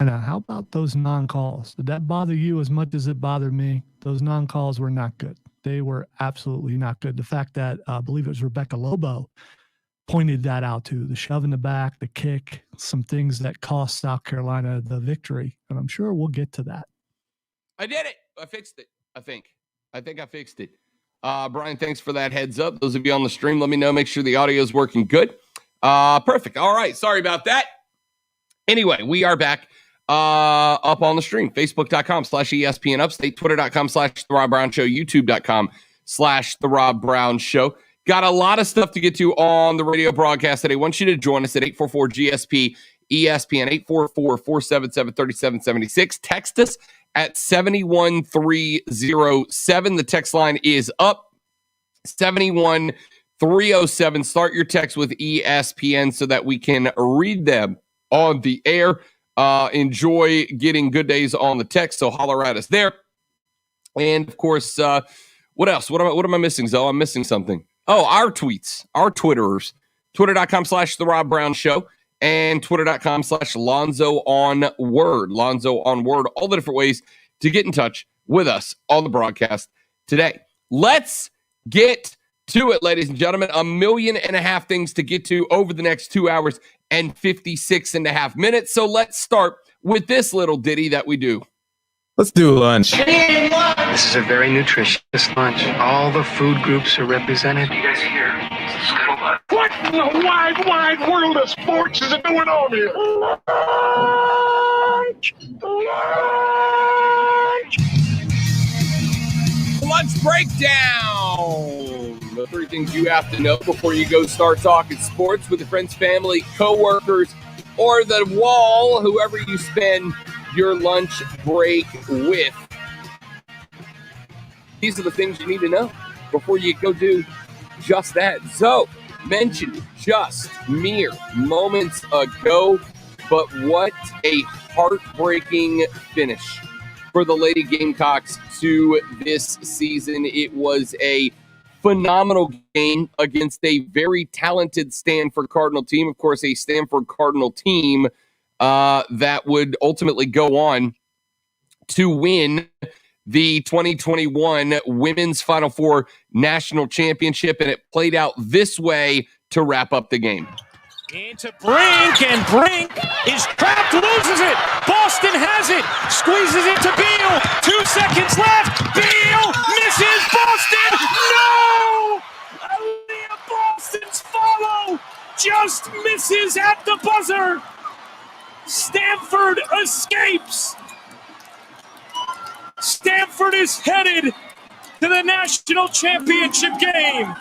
How about those non-calls? Did that bother you as much as it bothered me? Those non-calls were not good. They were absolutely not good. The fact that I believe it was Rebecca Lobo pointed that out too, the shove in the back, the kick, some things that cost South Carolina the victory. And I'm sure we'll get to that. I did it. I fixed it. I think I fixed it. Brian, thanks for that heads up. Those of you on the stream, let me know. Make sure the audio is working good. Perfect. All right. Sorry about that. Anyway, we are back up on the stream. Facebook.com/ESPN Upstate, Twitter.com/The Rob Brown Show, YouTube.com/The Rob Brown Show. Got a lot of stuff to get to on the radio broadcast today. I want you to join us at 844-GSP ESPN, 844-477-3776. Text us at 71307. The text line is up, 71307. Start your text with ESPN so that we can read them on the air. Enjoy getting good days on the text, so holler at us there. And, of course, what else? What am I missing, Zoe? I'm missing something. Oh, our tweets, our Twitterers, Twitter.com/The Rob Brown Show and Twitter.com/Lonzo on Word. Lonzo on Word, all the different ways to get in touch with us on the broadcast today. Let's get to it, ladies and gentlemen. 1.5 million things to get to over the next 2 hours and 56.5 minutes. So let's start with this little ditty that we do. Let's do lunch. This is a very nutritious lunch. All the food groups are represented. You guys hear? What in the wide, wide world of sports is it going on here? Lunch breakdown. The 3 things you have to know before you go start talking sports with your friends, family, coworkers, or the wall, whoever you spend your lunch break with. These are the things you need to know before you go do just that. So, mentioned just mere moments ago, but what a heartbreaking finish for the Lady Gamecocks to this season. It was a phenomenal game against a very talented Stanford Cardinal team. Of course, a Stanford Cardinal team that would ultimately go on to win the 2021 Women's Final Four National Championship, and it played out this way to wrap up the game. Into Brink, and Brink is trapped, loses it. Boston has it, squeezes it to Beal. 2 seconds left. Beal misses. Boston, no! Aaliyah Boston's follow just misses at the buzzer. Stanford escapes. Stanford is headed to the national championship game.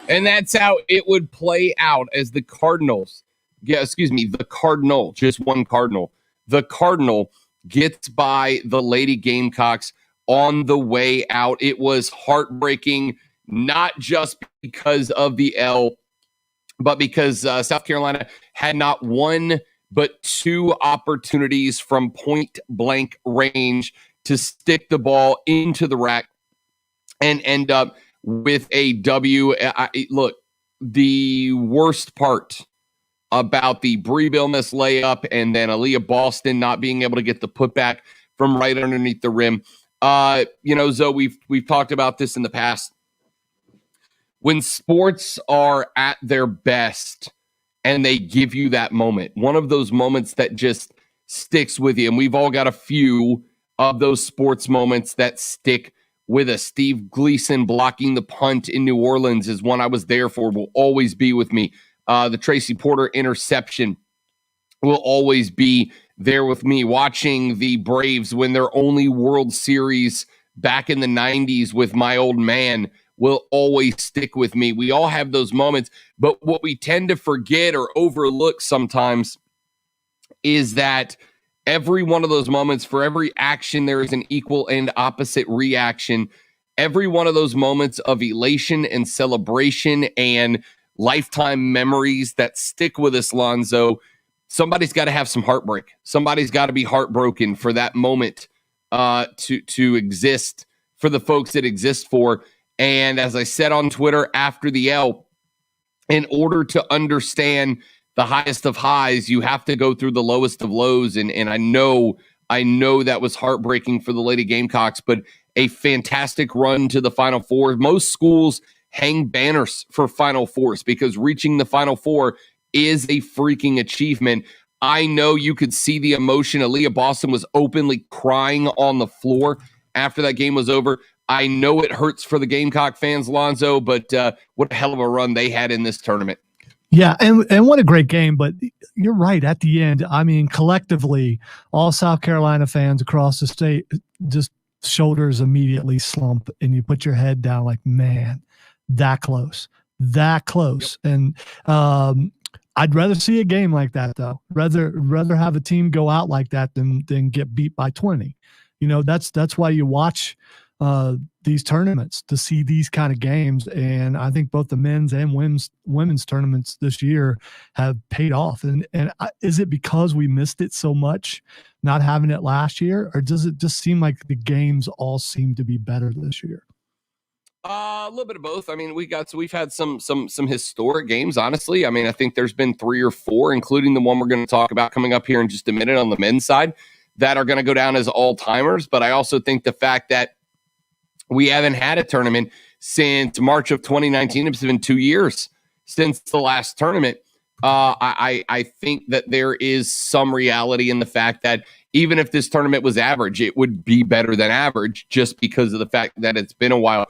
And that's how it would play out as the Cardinals, the Cardinal, just one Cardinal. The Cardinal gets by the Lady Gamecocks on the way out. It was heartbreaking, not just because of the L, but because South Carolina had not one but 2 opportunities from point blank range to stick the ball into the rack and end up with a W. Look, the worst part about the Breeville miss layup and then Aaliyah Boston not being able to get the putback from right underneath the rim. Zoe, we've talked about this in the past. When sports are at their best and they give you that moment, one of those moments that just sticks with you, and we've all got a few of those sports moments that stick with us. Steve Gleason blocking the punt in New Orleans is one I was there for, will always be with me. The Tracy Porter interception will always be there with me. Watching the Braves win their only World Series back in the 90s with my old man will always stick with me. We all have those moments, but what we tend to forget or overlook sometimes is that every one of those moments, for every action, there is an equal and opposite reaction. Every one of those moments of elation and celebration and lifetime memories that stick with us, Lonzo, somebody's got to have some heartbreak. Somebody's got to be heartbroken for that moment to exist for the folks it exists for. And as I said on Twitter after the L, in order to understand the highest of highs, you have to go through the lowest of lows. And I know that was heartbreaking for the Lady Gamecocks, but a fantastic run to the Final Four. Most schools hang banners for Final Fours because reaching the Final Four is a freaking achievement. I know you could see the emotion. Aaliyah Boston was openly crying on the floor after that game was over. I know it hurts for the Gamecock fans, Lonzo, but what a hell of a run they had in this tournament. Yeah, and what a great game. But you're right, at the end, I mean, collectively, all South Carolina fans across the state, just shoulders immediately slump, and you put your head down like, man, that close. Yep. And I'd rather see a game like that, though. Rather have a team go out like that than get beat by 20. You know, that's why you watch these tournaments, to see these kind of games. And I think both the men's and women's tournaments this year have paid off. And is it because we missed it so much, not having it last year, or does it just seem like the games all seem to be better this year? A little bit of both. I mean, we've had some historic games, honestly. I mean, I think there's been 3 or 4, including the one we're going to talk about coming up here in just a minute on the men's side, that are going to go down as all-timers. But I also think the fact that we haven't had a tournament since March of 2019. It's been 2 years since the last tournament. I think that there is some reality in the fact that even if this tournament was average, it would be better than average just because of the fact that it's been a while.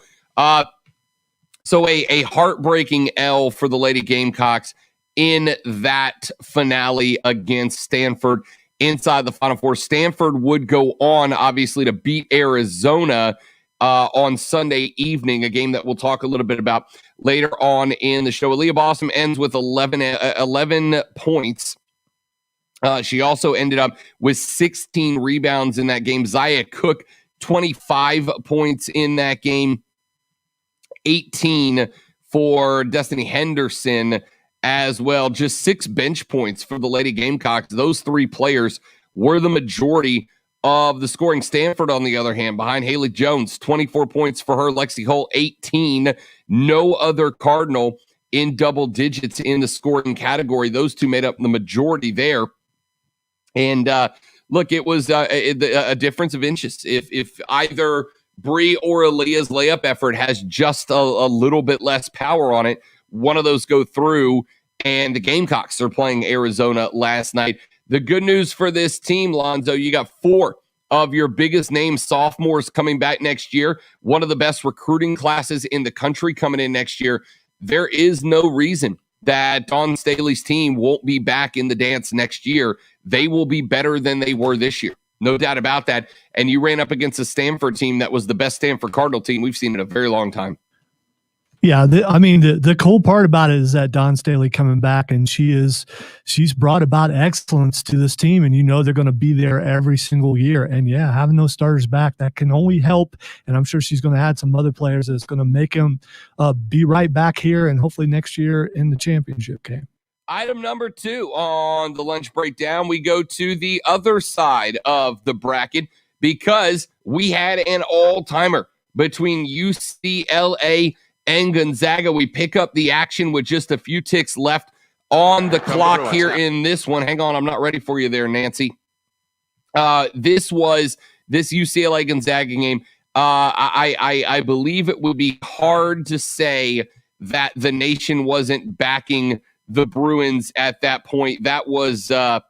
So a heartbreaking L for the Lady Gamecocks in that finale against Stanford inside the Final Four. Stanford would go on, obviously, to beat Arizona on Sunday evening, a game that we'll talk a little bit about later on in the show. Aaliyah Boston ends with 11 points. She also ended up with 16 rebounds in that game. Zaya Cook, 25 points in that game. 18 for Destiny Henderson as well. Just 6 bench points for the Lady Gamecocks. Those 3 players were the majority of the scoring. Stanford, on the other hand, behind Haley Jones, 24 points for her. Lexi Hull, 18. No other Cardinal in double digits in the scoring category. Those 2 made up the majority there. And look, it was a difference of inches. If either Bree or Aaliyah's layup effort has just a little bit less power on it, one of those go through, and the Gamecocks are playing Arizona last night. The good news for this team, Lonzo, you got 4 of your biggest name sophomores coming back next year. One of the best recruiting classes in the country coming in next year. There is no reason that Dawn Staley's team won't be back in the dance next year. They will be better than they were this year. No doubt about that. And you ran up against a Stanford team that was the best Stanford Cardinal team we've seen in a very long time. Yeah, the cool part about it is that Dawn Staley coming back, and she's brought about excellence to this team, and they're going to be there every single year. And yeah, having those starters back, that can only help. And I'm sure she's going to add some other players that's going to make them be right back here, and hopefully next year in the championship game. Item number 2 on the lunch breakdown, we go to the other side of the bracket because we had an all-timer between UCLA and Gonzaga. We pick up the action with just a few ticks left on the clock here in this one. Hang on, I'm not ready for you there, Nancy. This UCLA Gonzaga game. I believe it would be hard to say that the nation wasn't backing the Bruins at that point. That was an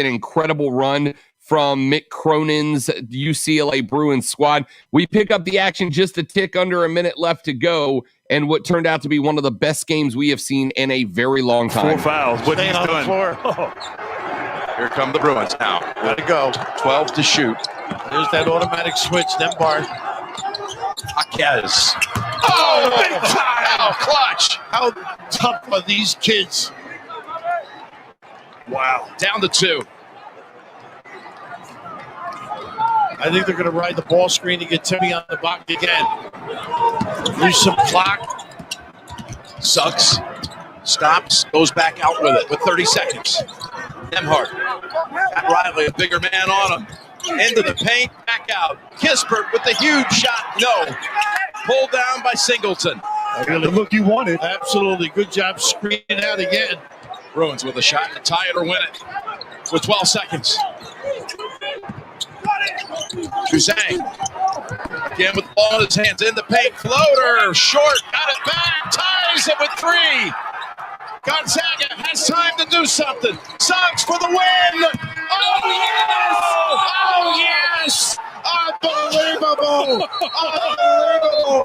incredible run from Mick Cronin's UCLA Bruins squad. We pick up the action just a tick under a minute left to go, and what turned out to be one of the best games we have seen in a very long time. 4 fouls. What he's doing. Here come the Bruins now. Good to go. 12 to shoot. There's that automatic switch. Then Bart. Jaquez. Oh, big time! How clutch! How tough are these kids? Wow. Down to 2. I think they're going to ride the ball screen to get Timmy on the block again. Lose some clock. Suggs stops, goes back out with it with 30 seconds. Nemhart. Pat Riley, a bigger man on him. Into the paint, back out. Kispert with the huge shot. No. Pulled down by Singleton. Really look you wanted. Absolutely. Good job screening out again. Bruins with a shot to tie it or win it with 12 seconds. Toussaint again with the ball in his hands. In the paint. Floater. Short. Got it back. Ties it with 3. Gonzaga has time to do something. Suggs for the win. Oh, yes! Oh, yes! Unbelievable! Unbelievable!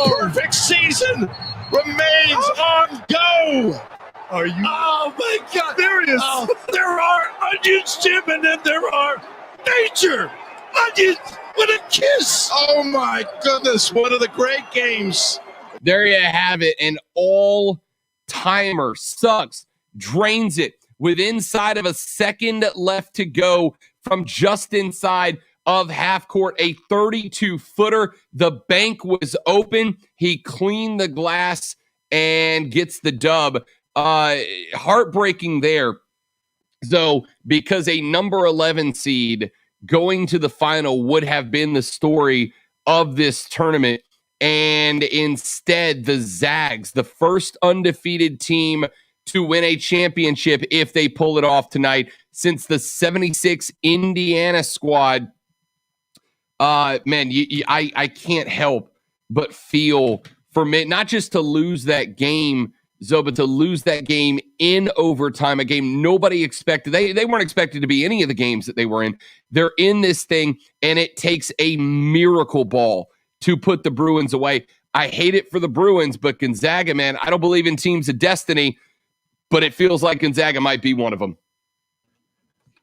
The perfect season remains on go. Are you? Oh, my God. Serious? There are onions, Jim, and then there are nature. Onions with a kiss. Oh, my goodness. One of the great games. There you have it. An all-timer. Suggs drains it with inside of a second left to go from just inside of half court, a 32-footer. The bank was open. He cleaned the glass and gets the dub. Heartbreaking there, though, because a number 11 seed going to the final would have been the story of this tournament. And instead, the Zags, the first undefeated team to win a championship if they pull it off tonight since the 76 Indiana squad. Man, I can't help but feel for me, not just to lose that game, Zoe, but to lose that game in overtime, a game nobody expected. They weren't expected to be any of the games that they were in. They're in this thing, and it takes a miracle ball to put the Bruins away. I hate it for the Bruins, but Gonzaga, man, I don't believe in teams of destiny, but it feels like Gonzaga might be one of them.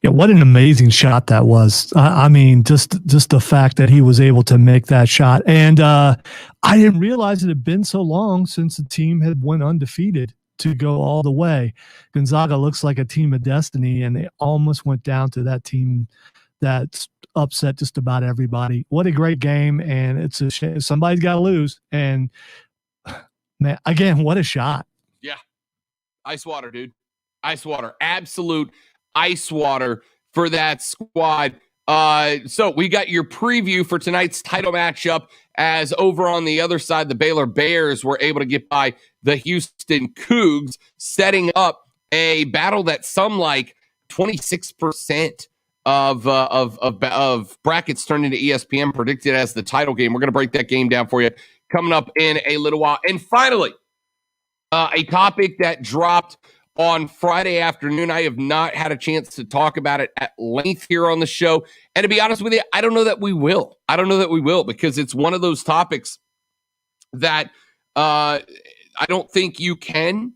Yeah, what an amazing shot that was. I mean, just the fact that he was able to make that shot. And I didn't realize it had been so long since the team had went undefeated to go all the way. Gonzaga looks like a team of destiny, and they almost went down to that team that's upset just about everybody. What a great game, and it's a shame. Somebody's got to lose. And, man, again, what a shot. Yeah. Ice water, dude. Ice water. Absolute ice water for that squad. So we got your preview for tonight's title matchup, as over on the other side, the Baylor Bears were able to get by the Houston Cougs, setting up a battle that some like 26% of brackets turned into ESPN predicted as the title game. We're going to break that game down for you coming up in a little while. And finally, a topic that dropped on Friday afternoon. I have not had a chance to talk about it at length here on the show. And to be honest with you, I don't know that we will. Because it's one of those topics that I don't think you can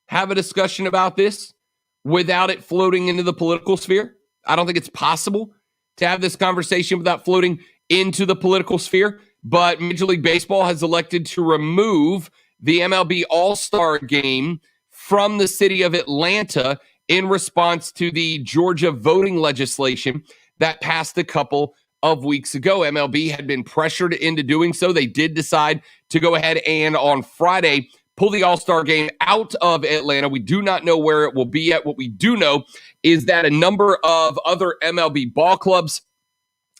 have a discussion about this without it floating into the political sphere. I don't think it's possible to have this conversation without floating into the political sphere. But Major League Baseball has elected to remove the MLB All-Star Game from the city of Atlanta in response to the Georgia voting legislation that passed a couple of weeks ago. MLB had been pressured into doing so. They did decide to go ahead and on Friday pull the All-Star Game out of Atlanta. We do not know where it will be at. What we do know is that a number of other MLB ball clubs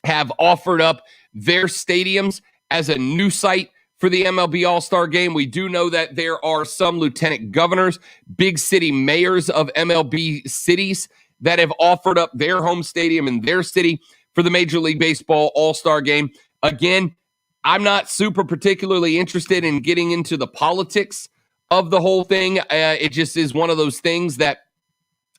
have offered up their stadiums as a new site for the MLB All-Star Game. We do know that there are some lieutenant governors, big city mayors of MLB cities that have offered up their home stadium in their city for the Major League Baseball All-Star Game. Again, I'm not super particularly interested in getting into the politics of the whole thing. It just is one of those things that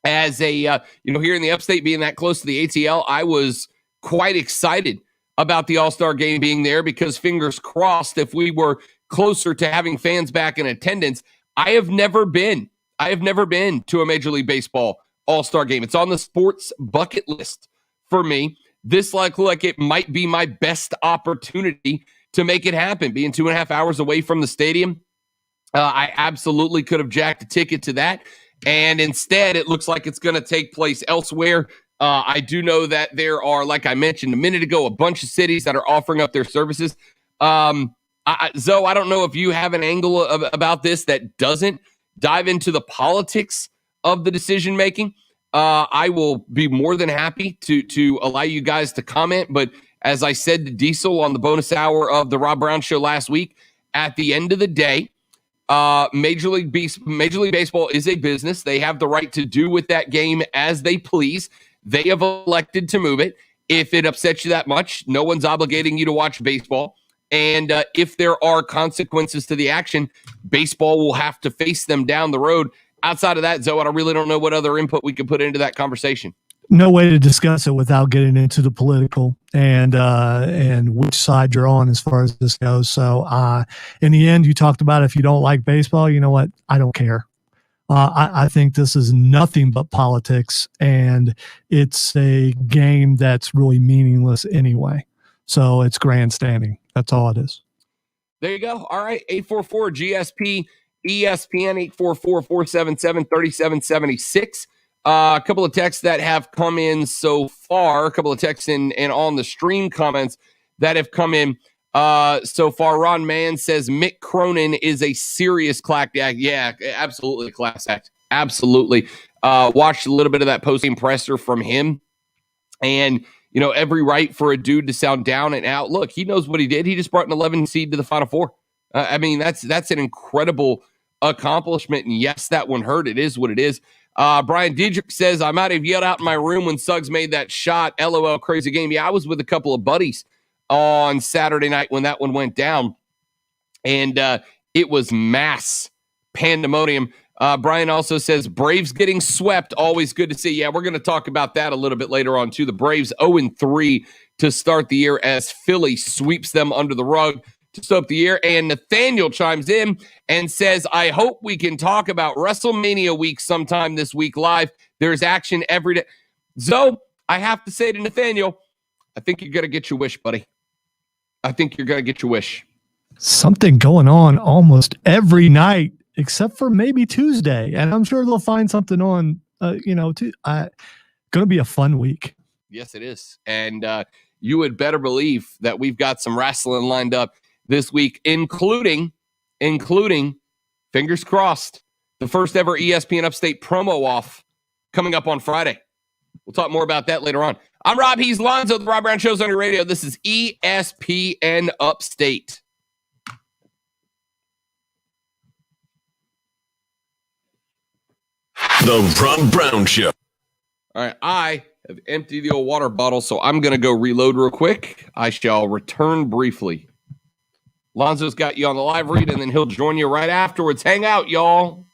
as a, here in the upstate being that close to the ATL, I was quite excited about the All-Star Game being there because fingers crossed if we were closer to having fans back in attendance. I have never been to a Major League Baseball All-Star Game. It's on the sports bucket list for me. This like it might be my best opportunity to make it happen. Being 2.5 hours away from the stadium, I absolutely could have jacked a ticket to that. And instead, it looks like it's going to take place elsewhere. I do know that there are, like I mentioned a minute ago, a bunch of cities that are offering up their services. Zoe, I don't know if you have an angle about this that doesn't dive into the politics of the decision-making. I will be more than happy to allow you guys to comment. But as I said to Diesel on the bonus hour of the Rob Brown Show last week, at the end of the day, Major League Baseball is a business. They have the right to do with that game as they please. They have elected to move it. If it upsets you that much, no one's obligating you to watch baseball. And if there are consequences to the action, baseball will have to face them down the road. Outside of that, Zoe, I really don't know what other input we could put into that conversation. No way to discuss it without getting into the political and which side you're on as far as this goes. So in the end, you talked about if you don't like baseball, you know what? I don't care. I think this is nothing but politics, and it's a game that's really meaningless anyway. So it's grandstanding. That's all it is. There you go. All right. 844-GSP, ESPN, 844-477-3776. A couple of texts that have come in so far, a couple of texts and on the stream comments that have come in so far. Ron Mann says Mick Cronin is a serious class act. Yeah, absolutely class act. Absolutely. Watched a little bit of that post-game presser from him. And, you know, every right for a dude to sound down and out. Look, he knows what he did. He just brought an 11 seed to the Final Four. I mean, that's an incredible accomplishment. And yes, that one hurt. It is what it is. Brian Diedrich says, I might have yelled out in my room when Suggs made that shot. LOL, crazy game. Yeah, I was with a couple of buddies on Saturday night when that one went down. And it was mass pandemonium. Brian also says, Braves getting swept. Always good to see. Yeah, we're going to talk about that a little bit later on, too. The Braves 0-3 to start the year as Philly sweeps them under the rug to start the year. And Nathaniel chimes in and says, I hope we can talk about WrestleMania week sometime this week live. There's action every day. Zoe, I have to say to Nathaniel, I think you're going to get your wish, buddy. I think you're going to get your wish. Something going on almost every night, except for maybe Tuesday. And I'm sure they'll find something on, going to be a fun week. Yes, it is. And you would better believe that we've got some wrestling lined up this week, including, fingers crossed, the first ever ESPN Upstate promo off coming up on Friday. We'll talk more about that later on. I'm Rob. He's Lonzo. The Rob Brown Show's on your radio. This is ESPN Upstate. The Rob Brown Show. All right, I have emptied the old water bottle, so I'm going to go reload real quick. I shall return briefly. Lonzo's got you on the live read, and then he'll join you right afterwards. Hang out, y'all.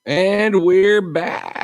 And we're back.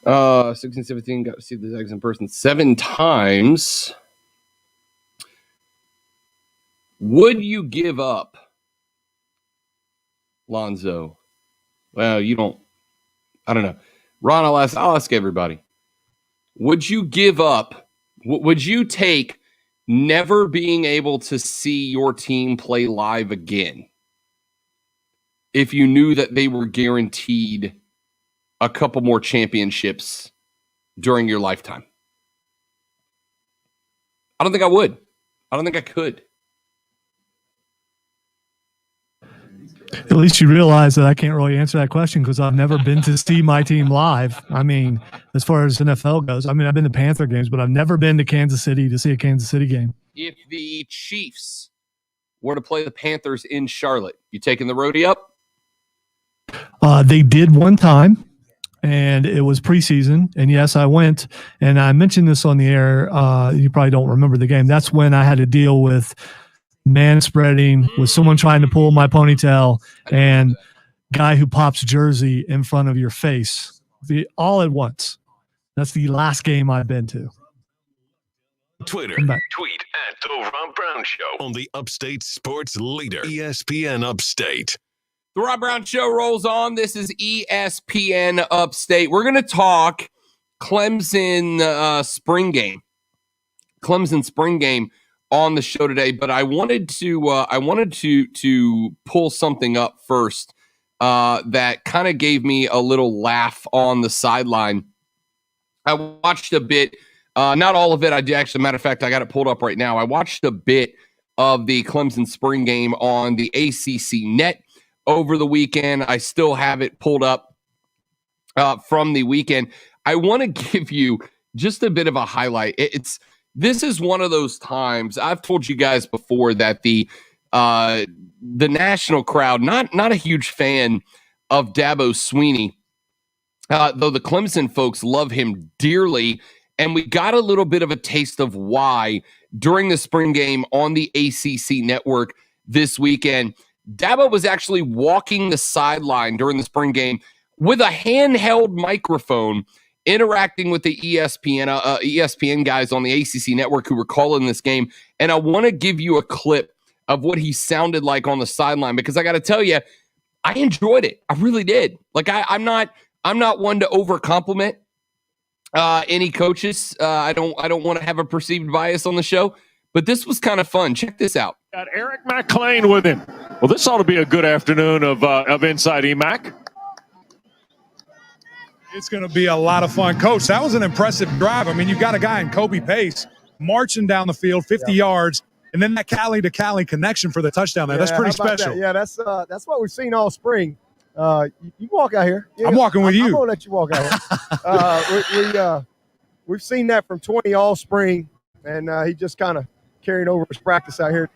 Uh, 16, 17, got to see the Zags in person 7 times. Would you give up, Lonzo? Well, you don't. I don't know. Ron, I'll ask everybody. Would you give up? Would you take never being able to see your team play live again if you knew that they were guaranteed a couple more championships during your lifetime? I don't think I would. I don't think I could. At least you realize that I can't really answer that question because I've never been to see my team live. I mean, as far as NFL goes, I mean, I've been to Panther games, but I've never been to Kansas City to see a Kansas City game. If the Chiefs were to play the Panthers in Charlotte, you taking the roadie up? They did one time, and it was preseason. And yes, I went. And I mentioned this on the air. You probably don't remember the game. That's when I had to deal with man spreading, with someone trying to pull my ponytail, and guy who pops jersey in front of your face, all at once. That's the last game I've been to. Twitter, tweet at The Rob Brown Show on the Upstate Sports Leader, ESPN Upstate. The Rob Brown Show rolls on. This is ESPN Upstate. We're going to talk Clemson spring game. Clemson spring game on the show today, but I wanted to pull something up first that kind of gave me a little laugh on the sideline. I watched a bit, not all of it. I did actually. Matter of fact, I got it pulled up right now. I watched a bit of the Clemson spring game on the ACC net over the weekend. I still have it pulled up from the weekend. I want to give you just a bit of a highlight. This is one of those times I've told you guys before that the national crowd, not a huge fan of Dabo Swinney, though the Clemson folks love him dearly. And we got a little bit of a taste of why during the spring game on the ACC network this weekend. Dabo was actually walking the sideline during the spring game with a handheld microphone, interacting with the ESPN guys on the ACC network who were calling this game. And I want to give you a clip of what he sounded like on the sideline, because I got to tell you, I enjoyed it. I really did. Like I'm not one to over compliment any coaches. I don't want to have a perceived bias on the show, but this was kind of fun. Check this out. Got Eric McClain with him. Well, this ought to be a good afternoon of Inside EMAC. It's going to be a lot of fun. Coach, that was an impressive drive. I mean, you got a guy in Kobe Pace marching down the field 50 yards, and then that Cali-to-Cali connection for the touchdown there. That's pretty special. That? Yeah, that's what we've seen all spring. You walk out here. I'm walking with you. I'm going to let you walk out here. We've seen that from 20 all spring, and he just kind of carried over his practice out here.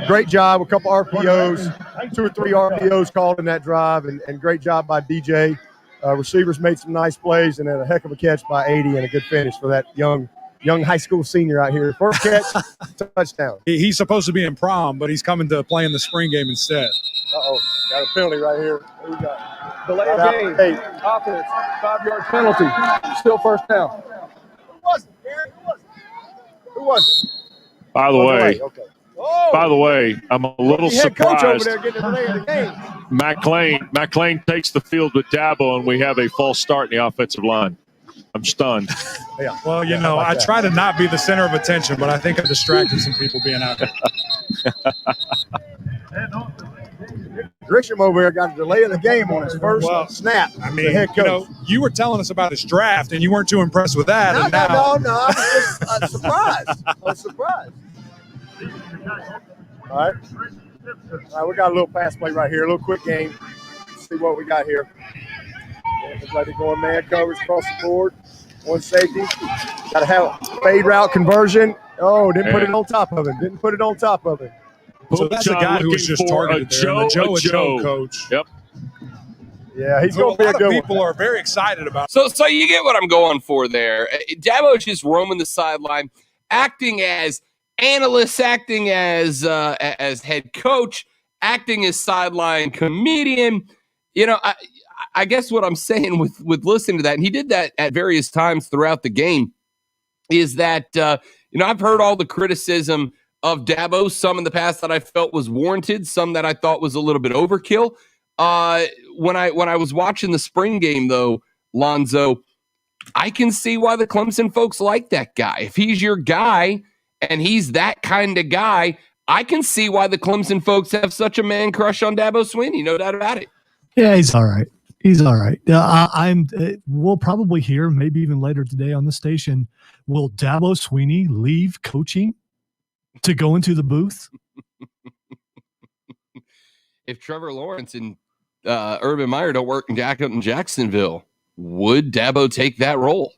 Great job, a couple RPOs, 2 or 3 RPOs called in that drive, and great job by DJ. Receivers made some nice plays, and then a heck of a catch by 80 and a good finish for that young high school senior out here. First catch, touchdown. He's supposed to be in prom, but he's coming to play in the spring game instead. Uh-oh, got a penalty right here. What we got? Delay of game. Offense, 5-yard penalty. Still first down. Who was it, Aaron? Who was it? By the way, okay. By the way, I'm a little surprised. Coach over there getting the delay of the game. McClain takes the field with Dabo, and we have a false start in the offensive line. I'm stunned. Yeah. Well, I try to not be the center of attention, but I think I distracted some people being out there. Grisham over here got a delay of the game on his first snap. I mean, you were telling us about his draft, and you weren't too impressed with that. No. I was just surprised. All right, we got a little pass play right here, a little quick game. Let's see what we got here. Everybody going man coverage across the board. One safety. Got to have fade route conversion. Oh, didn't put it on top of him. So that's a guy who was just targeted there. Joe coach. Yep. Yeah, he's going to be a good one. People are very excited about. So you get what I'm going for there. Dabo's just roaming the sideline, acting as analyst, acting as head coach, acting as sideline comedian. I guess what I'm saying with listening to that, and he did that at various times throughout the game, is that I've heard all the criticism of Dabo, some in the past that I felt was warranted, some that I thought was a little bit overkill. When I was watching the spring game, though, Lonzo, I can see why the Clemson folks like that guy. If he's your guy and he's that kind of guy, I can see why the Clemson folks have such a man crush on Dabo Swinney. No doubt about it. Yeah, he's all right. We'll probably hear, maybe even later today on the station, will Dabo Swinney leave coaching to go into the booth? If Trevor Lawrence and Urban Meyer don't work in Jacksonville, would Dabo take that role?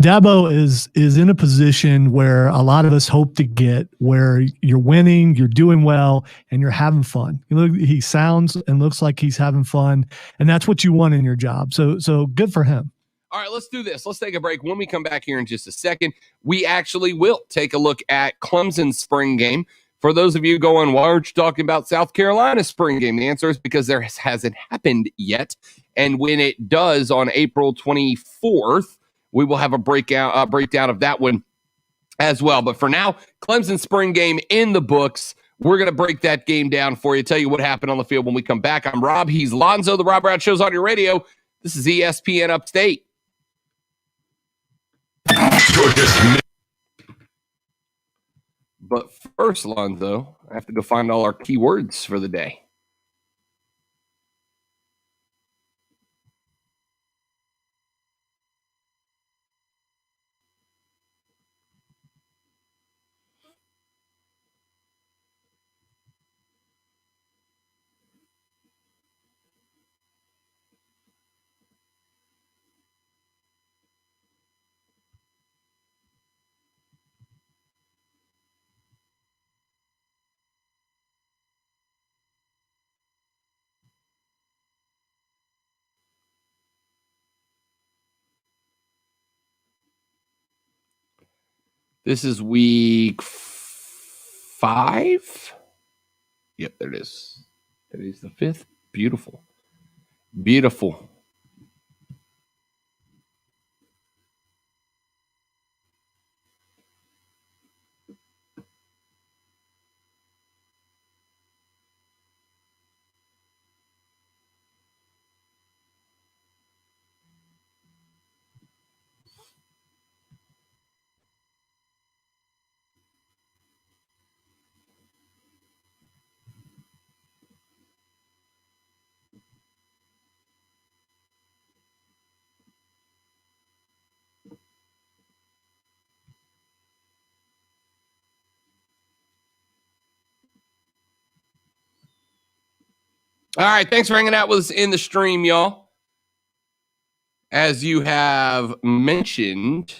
Dabo is in a position where a lot of us hope to get, where you're winning, you're doing well, and you're having fun. He sounds and looks like he's having fun, and that's what you want in your job. So good for him. All right, let's do this. Let's take a break. When we come back here in just a second, we actually will take a look at Clemson's spring game. For those of you going, why aren't you talking about South Carolina's spring game? The answer is because there hasn't happened yet. And when it does on April 24th, we will have a breakdown of that one as well. But for now, Clemson spring game in the books. We're going to break that game down for you, tell you what happened on the field when we come back. I'm Rob. He's Lonzo. The Rob Brown Show's on your radio. This is ESPN Upstate. But first, Lonzo, I have to go find all our keywords for the day. This is week 5. Yep, there it is. That is the 5th. Beautiful. Beautiful. All right, thanks for hanging out with us in the stream, y'all. As you have mentioned,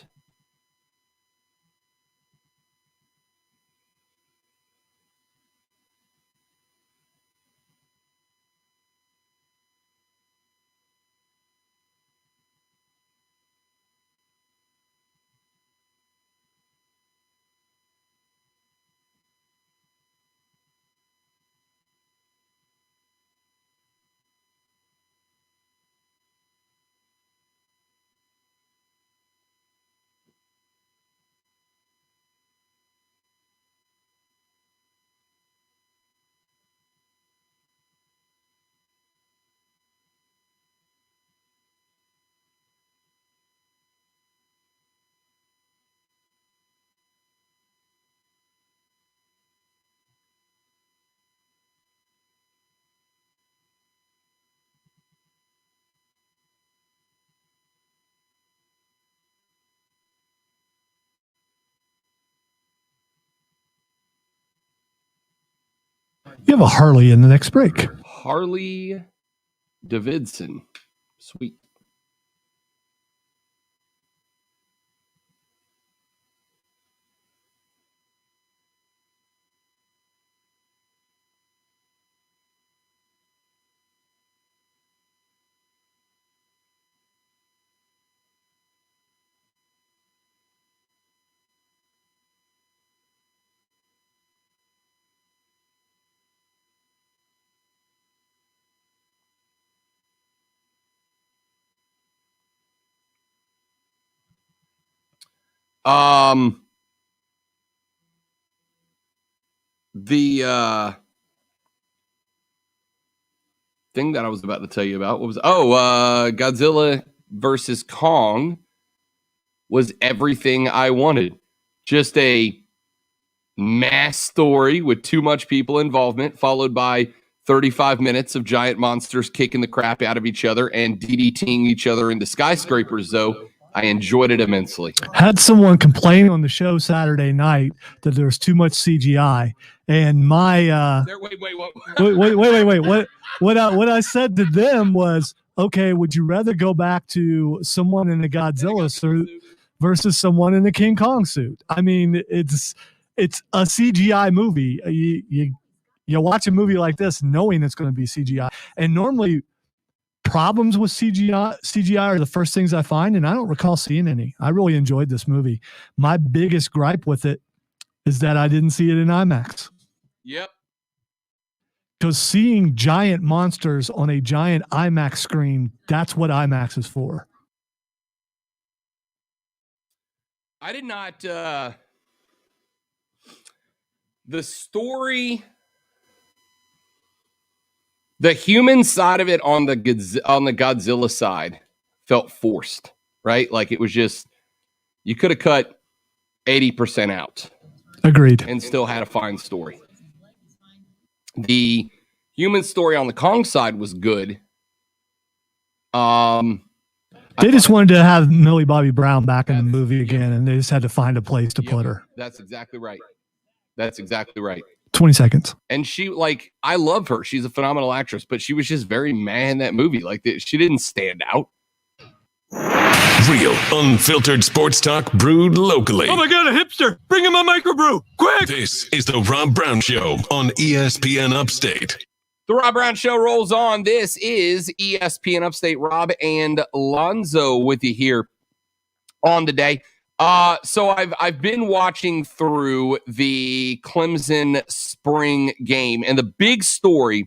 You have a Harley in the next break. Harley Davidson. Sweet. The thing that I was about to tell you about was Godzilla versus Kong was everything I wanted. Just a mass story with too much people involvement, followed by 35 minutes of giant monsters kicking the crap out of each other and DDTing each other into skyscrapers, though. I enjoyed it immensely. Had someone complain on the show Saturday night that there was too much CGI, and my wait. What I said to them was, okay, would you rather go back to someone in a Godzilla suit versus someone in a King Kong suit? I mean, it's a CGI movie. You watch a movie like this knowing it's going to be CGI, and normally problems with CGI are the first things I find, and I don't recall seeing any. I really enjoyed this movie. My biggest gripe with it is that I didn't see it in IMAX. Yep. Because seeing giant monsters on a giant IMAX screen, that's what IMAX is for. I did not the story, the human side of it on the Godzilla side felt forced, right? Like it was just, you could have cut 80% out. Agreed. And still had a fine story. The human story on the Kong side was good. They just wanted to have Millie Bobby Brown back in the movie again, and they just had to find a place to put her. That's exactly right. That's exactly right. 20 seconds. And she, like, I love her. She's a phenomenal actress, but she was just very mad in that movie. Like, she didn't stand out. Real, unfiltered sports talk brewed locally. Oh my God, a hipster! Bring him a microbrew, quick! This is the Rob Brown Show on ESPN Upstate. The Rob Brown Show rolls on. This is ESPN Upstate. Rob and Lonzo with you here on the day. So I've been watching through the Clemson spring game, and the big story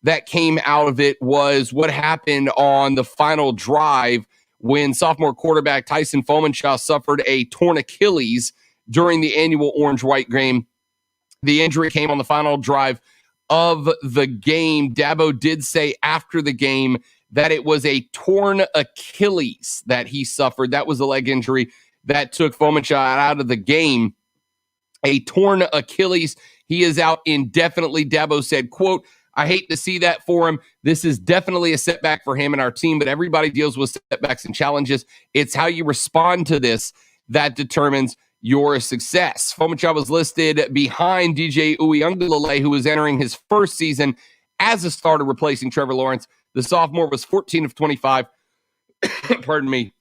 that came out of it was what happened on the final drive when sophomore quarterback Tyson Fomentshaw suffered a torn Achilles during the annual Orange-White game. The injury came on the final drive of the game. Dabo did say after the game that it was a torn Achilles that he suffered. That was a leg injury that took Fomentshaw out of the game. A torn Achilles. He is out indefinitely. Dabo said, quote, "I hate to see that for him. This is definitely a setback for him and our team, but everybody deals with setbacks and challenges. It's how you respond to this that determines your success." Fomentshaw was listed behind DJ Uiagalelei, who was entering his first season as a starter replacing Trevor Lawrence. The sophomore was 14 of 25, pardon me,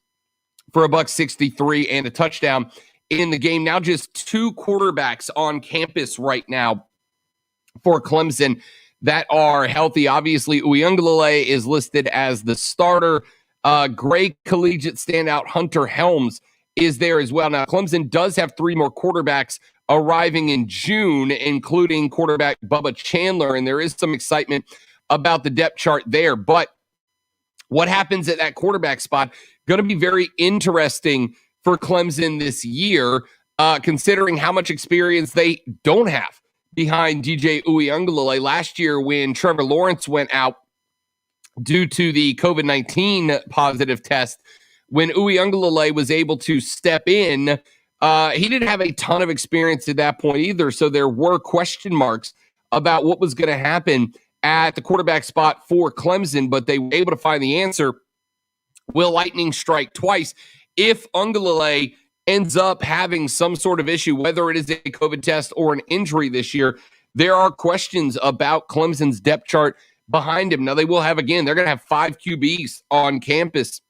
for $163 and a touchdown in the game. Now just two quarterbacks on campus right now for Clemson that are healthy. Obviously, Uiagalelei is listed as the starter. Gray collegiate standout Hunter Helms is there as well. Now, Clemson does have three more quarterbacks arriving in June, including quarterback Bubba Chandler, and there is some excitement about the depth chart there. But what happens at that quarterback spot going to be very interesting for Clemson this year, considering how much experience they don't have behind DJ Uiagalelei. Last year when Trevor Lawrence went out due to the COVID-19 positive test, when Uiagalelei was able to step in, he didn't have a ton of experience at that point either, so there were question marks about what was going to happen at the quarterback spot for Clemson, but they were able to find the answer. Will lightning strike twice? If Uiagalelei ends up having some sort of issue, whether it is a COVID test or an injury this year, there are questions about Clemson's depth chart behind him. Now, they're going to have 5 QBs on campus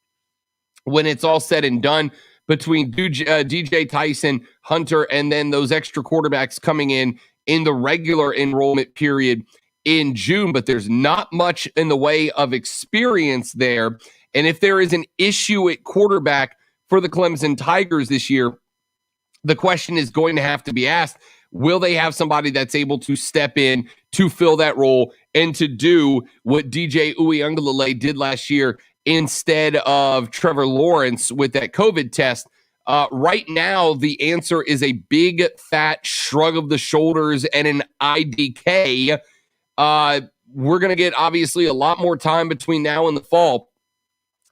when it's all said and done, between DJ Tyson, Hunter, and then those extra quarterbacks coming in the regular enrollment period in June. But there's not much in the way of experience there. And if there is an issue at quarterback for the Clemson Tigers this year, the question is going to have to be asked, will they have somebody that's able to step in to fill that role and to do what DJ Uiagalelei did last year instead of Trevor Lawrence with that COVID test? Right now, the answer is a big, fat shrug of the shoulders and an IDK. We're going to get, obviously, a lot more time between now and the fall.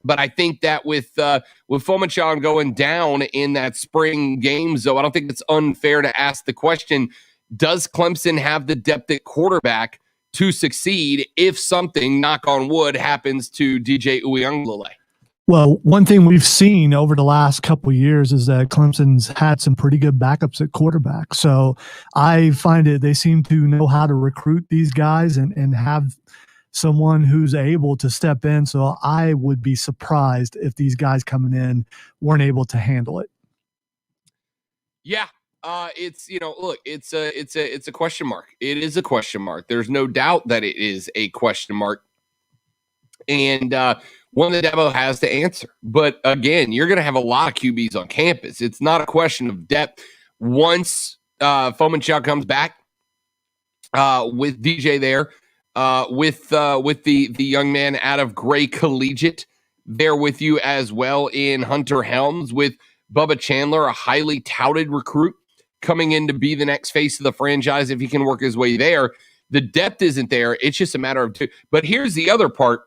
But I think that with Fomachan going down in that spring game, so I don't think it's unfair to ask the question, does Clemson have the depth at quarterback to succeed if something, knock on wood, happens to DJ Uiagalelei? Well, one thing we've seen over the last couple of years is that Clemson's had some pretty good backups at quarterback. So I find they seem to know how to recruit these guys and have someone who's able to step in. So I would be surprised if these guys coming in weren't able to handle it. Yeah. It's a question mark. It is a question mark. There's no doubt that it is a question mark. And one that Dabo has to answer. But again, you're going to have a lot of QBs on campus. It's not a question of depth. Once Fomenchuk comes back with DJ there, with the young man out of Gray Collegiate there with you as well in Hunter Helms, with Bubba Chandler, a highly touted recruit coming in to be the next face of the franchise if he can work his way there. The depth isn't there. It's just a matter of two. But here's the other part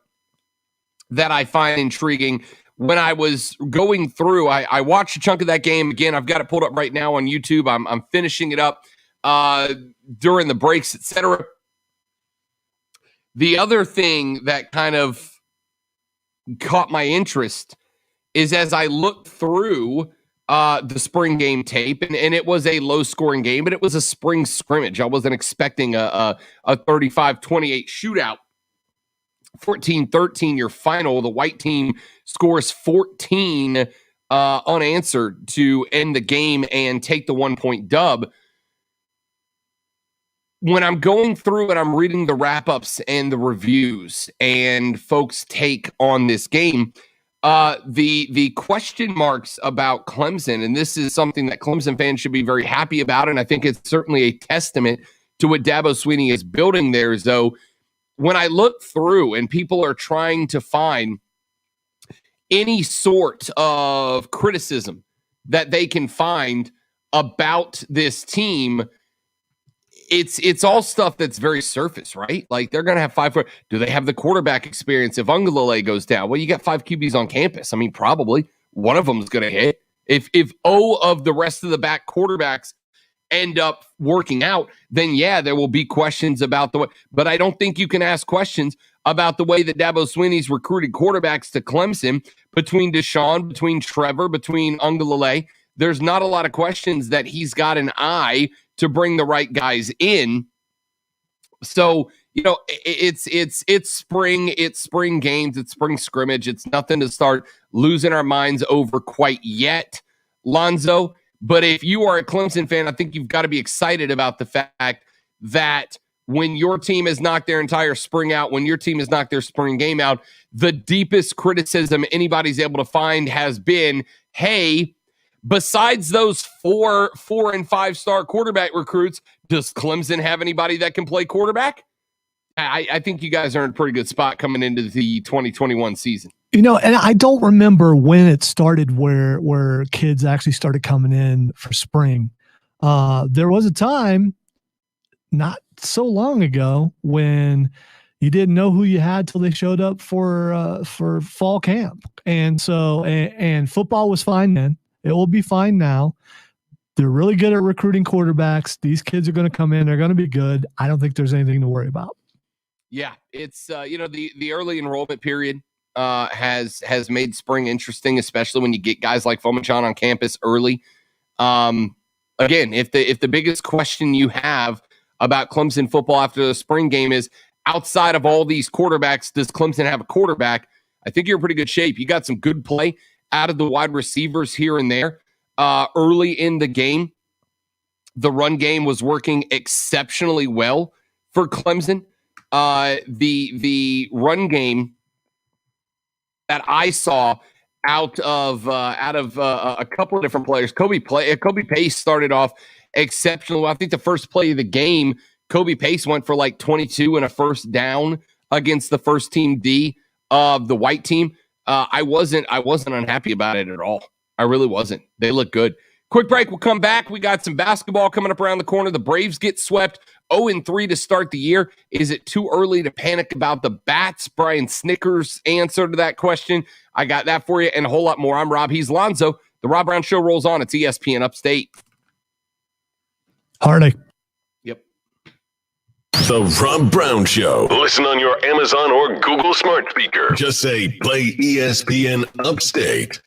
that I find intriguing. When I was going through, I watched a chunk of that game. Again, I've got it pulled up right now on YouTube. I'm finishing it up during the breaks, etc. The other thing that kind of caught my interest is as I looked through the spring game tape, and it was a low-scoring game, but it was a spring scrimmage. I wasn't expecting a 35-28 shootout. 14-13, your final. The white team scores 14 unanswered to end the game and take the 1-point dub. When I'm going through and I'm reading the wrap-ups and the reviews and folks' take on this game, the question marks about Clemson, and this is something that Clemson fans should be very happy about, and I think it's certainly a testament to what Dabo Swinney is building there, though. When I look through and people are trying to find any sort of criticism that they can find about this team, it's all stuff that's very surface, right? Like, they're going to have 5. Do they have the quarterback experience if Uiagalelei goes down? Well, you got 5 QBs on campus. I mean, probably one of them is going to hit. If of the rest of the back quarterbacks end up working out, then yeah, there will be questions about the way. But I don't think you can ask questions about the way that Dabo Swinney's recruited quarterbacks to Clemson, between Deshaun, between Trevor, between Uiagalelei. There's not a lot of questions that he's got an eye to bring the right guys in. So, it's spring games, it's spring scrimmage. It's nothing to start losing our minds over quite yet, Lonzo. But if you are a Clemson fan, I think you've got to be excited about the fact that when your team has knocked their entire spring out, when your team has knocked their spring game out, the deepest criticism anybody's able to find has been, hey, besides those 4 and 5-star quarterback recruits, does Clemson have anybody that can play quarterback? I think you guys are in a pretty good spot coming into the 2021 season. And I don't remember when it started where kids actually started coming in for spring. There was a time not so long ago when you didn't know who you had till they showed up for fall camp. And so, and football was fine then. It will be fine now. They're really good at recruiting quarterbacks. These kids are going to come in. They're going to be good. I don't think there's anything to worry about. Yeah, it's the early enrollment period has made spring interesting, especially when you get guys like Fomachan on campus early. Again, if the biggest question you have about Clemson football after the spring game is, outside of all these quarterbacks, does Clemson have a quarterback? I think you're in pretty good shape. You got some good play out of the wide receivers here and there. Early in the game, the run game was working exceptionally well for Clemson. The run game that I saw out of a couple of different players, Kobe Pace started off exceptional. I think the first play of the game, Kobe Pace went for like 22 and a first down against the first team D of the white team. I wasn't unhappy about it at all. I really wasn't. They look good. Quick break. We'll come back. We got some basketball coming up around the corner. The Braves get swept 0-3 to start the year. Is it too early to panic about the Bats? Brian Snickers' answer to that question. I got that for you and a whole lot more. I'm Rob. He's Lonzo. The Rob Brown Show rolls on. It's ESPN Upstate. Hardy. Yep. The Rob Brown Show. Listen on your Amazon or Google smart speaker. Just say, play ESPN Upstate.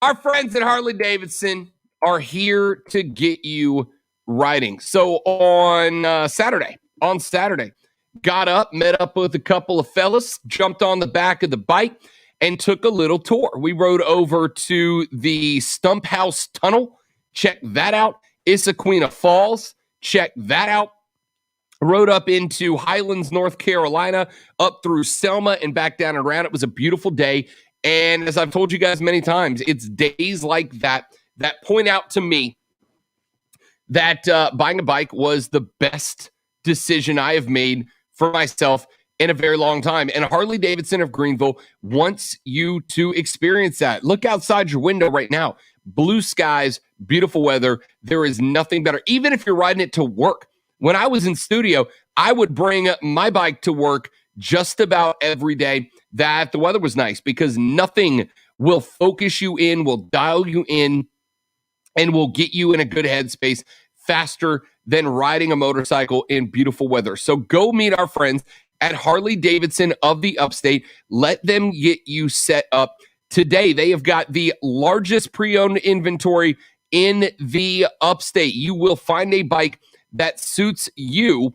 Our friends at Harley-Davidson are here to get you riding. So on Saturday, got up, met up with a couple of fellas, jumped on the back of the bike, and took a little tour. We rode over to the Stump House Tunnel. Check that out. Issaquena Falls. Check that out. Rode up into Highlands, North Carolina, up through Selma and back down and around. It was a beautiful day. And as I've told you guys many times, it's days like that that point out to me that buying a bike was the best decision I have made for myself in a very long time. And Harley-Davidson of Greenville wants you to experience that. Look outside your window right now. Blue skies, beautiful weather. There is nothing better. Even if you're riding it to work. When I was in studio, I would bring my bike to work just about every day that the weather was nice, because nothing will focus you in, will dial you in, and will get you in a good headspace faster than riding a motorcycle in beautiful weather. So go meet our friends at Harley-Davidson of the Upstate. Let them get you set up today. They have got the largest pre-owned inventory in the Upstate. You will find a bike that suits you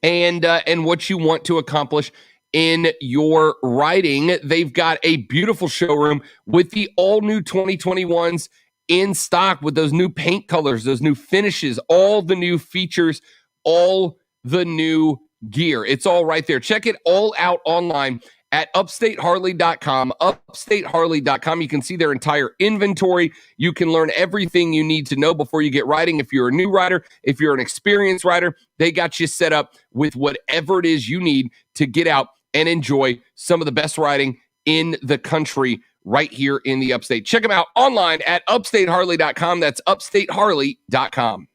and what you want to accomplish in your riding. They've got a beautiful showroom with the all-new 2021s in stock, with those new paint colors, those new finishes, all the new features, all the new gear. It's all right there. Check it all out online at upstateharley.com, upstateharley.com. You can see their entire inventory. You can learn everything you need to know before you get riding. If you're a new rider, if you're an experienced rider, they got you set up with whatever it is you need to get out and enjoy some of the best riding in the country right here in the Upstate. Check them out online at upstateharley.com. That's upstateharley.com.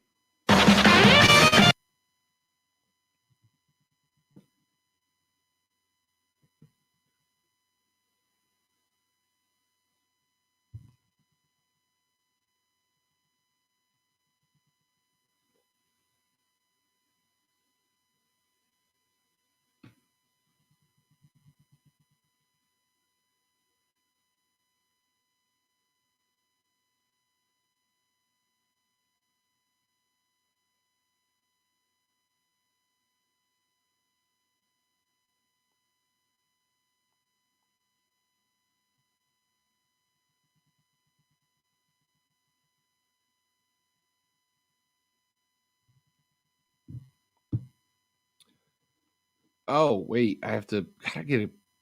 Oh, wait, gotta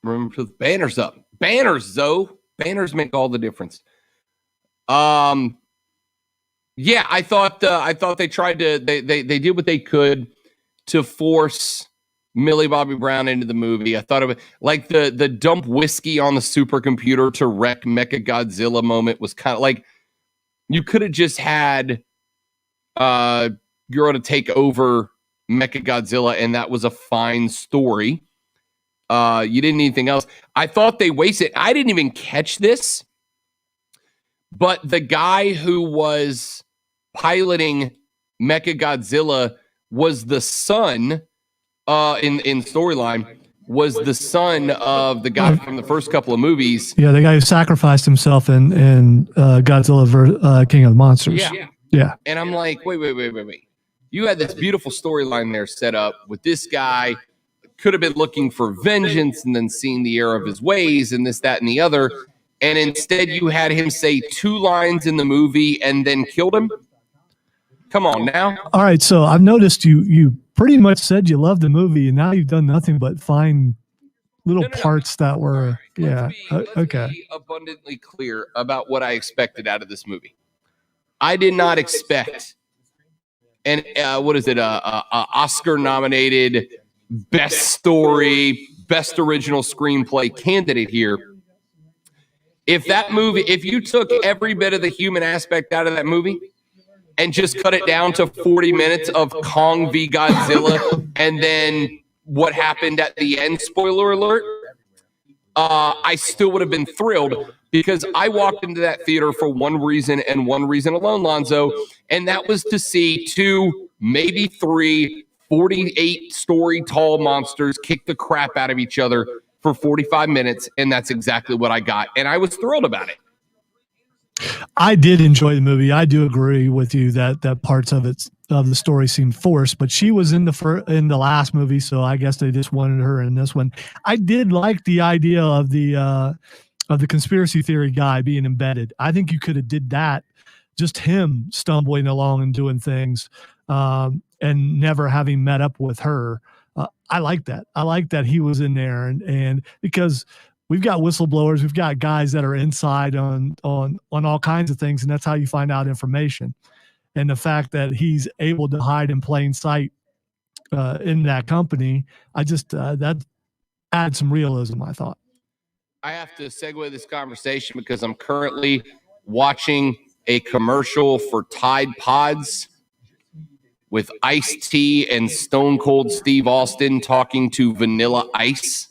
remember to put the banners up. Banners, though. Banners make all the difference. Yeah, I thought they tried to, they did what they could to force Millie Bobby Brown into the movie. I thought it was like the dump whiskey on the supercomputer to wreck Mechagodzilla moment was kind of like, you could have just had Guro to take over Mechagodzilla, and that was a fine story. You didn't need anything else. I thought they wasted. I didn't even catch this, but the guy who was piloting Mechagodzilla was the son in storyline was the son of the guy from the first couple of movies. Yeah, the guy who sacrificed himself in Godzilla King of the Monsters. Yeah. Yeah. And I'm like, wait. you had this beautiful storyline there set up with this guy could have been looking for vengeance and then seeing the error of his ways and this, that, and the other. And instead you had him say 2 lines in the movie and then killed him. Come on now. All right. So I've noticed you pretty much said you loved the movie, and now you've done nothing but find little parts that were, Let's be abundantly clear about what I expected out of this movie. I did not expect an Oscar-nominated best story, best original screenplay candidate here. If you took every bit of the human aspect out of that movie and just cut it down to 40 minutes of Kong v. Godzilla and then what happened at the end, spoiler alert, I still would have been thrilled because I walked into that theater for one reason and one reason alone, Lonzo, and that was to see 2, maybe 3 48-story tall monsters kick the crap out of each other for 45 minutes, and that's exactly what I got, and I was thrilled about it. I did enjoy the movie. I do agree with you that parts of the story seemed forced, but she was in the last movie, so I guess they just wanted her in this one. I did like the idea of the conspiracy theory guy being embedded. I think you could have did that, just him stumbling along and doing things, and never having met up with her. I like that. I like that he was in there, and because we've got whistleblowers, we've got guys that are inside on all kinds of things, and that's how you find out information. And the fact that he's able to hide in plain sight in that company, I just that adds some realism, I thought. I have to segue this conversation because I'm currently watching a commercial for Tide Pods with Ice-T and Stone Cold Steve Austin talking to Vanilla Ice.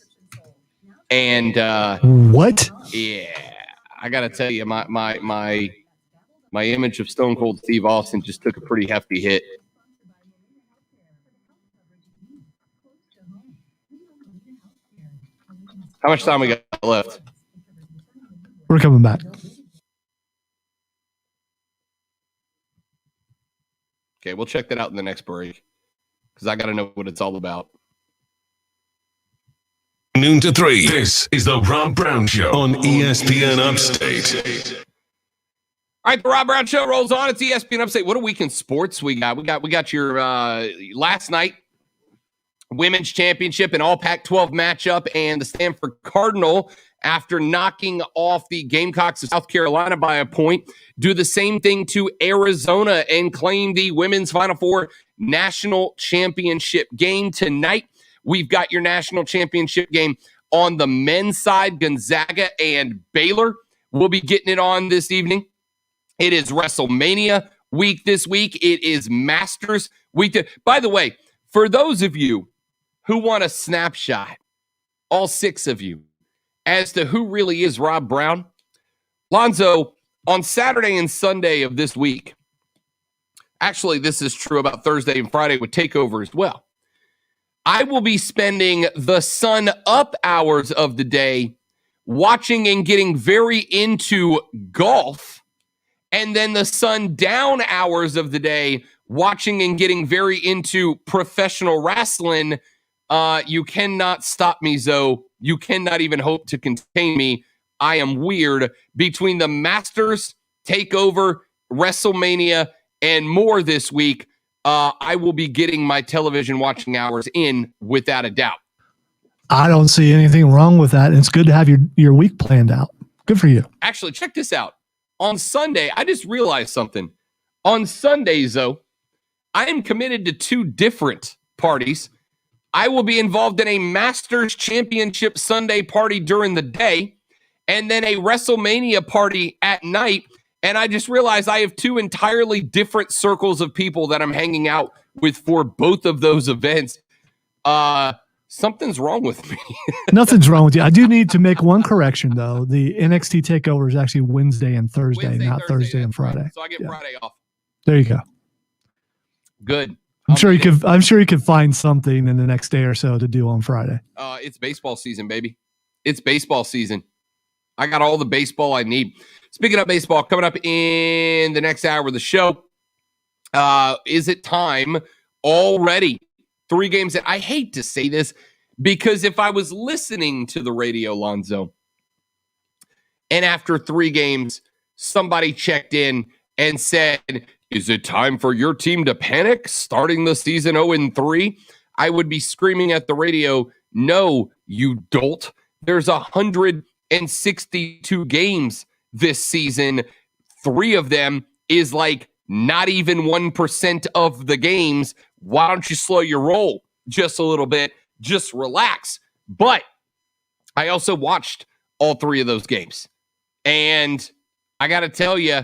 And what? Yeah, I gotta tell you, my image of Stone Cold Steve Austin just took a pretty hefty hit. How much time we got left? We're coming back. Okay, we'll check that out in the next break because I got to know what it's all about. Noon to 3. This is the Rob Brown Show on ESPN Upstate. All right, the Rob Brown Show rolls on. It's ESPN Upstate. What a week in sports we got. We got your last night women's championship and all Pac-12 matchup, and the Stanford Cardinal, after knocking off the Gamecocks of South Carolina by a point, do the same thing to Arizona and claim the women's Final Four national championship game tonight. We've got your national championship game on the men's side, Gonzaga and Baylor. We'll be getting it on this evening. It is WrestleMania week this week. It is Masters week. By the way, for those of you who want a snapshot, all 6 of you, as to who really is Rob Brown, Lonzo, on Saturday and Sunday of this week, actually this is true about Thursday and Friday with TakeOver as well, I will be spending the sun up hours of the day watching and getting very into golf, and then the sun down hours of the day watching and getting very into professional wrestling. You cannot stop me, Zoe. You cannot even hope to contain me. I am weird. Between the Masters, TakeOver, WrestleMania, and more this week, I will be getting my television watching hours in without a doubt. I don't see anything wrong with that. It's good to have your week planned out. Good for you. Actually, check this out. On Sunday, I just realized something. On Sunday, Zoe, I am committed to 2 different parties. I will be involved in a Masters Championship Sunday party during the day and then a WrestleMania party at night. And I just realized I have 2 entirely different circles of people that I'm hanging out with for both of those events. Something's wrong with me. Nothing's wrong with you. I do need to make one correction, though. The NXT TakeOver is actually Wednesday and Thursday, not Thursday and Friday. Right. So I get Friday off. There you go. Good. I'm sure you could find something in the next day or so to do on Friday. It's baseball season, baby. It's baseball season. I got all the baseball I need. Speaking of baseball, coming up in the next hour of the show, Is it time already? 3 games that I hate to say this because if I was listening to the radio, Lonzo, and after 3 games, somebody checked in and said, is it time for your team to panic starting the season 0-3? I would be screaming at the radio, no, you dolt. There's 162 games this season. 3 of them is like not even 1% of the games. Why don't you slow your roll just a little bit? Just relax. But I also watched all 3 of those games. And I got to tell you,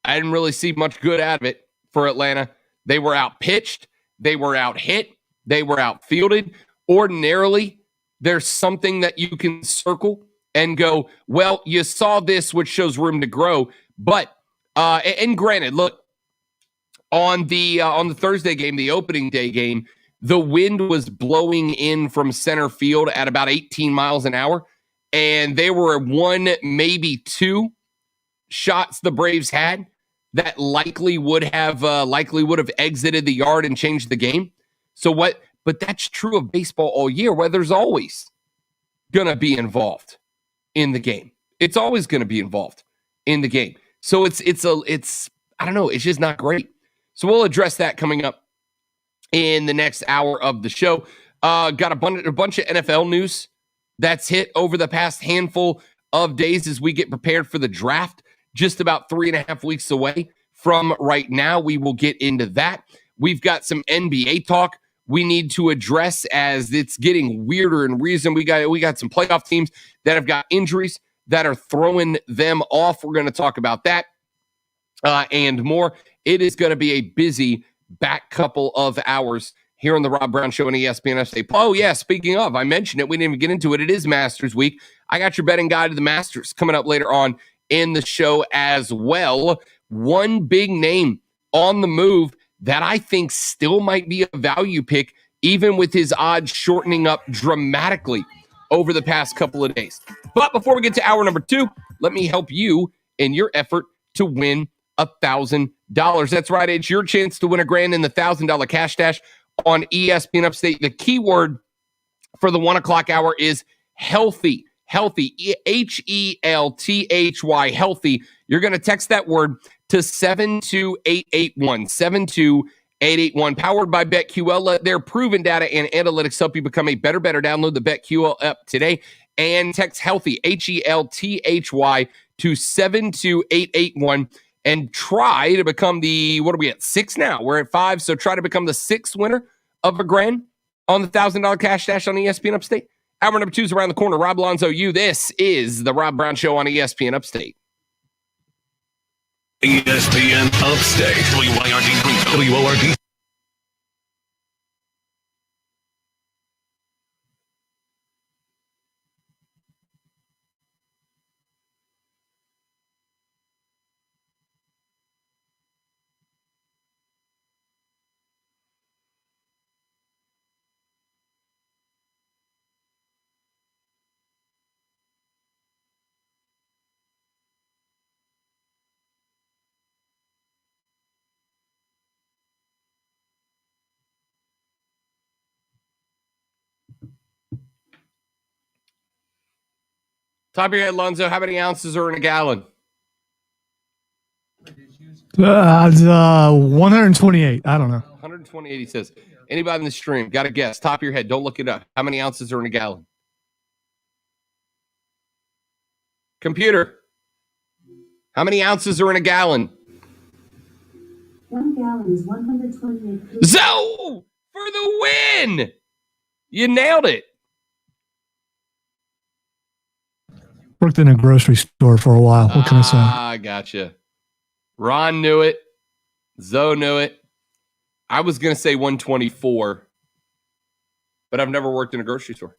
I didn't really see much good out of it for Atlanta. They were out-pitched. They were out-hit. They were outfielded. Ordinarily, there's something that you can circle and go, well, you saw this, which shows room to grow. But, and granted, look, on the Thursday game, the opening day game, the wind was blowing in from center field at about 18 miles an hour. And there were 1, maybe 2 shots the Braves had that likely would have exited the yard and changed the game. But that's true of baseball all year. Weather's always gonna be involved in the game. It's always gonna be involved in the game. So it's I don't know. It's just not great. So we'll address that coming up in the next hour of the show. Got a bunch of NFL news that's hit over the past handful of days as we get prepared for the draft. Just about 3.5 weeks away from right now. We will get into that. We've got some NBA talk we need to address as it's getting weirder and reason. We got some playoff teams that have got injuries that are throwing them off. We're going to talk about that and more. It is going to be a busy back couple of hours here on the Rob Brown Show on ESPN FC. Oh, yeah, speaking of, I mentioned it. We didn't even get into it. It is Masters Week. I got your betting guide to the Masters coming up later on in the show as well. One big name on the move that I think still might be a value pick, even with his odds shortening up dramatically over the past couple of days. But before we get to hour number 2, let me help you in your effort to win $1,000. That's right. It's your chance to win $1,000 in the $1,000 cash dash on ESPN Upstate. The keyword for the 1 o'clock hour is healthy. Healthy, H-E-L-T-H-Y, healthy. You're going to text that word to 72881, 72881, powered by BetQL. Let their proven data and analytics help you become a better. Download the BetQL app today and text healthy, H-E-L-T-H-Y, to 72881 and try to become the, what are we at, 6 now? We're at 5, so try to become the 6th winner of $1,000 on the $1,000 cash dash on ESPN Upstate. Hour number 2 is around the corner. Rob Lonzo, this is the Rob Brown Show on ESPN Upstate. ESPN Upstate. WYRD. Top of your head, Lonzo, how many ounces are in a gallon? 128. I don't know. 128, he says. Anybody in the stream, got a guess? Top of your head, don't look it up. How many ounces are in a gallon? Computer, how many ounces are in a gallon? 1 gallon is 128. So, for the win! You nailed it. Worked in a grocery store for a while. What can I say? I gotcha. Ron knew it. Zoe knew it. I was going to say 124, but I've never worked in a grocery store.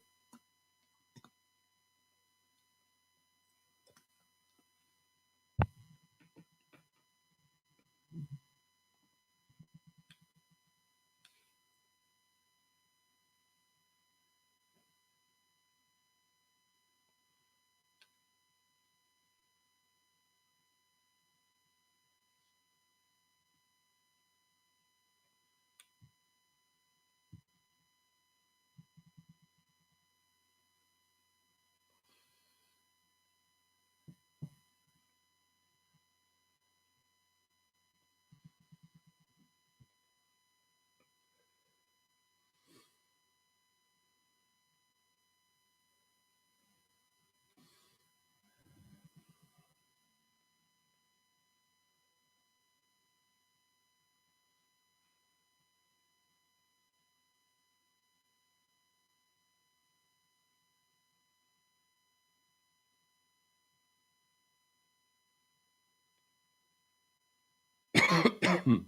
Warning.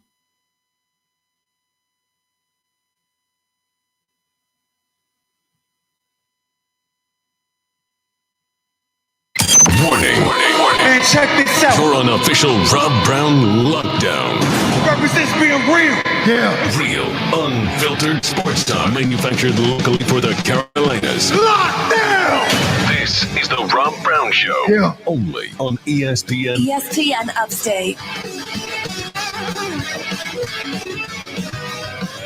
Man, check this out. You're on official Rob Brown lockdown. Represents being real. Yeah. Real, unfiltered sports talk manufactured locally for the Carolinas. Lockdown. This is the Rob Brown Show. Yeah. Only on ESPN. ESPN Upstate.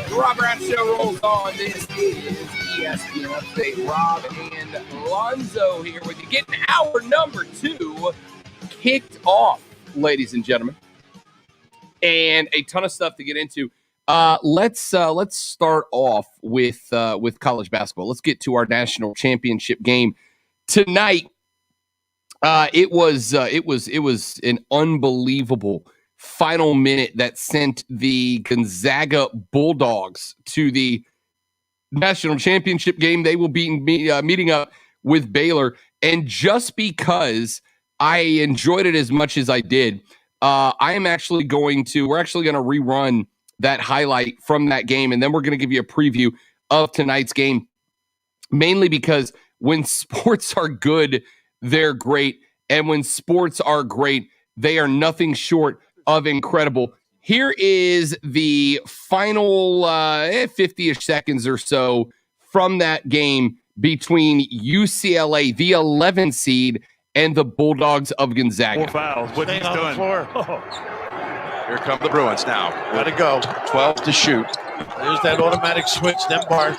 The Rob Brown Show rolls on. This is ESPN Update. Rob and Lonzo here with you. Getting hour number 2 kicked off, ladies and gentlemen. And a ton of stuff to get into. Let's start off with college basketball. Let's get to our national championship game tonight. It was an unbelievable final minute that sent the Gonzaga Bulldogs to the national championship game. They will be meeting up with Baylor. And just because I enjoyed it as much as I did, we're actually going to rerun that highlight from that game. And then we're going to give you a preview of tonight's game, mainly because when sports are good, they're great. And when sports are great, they are nothing short of incredible. Here is the final 50-ish seconds or so from that game between UCLA, the 11 seed, and the Bulldogs of Gonzaga. 4 fouls. What he's doing. Here come the Bruins now. Let it go. 12 to shoot. There's that automatic switch. Then Bart.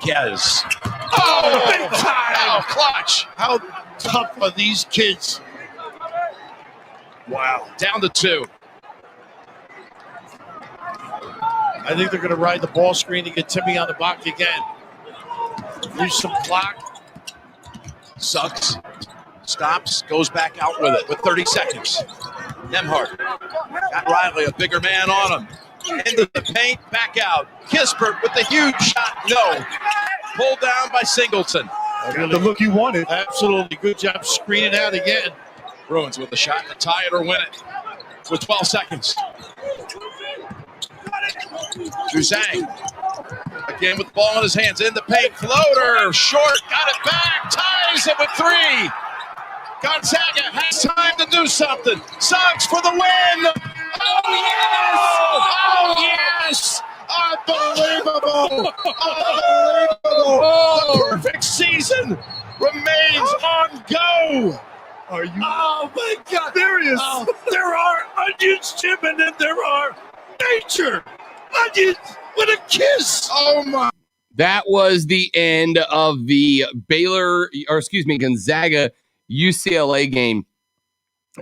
Jaquez. Oh, big time. Oh, clutch. How tough are these kids? Wow. Down to 2. I think they're going to ride the ball screen to get Timmy on the block again. Use some clock. Sucks. Stops. Goes back out with it with 30 seconds. Nemhart. Got Riley, a bigger man on him. Into the paint. Back out. Kispert with the huge shot. No. Pulled down by Singleton. The look you wanted. Absolutely. Good job screening out again. Bruins with a shot to tie it or win it with 12 seconds. Juzang again with the ball in his hands in the paint. Floater short, got it back, ties it with 3. Gonzaga has time to do something. Suggs for the win. Oh yes! Unbelievable! The perfect season remains on go. Are you? Oh my God! There is. There are onions, Jim, and then there are nature. Onions with a kiss. Oh my! That was the end of the Gonzaga UCLA game.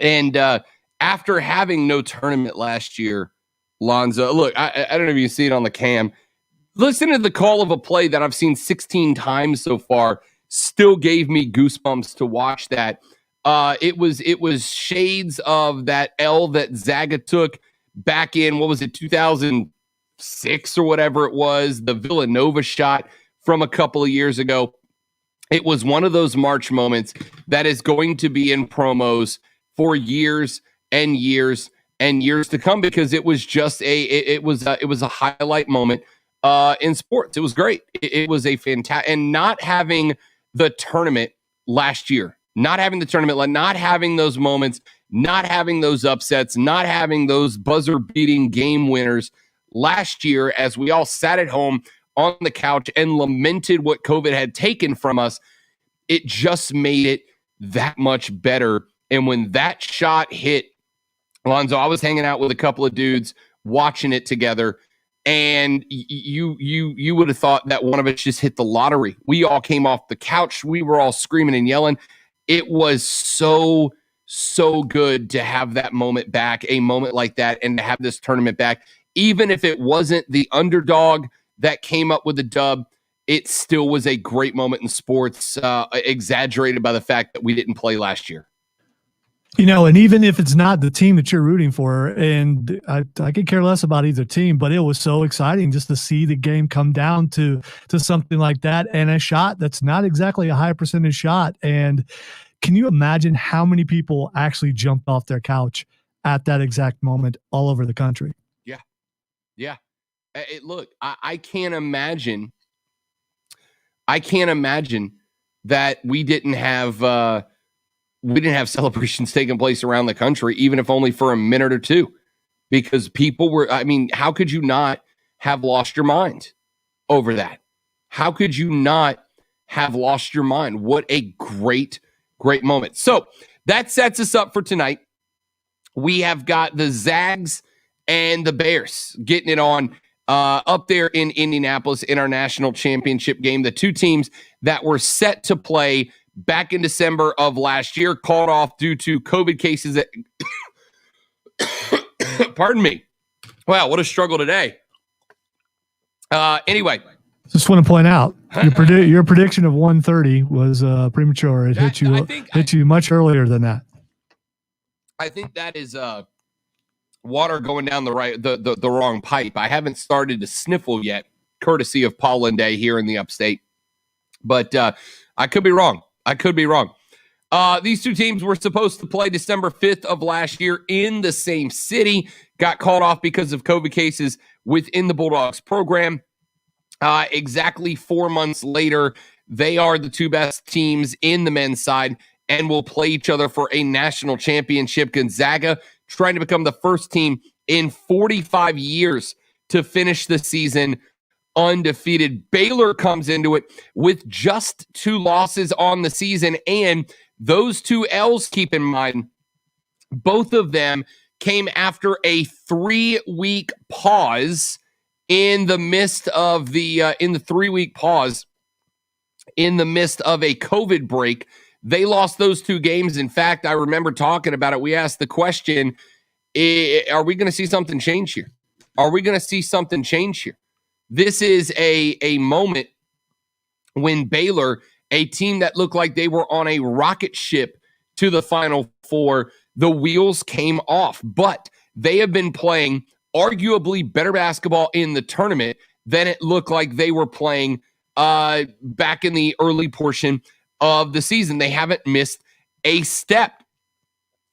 And after having no tournament last year, Lonzo, look, I don't know if you see it on the cam. Listen to the call of a play that I've seen 16 times so far. Still gave me goosebumps to watch that. It was shades of that L that Zaga took back in, 2006 or whatever it was, the Villanova shot from a couple of years ago. It was one of those March moments that is going to be in promos for years and years and years to come, because it was just it was a highlight moment in sports. It was great. It was a fantastic, and not having the tournament last year. Not having the tournament, not having those moments, not having those upsets, not having those buzzer-beating game winners last year, as we all sat at home on the couch and lamented what COVID had taken from us, it just made it that much better. And when that shot hit, Alonzo, I was hanging out with a couple of dudes watching it together, and you would have thought that one of us just hit the lottery. We all came off the couch. We were all screaming and yelling. It was so good to have that moment back, a moment like that, and to have this tournament back. Even if it wasn't the underdog that came up with the dub, it still was a great moment in sports, exaggerated by the fact that we didn't play last year. You know, and even if it's not the team that you're rooting for, and I could care less about either team, but it was so exciting just to see the game come down to something like that, and a shot that's not exactly a high percentage shot. And can you imagine how many people actually jumped off their couch at that exact moment all over the country. Yeah. Look, I can't imagine. I can't imagine that we didn't have celebrations taking place around the country, even if only for a minute or two, because people were. I mean, how could you not have lost your mind over that? How could you not have lost your mind? What a great moment. So that sets us up for tonight. We have got the Zags and the Bears getting it on up there in Indianapolis in our national championship game. The two teams that were set to play back in December of last year called off due to COVID cases. Pardon me. Wow, what a struggle today. Anyway. Just want to point out, your prediction of 1:30 was premature. It hit you much earlier than that. I think that is water going down the wrong pipe. I haven't started to sniffle yet, courtesy of pollen day here in the upstate. But I could be wrong. These two teams were supposed to play December 5th of last year in the same city. Got called off because of COVID cases within the Bulldogs program. Exactly 4 months later, they are the two best teams in the men's side and will play each other for a national championship. Gonzaga trying to become the first team in 45 years to finish the season undefeated. Baylor comes into it with just 2 losses on the season, and those 2 L's, keep in mind, both of them came after a 3-week pause in the midst of the 3-week pause in the midst of a COVID break. They lost those 2 games. In fact, I remember talking about it. We asked the question, are we going to see something change here? This is a moment when Baylor, a team that looked like they were on a rocket ship to the Final Four, the wheels came off. But they have been playing arguably better basketball in the tournament than it looked like they were playing back in the early portion of the season. They haven't missed a step.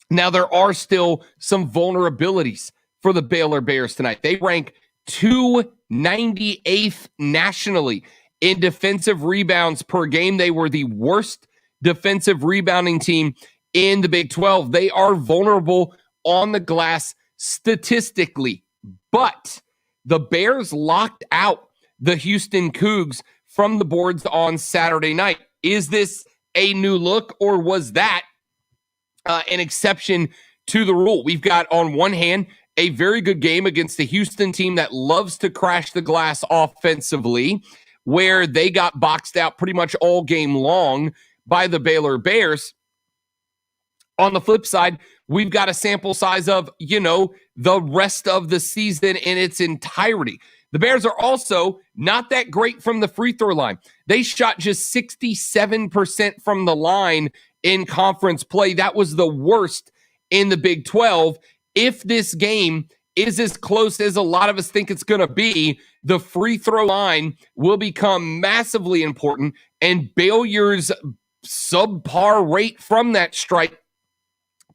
Now, there are still some vulnerabilities for the Baylor Bears tonight. They rank 298th nationally in defensive rebounds per game. They were the worst defensive rebounding team in the Big 12. They are vulnerable on the glass statistically, but the Bears locked out the Houston Cougs from the boards on Saturday night. Is this a new look, or was that an exception to the rule? We've got, on one hand, a very good game against the Houston team that loves to crash the glass offensively, where they got boxed out pretty much all game long by the Baylor Bears. On the flip side, we've got a sample size of, the rest of the season in its entirety. The Bears are also not that great from the free throw line. They shot just 67% from the line in conference play. That was the worst in the Big 12. If this game is as close as a lot of us think it's going to be, the free throw line will become massively important, and Baylor's subpar rate from that strike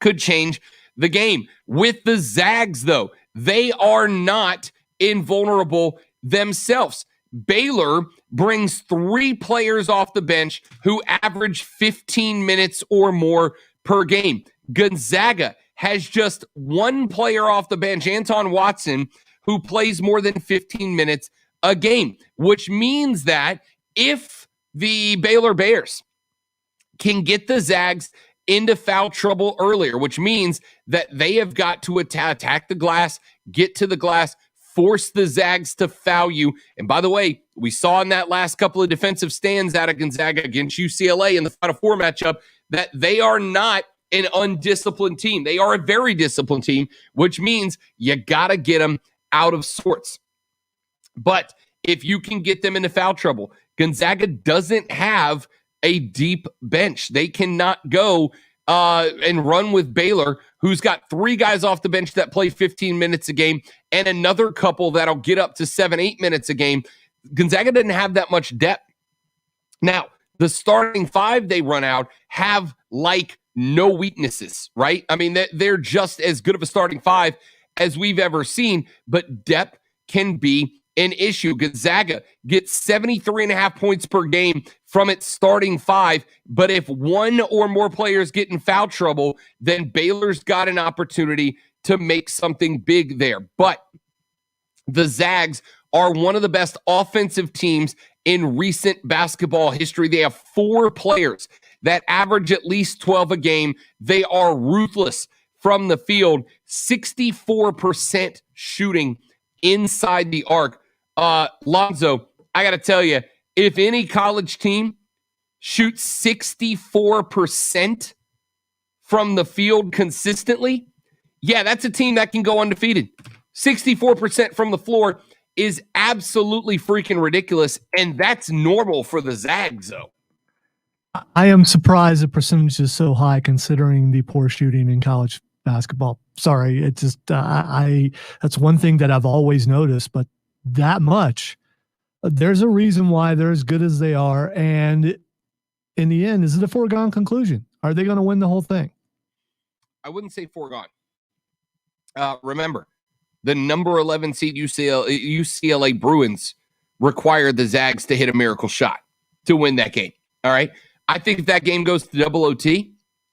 could change the game. With the Zags, though, they are not invulnerable themselves. Baylor brings 3 players off the bench who average 15 minutes or more per game. Gonzaga has just 1 player off the bench, Anton Watson, who plays more than 15 minutes a game, which means that if the Baylor Bears can get the Zags into foul trouble earlier, which means that they have got to attack the glass, get to the glass, force the Zags to foul you. And by the way, we saw in that last couple of defensive stands out of Gonzaga against UCLA in the Final Four matchup that they are not an undisciplined team. They are a very disciplined team, which means you got to get them out of sorts. But if you can get them into foul trouble, Gonzaga doesn't have a deep bench. They cannot go and run with Baylor, who's got 3 guys off the bench that play 15 minutes a game and another couple that'll get up to 7-8 minutes a game. Gonzaga didn't have that much depth. Now, the starting 5 they run out have like no weaknesses, right? I mean, they're just as good of a starting five as we've ever seen, but depth can be an issue. Gonzaga gets 73.5 points per game from its starting five, but if one or more players get in foul trouble, then Baylor's got an opportunity to make something big there. But the Zags are one of the best offensive teams in recent basketball history. They have 4 players that average at least 12 a game. They are ruthless from the field, 64% shooting inside the arc. Lonzo, I got to tell you, if any college team shoots 64% from the field consistently, yeah, that's a team that can go undefeated. 64% from the floor is absolutely freaking ridiculous, and that's normal for the Zags, though. I am surprised the percentage is so high considering the poor shooting in college basketball. Sorry, it's just that's one thing that I've always noticed, but that much, there's a reason why they're as good as they are, and in the end, is it a foregone conclusion? Are they going to win the whole thing? I wouldn't say foregone. Remember, the number 11 seed UCLA Bruins required the Zags to hit a miracle shot to win that game. All right. I think if that game goes to double OT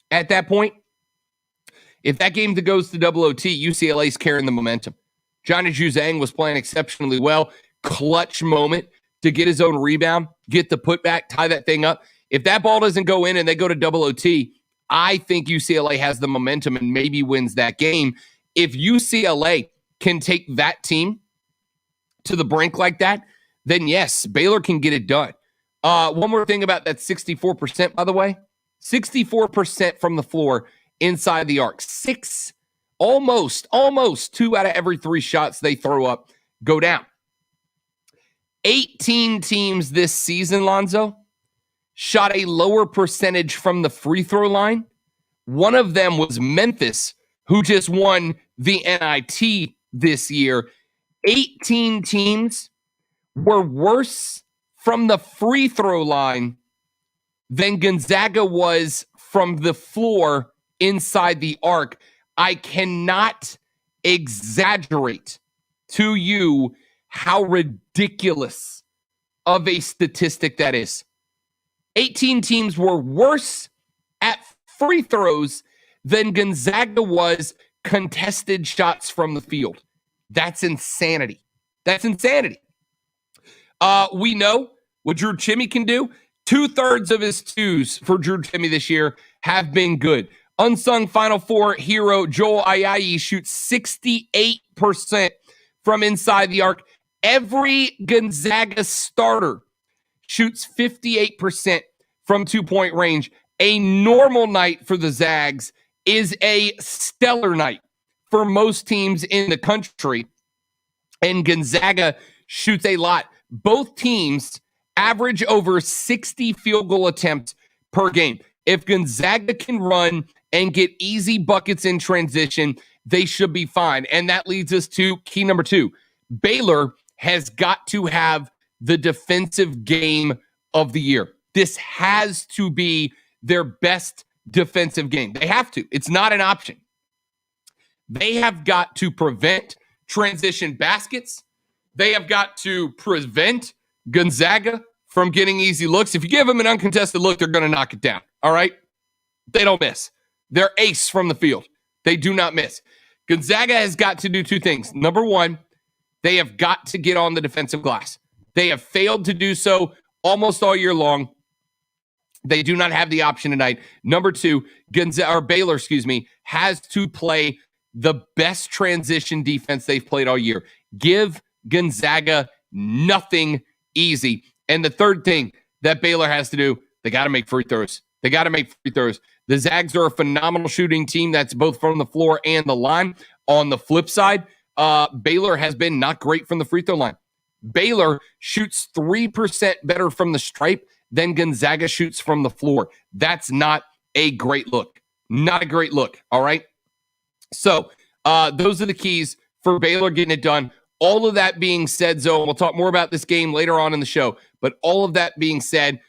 at that point, if that game goes to double OT, UCLA's carrying the momentum. Johnny Juzang was playing exceptionally well. Clutch moment to get his own rebound, get the putback, tie that thing up. If that ball doesn't go in and they go to double OT, I think UCLA has the momentum and maybe wins that game. If UCLA can take that team to the brink like that, then yes, Baylor can get it done. One more thing about that 64%, by the way. 64% from the floor inside the arc. Almost 2 out of every 3 shots they throw up go down. 18 teams this season, Lonzo, shot a lower percentage from the free throw line. One of them was Memphis, who just won the NIT this year. 18 teams were worse from the free throw line than Gonzaga was from the floor inside the arc. I cannot exaggerate to you how ridiculous of a statistic that is. 18 teams were worse at free throws than Gonzaga was contested shots from the field. That's insanity. That's insanity. We know what Drew Timme can do. 2/3 of his twos for Drew Timme this year have been good. Unsung Final Four hero Joel Ayayi shoots 68% from inside the arc. Every Gonzaga starter shoots 58% from 2-point range. A normal night for the Zags is a stellar night for most teams in the country. And Gonzaga shoots a lot. Both teams average over 60 field goal attempts per game. If Gonzaga can run and get easy buckets in transition, they should be fine. And that leads us to key number 2. Baylor has got to have the defensive game of the year. This has to be their best defensive game. They have to. It's not an option. They have got to prevent transition baskets. They have got to prevent Gonzaga from getting easy looks. If you give them an uncontested look, they're going to knock it down. All right? They don't miss. They're ace from the field. They do not miss. Gonzaga has got to do 2 things. Number 1, they have got to get on the defensive glass. They have failed to do so almost all year long. They do not have the option tonight. Number 2, Baylor, has to play the best transition defense they've played all year. Give Gonzaga nothing easy. And the third thing that Baylor has to do, they got to make free throws. They got to make free throws. The Zags are a phenomenal shooting team that's both from the floor and the line. On the flip side, Baylor has been not great from the free throw line. Baylor shoots 3% better from the stripe than Gonzaga shoots from the floor. That's not a great look. Not a great look, all right? So those are the keys for Baylor getting it done. All of that being said, Zoe, we'll talk more about this game later on in the show, but all of that being said,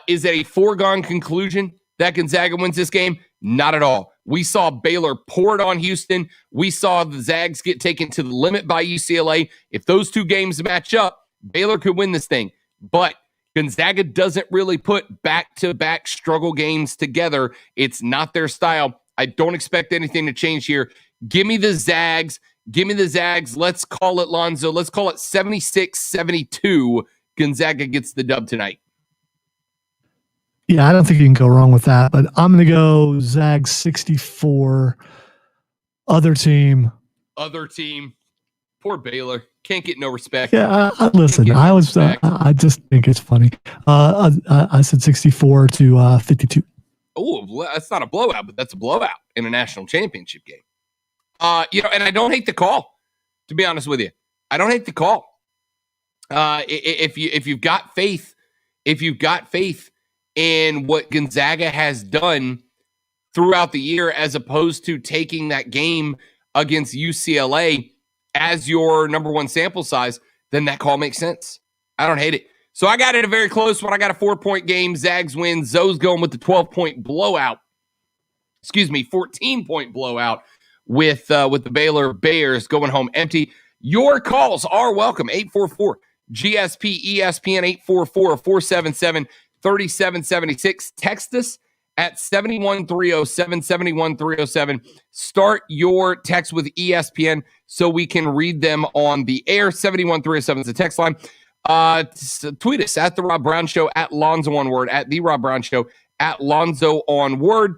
is it a foregone conclusion that Gonzaga wins this game? Not at all. We saw Baylor pour it on Houston. We saw the Zags get taken to the limit by UCLA. If those two games match up, Baylor could win this thing. But Gonzaga doesn't really put back-to-back struggle games together. It's not their style. I don't expect anything to change here. Give me the Zags. Give me the Zags. Let's call it, Lonzo. Let's call it 76-72. Gonzaga gets the dub tonight. Yeah, I don't think you can go wrong with that, but I'm going to go Zags 64. Other team. Poor Baylor. Can't get no respect. Yeah, listen, I just think it's funny. I said 64 to 52. Oh, that's not a blowout, but that's a blowout in a national championship game. And I don't hate the call, to be honest with you. I don't hate the call. If you've got faith in what Gonzaga has done throughout the year, as opposed to taking that game against UCLA as your number one sample size, then that call makes sense. I don't hate it. So I got it a very close one. I got a 4-point game. Zags win. Zoe's going with the 12-point blowout. 14-point blowout with the Baylor Bears going home empty. Your calls are welcome. 844-GSP-ESPN, 844-477-3776. Text us at 71307, 71307. Start your text with ESPN so we can read them on the air. 71307 is the text line. Tweet us at The Rob Brown Show, at Lonzo on Word, at The Rob Brown Show, at Lonzo on Word.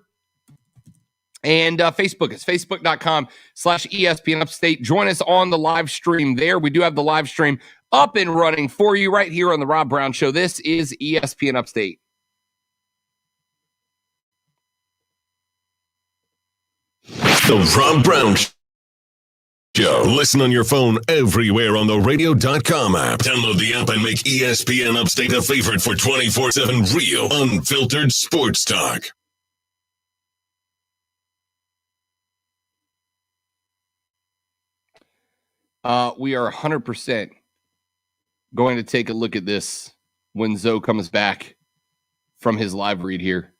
And Facebook is facebook.com/ESPN Upstate. Join us on the live stream there. We do have the live stream up and running for you right here on The Rob Brown Show. This is ESPN Upstate. The Rob Brown Show. Listen on your phone everywhere on the radio.com app. Download the app and make ESPN Upstate a favorite for 24/7 real, unfiltered sports talk. We are 100% going to take a look at this when Zoe comes back from his live read here.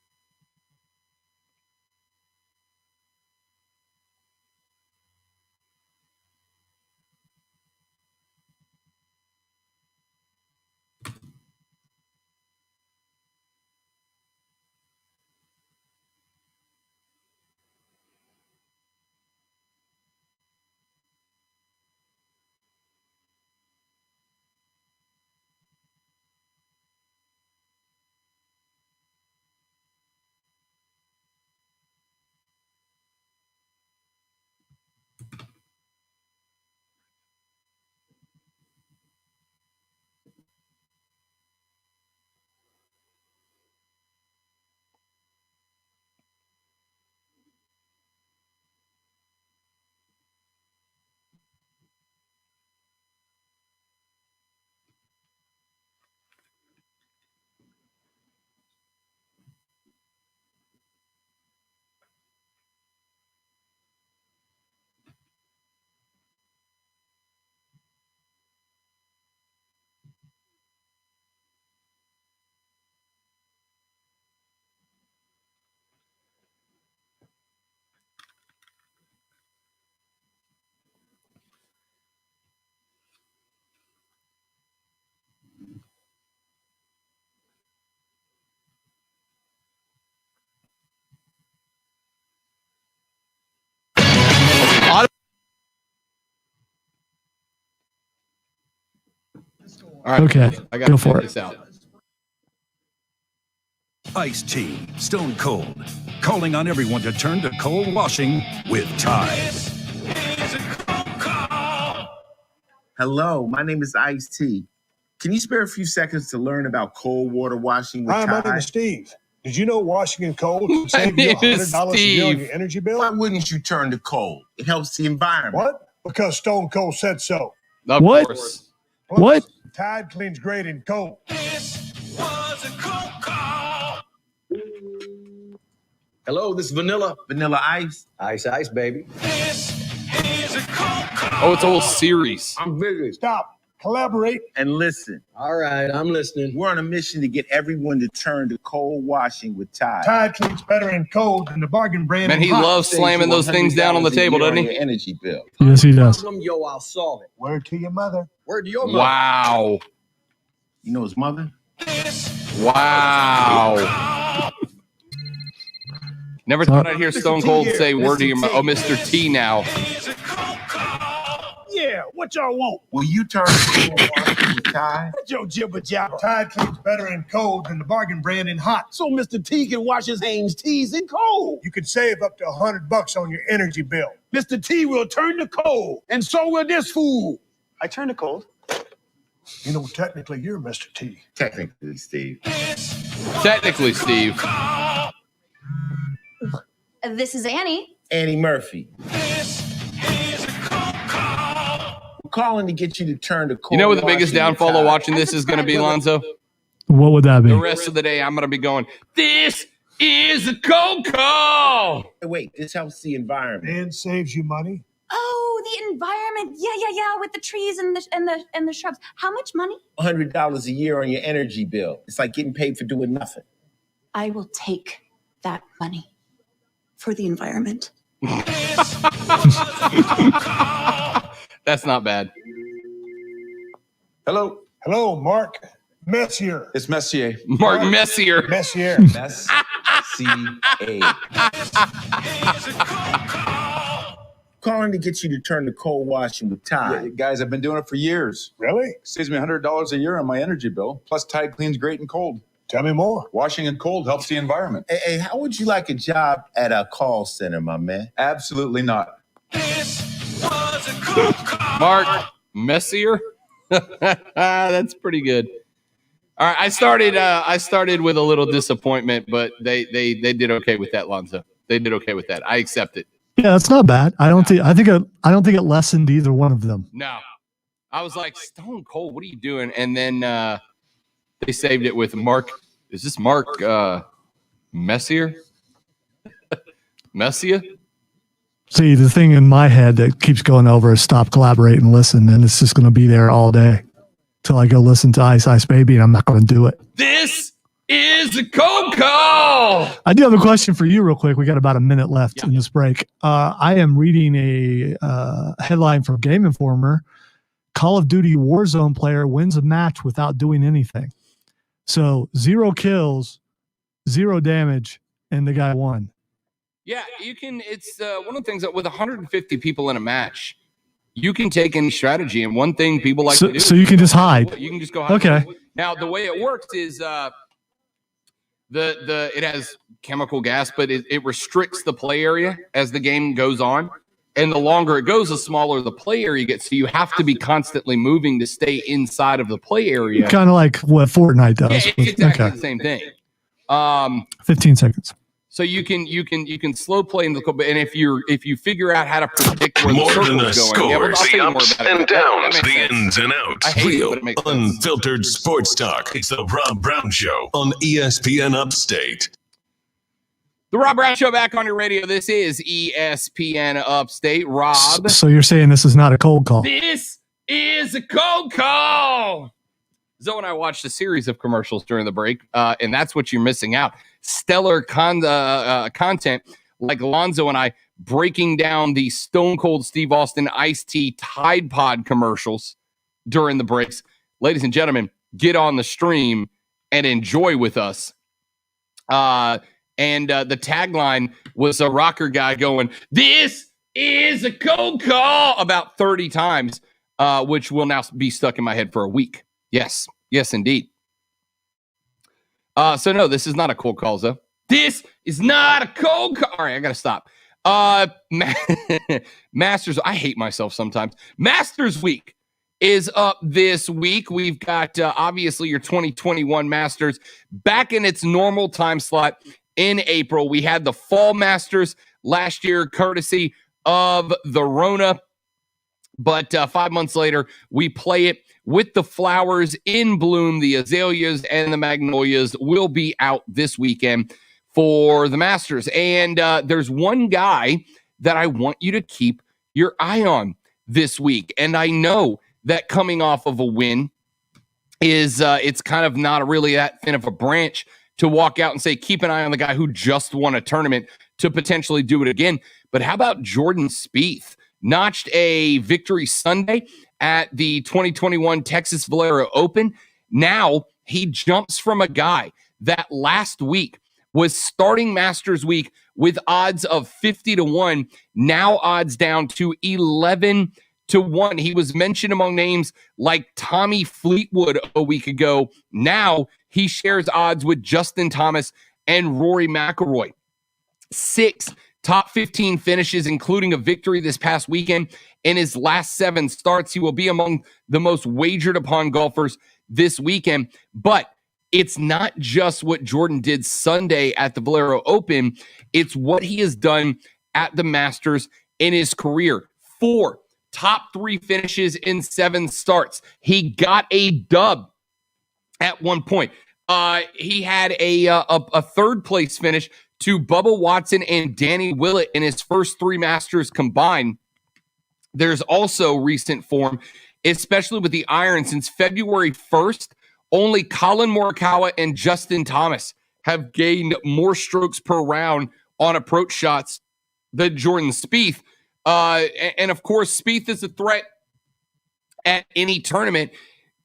All right, okay, I got to go for check it. this out. Iced tea, stone cold. Calling on everyone to turn to cold washing with Tide. Hello, my name is Ice T. Can you spare a few seconds to learn about cold water washing with Hi, Tide? my name is Steve. Did you know washing in cold can save you $100 a year on your energy bill? Why wouldn't you turn to cold? It helps the environment. What? Because Stone Cold said so. Of What? course. Plus, What? Tide cleans great in cold. Hello, this is Vanilla. Vanilla Ice. Ice, baby. Oh, it's a whole series. I'm busy. Stop. Collaborate. and listen. All right, I'm listening. We're on a mission to get everyone to turn to cold washing with Tide. Tide cleans better in cold than the bargain brand. Man, he loves slamming those things down on the table, doesn't he? Your energy bill. Yes, he does. Yo, I'll solve it. Word to your mother. Word to your mother. Wow. You know his mother? Wow. Never thought I'd hear Stone Cold say word to your mother. Oh, Mr. T now. Yeah, what y'all want? Will you turn to cold washing with Tide? What your jibber jabber? Tide cleans better in cold than the bargain brand in hot. So Mr. T can wash his hands tees in cold. You could save up to $100 on your energy bill. Mr. T will turn to cold, and so will this fool. I turn to cold. You know, technically, you're Mr. T. Technically, Steve. Technically, Steve. This is Annie. Annie Murphy. We're calling to get you to turn to cold. You know what the biggest washing with downfall of Tide? watching this is going to be, Lonzo? What would that be? The rest of the day, I'm going to be going, this is a cold call. Hey, wait, this helps the environment. And saves you money. Oh, the environment. Yeah, with the trees and the shrubs. How much money? $100 a year on your energy bill. It's like getting paid for doing nothing. I will take that money for the environment. That's not bad. Hello. Hello, Mark Messier. It's Messier. Mark Messier. Messier. S-C-A. Calling to get you to turn to cold washing with Tide. Yeah, guys, I've been doing it for years. Really? Saves me $100 a year on my energy bill. Plus, Tide cleans great and cold. Tell me more. Washing in cold helps the environment. Hey, how would you like a job at a call center, my man? Absolutely not. Mark Messier. That's pretty good. All right, I started with a little disappointment, but they did okay with that, Lonzo. They did okay with that. I accept it. Yeah, that's not bad. I don't think it lessened either one of them. No, I was like, Stone Cold, what are you doing? And then they saved it with Mark. Is this Mark Messier? Messier? See, the thing in my head that keeps going over is stop, collaborate, and listen, and it's just going to be there all day till I go listen to Ice Ice Baby, and I'm not going to do it. This is a cold call. I do have a question for you real quick. We got about a minute left in this break. I am reading a headline from Game Informer. Call of Duty Warzone player wins a match without doing anything. So 0 kills, 0 damage, and the guy won. Yeah, you can. It's one of the things that with 150 people in a match, you can take any strategy. And one thing people like to do. So you can just hide. You can just go hide. Okay. Now, the way it works is it has chemical gas, but it restricts the play area as the game goes on. And the longer it goes, the smaller the play area gets. So you have to be constantly moving to stay inside of the play area. Kind of like what Fortnite does. Yeah, it's exactly the same thing. 15 seconds. So you can slow play in the and if you figure out how to predict where More the than the circle's going, scores, the ups and downs, the sense. ins and outs. I hate it, Real, but it makes sense. unfiltered sports talk. It's the Rob Brown Show on ESPN Upstate. The Rob Brown Show back on your radio. This is ESPN Upstate. Rob. So you're saying this is not a cold call? This is a cold call. Zoe and I watched a series of commercials during the break, and that's what you're missing out. Stellar content like Lonzo and I breaking down the Stone Cold Steve Austin Iced Tea Tide Pod commercials during the breaks. Ladies and gentlemen, get on the stream and enjoy with us. And the tagline was a rocker guy going, "This is a cold call," about 30 times, which will now be stuck in my head for a week. Yes, indeed. So no, this is not a cold call, though. This is not a cold call. All right, I got to stop. Masters, I hate myself sometimes. Masters Week is up this week. We've got, obviously, your 2021 Masters back in its normal time slot in April. We had the Fall Masters last year, courtesy of the Rona. But 5 months later, we play it with the flowers in bloom. The azaleas and the magnolias will be out this weekend for the Masters. And there's one guy that I want you to keep your eye on this week. And I know that coming off of a win is it's kind of not really that thin of a branch to walk out and say, keep an eye on the guy who just won a tournament to potentially do it again. But how about Jordan Spieth? Notched a victory Sunday at the 2021 Texas Valero Open. Now he jumps from a guy that last week was starting Masters week with odds of 50-1, now odds down to 11-1. He was mentioned among names like Tommy Fleetwood a week ago. Now he shares odds with Justin Thomas and Rory McIlroy. 6 top 15 finishes, including a victory this past weekend. In his last 7 starts, he will be among the most wagered upon golfers this weekend. But it's not just what Jordan did Sunday at the Valero Open. It's what he has done at the Masters in his career. 4 top 3 finishes in 7 starts. He got a dub at one point. He had a third place finish to Bubba Watson and Danny Willett in his first 3 Masters combined. There's also recent form, especially with the iron. Since February 1st, only Colin Morikawa and Justin Thomas have gained more strokes per round on approach shots than Jordan Spieth. And of course, Spieth is a threat at any tournament,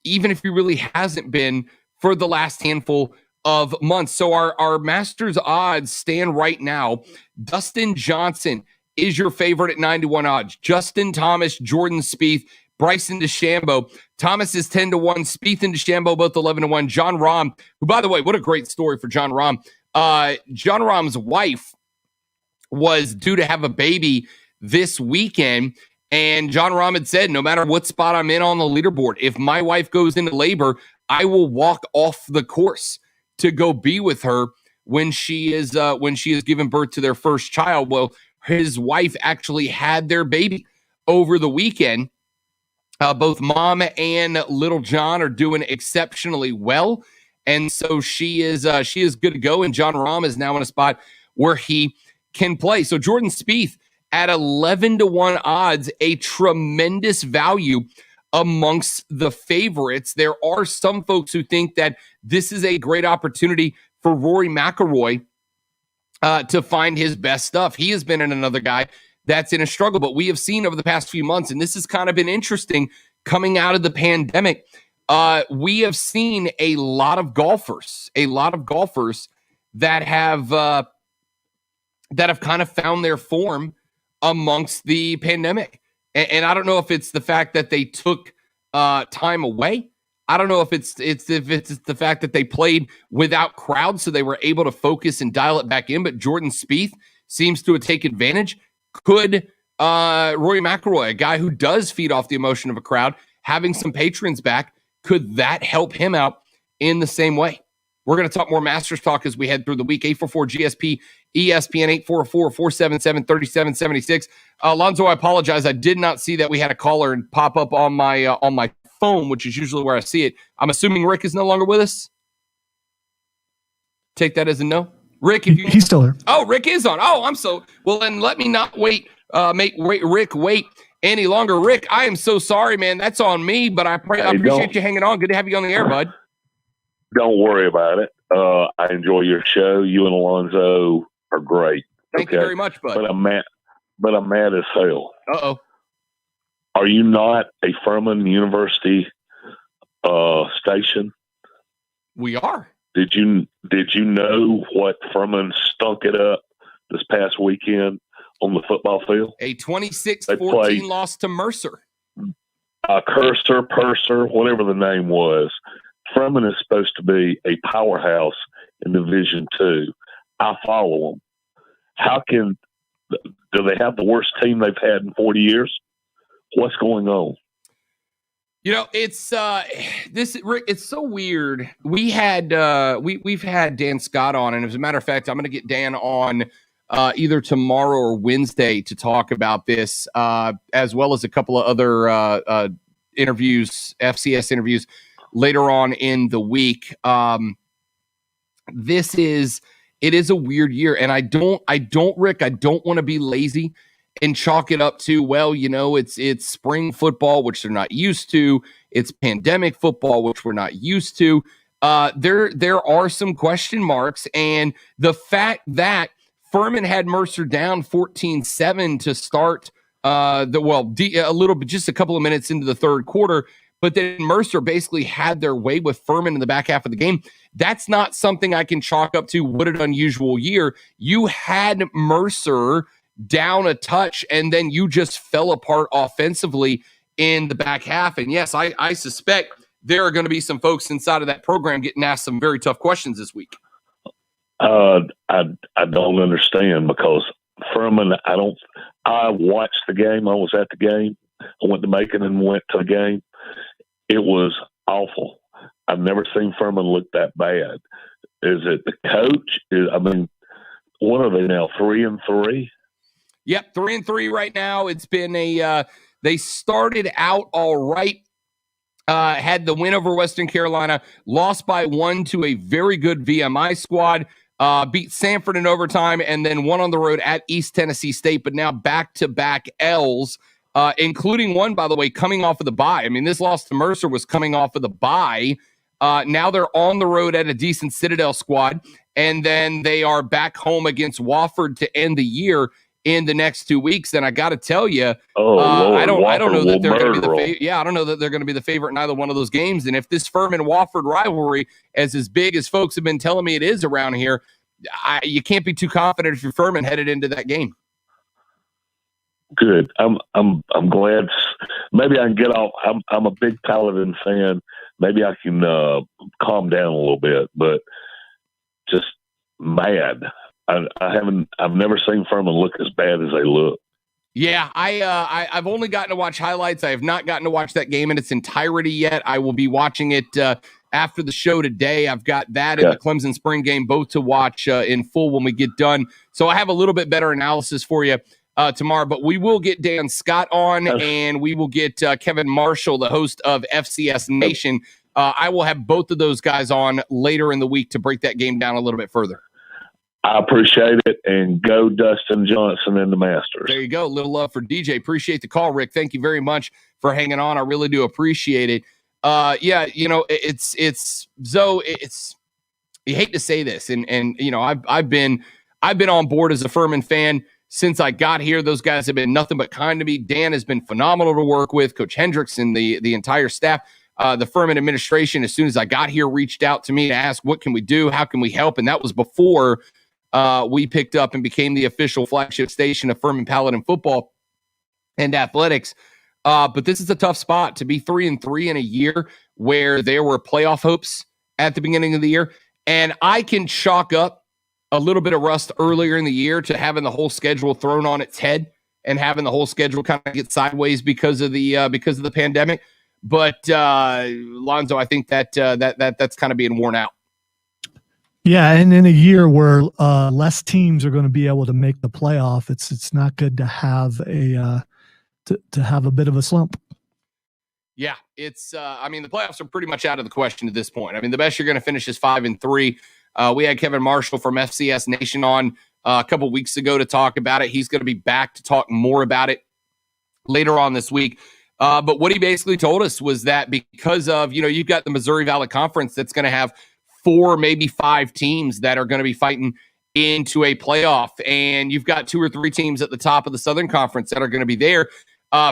even if he really hasn't been for the last handful of months. So our Masters odds stand right now. Dustin Johnson is your favorite at 9-1 odds. Justin Thomas, Jordan Spieth, Bryson DeChambeau. Thomas is 10-1. Spieth and DeChambeau both 11-1. John Rahm, who, by the way, what a great story for John Rahm. John Rahm's wife was due to have a baby this weekend, and John Rahm had said, no matter what spot I'm in on the leaderboard, if my wife goes into labor, I will walk off the course to go be with her when she is given birth to their first child. Well, his wife actually had their baby over the weekend. Both mom and little John are doing exceptionally well, and so she is good to go. And John Rahm is now in a spot where he can play. So Jordan Spieth at 11-1 odds, a tremendous value amongst the favorites. There are some folks who think that this is a great opportunity for Rory McIlroy to find his best stuff. He has been in another guy that's in a struggle, but we have seen over the past few months, and this has kind of been interesting coming out of the pandemic. We have seen a lot of golfers that have kind of found their form amongst the pandemic. And I don't know if it's the fact that they took time away. I don't know if it's the fact that they played without crowds, so they were able to focus and dial it back in. But Jordan Spieth seems to have taken advantage. Could Rory McIlroy, a guy who does feed off the emotion of a crowd, having some patrons back, could that help him out in the same way? We're going to talk more Masters talk as we head through the week. 844-GSP, ESPN, 844-477-3776. Alonzo, I apologize. I did not see that we had a caller and pop up on my phone, which is usually where I see it. I'm assuming Rick is no longer with us. Take that as a no. Rick, he's still there. Oh, Rick is on. Oh, well, then let me not make Rick wait any longer. Rick, I am so sorry, man. That's on me, but I appreciate you hanging on. Good to have you on the air, bud. Don't worry about it. I enjoy your show. You and Alonzo are great. Thank you very much, bud. But I'm mad as hell. Uh-oh. Are you not a Furman University station? We are. Did you know what Furman stunk it up this past weekend on the football field? A 26-14 loss to Mercer. Purser, whatever the name was. Furman is supposed to be a powerhouse in Division II. I follow them. Do they have the worst team they've had in 40 years? What's going on? You know, it's it's so weird. We've had Dan Scott on, and as a matter of fact, I'm going to get Dan on either tomorrow or Wednesday to talk about this, as well as a couple of other interviews, FCS interviews later on in the week. It is a weird year, and I don't want to be lazy and chalk it up to, well, it's spring football, which they're not used to. It's pandemic football, which we're not used to. There are some question marks, and the fact that Furman had Mercer down 14-7 to start a little bit, just a couple of minutes into the third quarter, but then Mercer basically had their way with Furman in the back half of the game. That's not something I can chalk up to what an unusual year. You had Mercer down a touch, and then you just fell apart offensively in the back half. And yes, I suspect there are going to be some folks inside of that program getting asked some very tough questions this week. I don't understand, because Furman, I watched the game. I was at the game. I went to Macon and went to the game. It was awful. I've never seen Furman look that bad. Is it the coach? What are they now, 3-3? Yep, 3-3 right now. It's been they started out all right. Had the win over Western Carolina, lost by 1 to a very good VMI squad, beat Sanford in overtime, and then won on the road at East Tennessee State, but now back-to-back L's, including one, by the way, coming off of the bye. I mean, this loss to Mercer was coming off of the bye. Now they're on the road at a decent Citadel squad, and then they are back home against Wofford to end the year in the next 2 weeks. And I got to tell you, I don't know that they're going to be the favorite. Yeah, I don't know that they're going to be the favorite in either one of those games. And if this Furman-Wofford rivalry is as big as folks have been telling me it is around here, you can't be too confident if you're Furman headed into that game. Good. I'm glad. Maybe I can get off. I'm a big Paladin fan. Maybe I can calm down a little bit, but just mad. I've never seen Furman look as bad as they look. Yeah, I've only gotten to watch highlights. I have not gotten to watch that game in its entirety yet. I will be watching it after the show today. I've got that and the Clemson spring game both to watch in full when we get done. So I have a little bit better analysis for you tomorrow. But we will get Dan Scott on, and we will get Kevin Marshall, the host of FCS Nation. I will have both of those guys on later in the week to break that game down a little bit further. I appreciate it, and go Dustin Johnson in the Masters. There you go. A little love for DJ. Appreciate the call, Rick. Thank you very much for hanging on. I really do appreciate it. Yeah, it's Zoe. It's, you hate to say this, and I've been on board as a Furman fan since I got here. Those guys have been nothing but kind to me. Dan has been phenomenal to work with. Coach Hendricks and the entire staff. The Furman administration, as soon as I got here, reached out to me to ask, what can we do? How can we help? And that was before we picked up and became the official flagship station of Furman Paladin football and athletics. But this is a tough spot to be 3-3 in a year where there were playoff hopes at the beginning of the year. And I can chalk up a little bit of rust earlier in the year to having the whole schedule thrown on its head and having the whole schedule kind of get sideways because of the pandemic. But Lonzo, I think that's kind of being worn out. Yeah, and in a year where less teams are going to be able to make the playoff, it's not good to have to have a bit of a slump. Yeah, it's. I mean, the playoffs are pretty much out of the question at this point. I mean, the best you're going to finish is 5-3. We had Kevin Marshall from FCS Nation on a couple weeks ago to talk about it. He's going to be back to talk more about it later on this week. But what he basically told us was that because of, you've got the Missouri Valley Conference that's going to have 4, maybe 5 teams that are going to be fighting into a playoff. And you've got 2 or 3 teams at the top of the Southern Conference that are going to be there.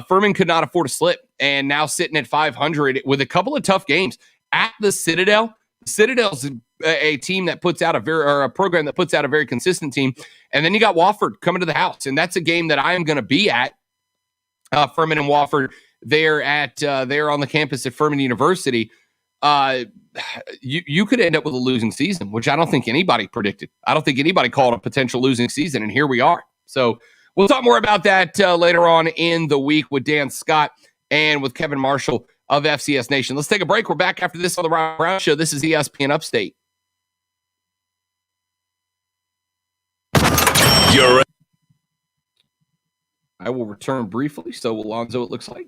Furman could not afford to slip. And now sitting at 500 with a couple of tough games at the Citadel. Citadel's a team that puts out a program that puts out a very consistent team. And then you got Wofford coming to the house. And that's a game that I am going to be at. Furman and Wofford there on the campus at Furman University. You could end up with a losing season, which I don't think anybody predicted. I don't think anybody called a potential losing season, and here we are. So we'll talk more about that later on in the week with Dan Scott and with Kevin Marshall of FCS Nation. Let's take a break. We're back after this on the Ron Brown Show. This is ESPN Upstate. I will return briefly. So will Lonzo, it looks like.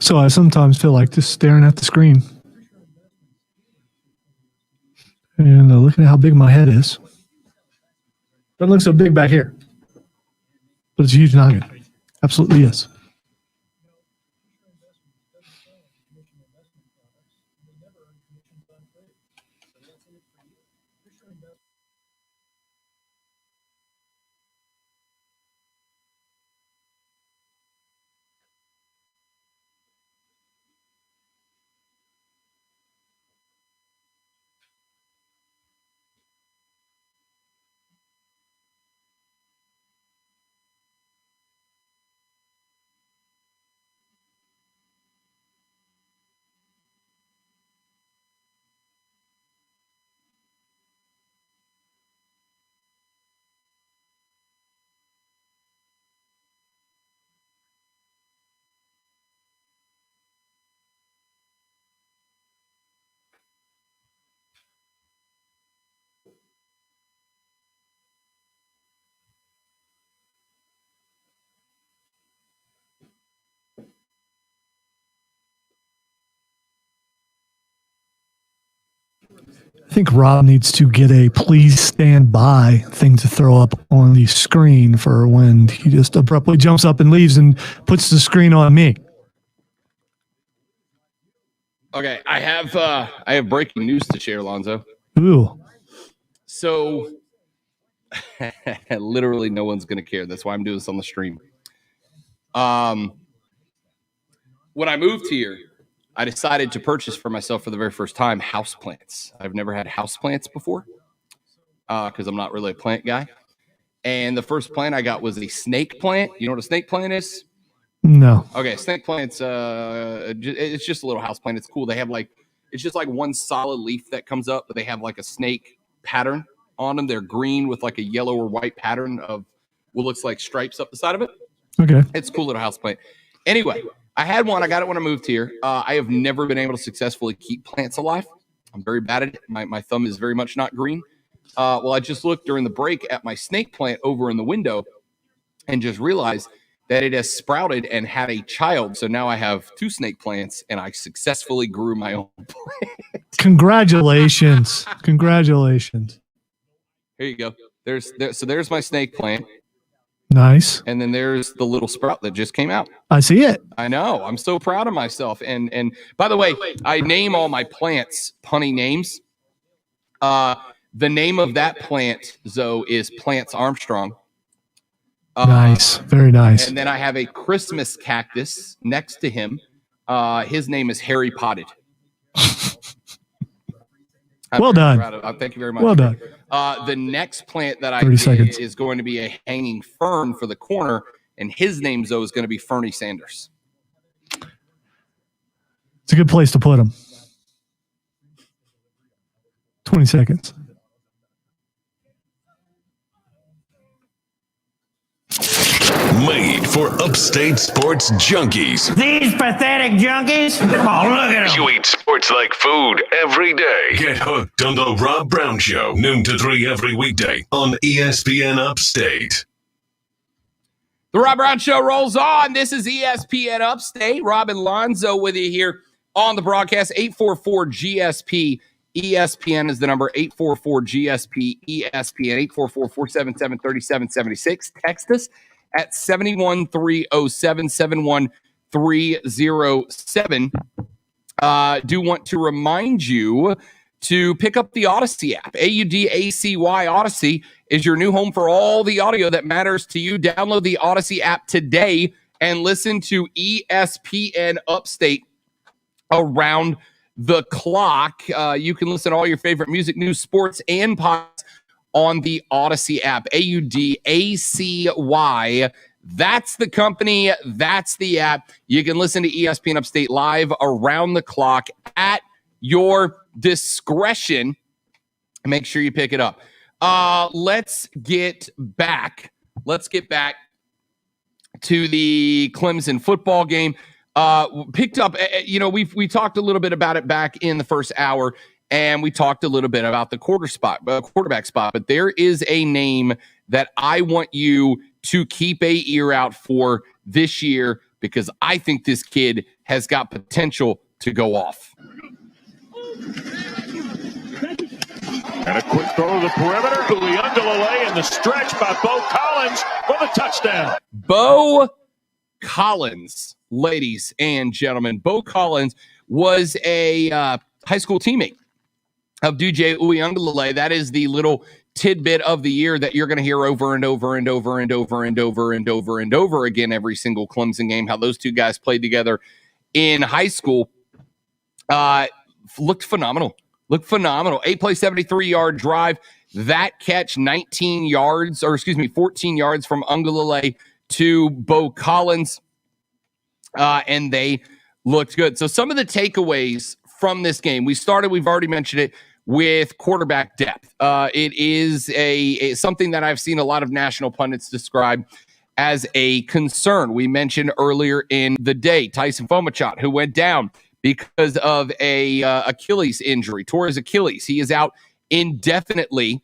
So I sometimes feel like just staring at the screen. And looking at how big my head is. Doesn't look so big back here. But it's a huge noggin. Absolutely is. I think Rob needs to get a please stand by thing to throw up on the screen for when he just abruptly jumps up and leaves and puts the screen on me. Okay, I have breaking news to share, Lonzo. Ooh. So literally no one's going to care. That's why I'm doing this on the stream. When I moved here, I decided to purchase for myself for the very first time houseplants. I've never had houseplants before because I'm not really a plant guy. And the first plant I got was a snake plant. You know what a snake plant is? No. Okay, snake plants, it's just a little house plant. It's cool. They have it's just like one solid leaf that comes up, but they have like a snake pattern on them. They're green with like a yellow or white pattern of what looks like stripes up the side of it. Okay. It's a cool little house plant. Anyway, I had one. I got it when I moved here. I have never been able to successfully keep plants alive. I'm very bad at it. My thumb is very much not green. Well, I just looked during the break at my snake plant over in the window and just realized that it has sprouted and had a child. So now I have 2 snake plants and I successfully grew my own plant. Congratulations. Congratulations. Here you go. There's my snake plant. Nice. And then there's the little sprout that just came out. I see it. I know. I'm so proud of myself. And by the way, I name all my plants punny names. The name of that plant, Zoe, is Plants Armstrong. Nice. Very nice. And then I have a Christmas cactus next to him. His name is Harry Potted. Well done. Thank you very much. Well done. The next plant that I 30 did seconds. is going to be a hanging fern for the corner, and his name, Zoe, is going to be Fernie Sanders. It's a good place to put them. 20 seconds. Made for upstate sports junkies. These pathetic junkies? Oh, look at them. You eat sports like food every day. Get hooked on the Rob Brown Show, noon to 3 every weekday on ESPN Upstate. The Rob Brown Show rolls on. This is ESPN Upstate. Rob and Lonzo with you here on the broadcast. 844-GSP. ESPN is the number. 844-GSP. ESPN. 844-477-3776. Text us at 71307, 71307. Do want to remind you to pick up the Odyssey app. AUDACY Odyssey is your new home for all the audio that matters to you. Download the Odyssey app today and listen to ESPN Upstate around the clock. You can listen to all your favorite music, news, sports, and podcasts on the Odyssey app. AUDACY. That's the company. That's the app. You can listen to ESPN Upstate live around the clock at your discretion. Make sure you pick it up. Let's get back to the Clemson football game. Picked up, we talked a little bit about it back in the first hour, and we talked a little bit about the quarterback spot. But there is a name that I want you to keep an ear out for this year because I think this kid has got potential to go off. And a quick throw to the perimeter. Uiagalelei in the stretch by Bo Collins for the touchdown. Bo Collins, ladies and gentlemen. Bo Collins was a high school teammate of DJ Uiagalelei. That is the little tidbit of the year that you're going to hear over and over and over and over and over and over and over again every single Clemson game, how those two guys played together in high school. Looked phenomenal. 8-play, 73-yard drive. That catch, 14 yards from Uiagalelei to Bo Collins. And they looked good. So some of the takeaways from this game, we've already mentioned it, with quarterback depth. It is something that I've seen a lot of national pundits describe as a concern. We mentioned earlier in the day, Tyson Fomachot, who went down because of a Achilles injury, tore his Achilles. He is out indefinitely.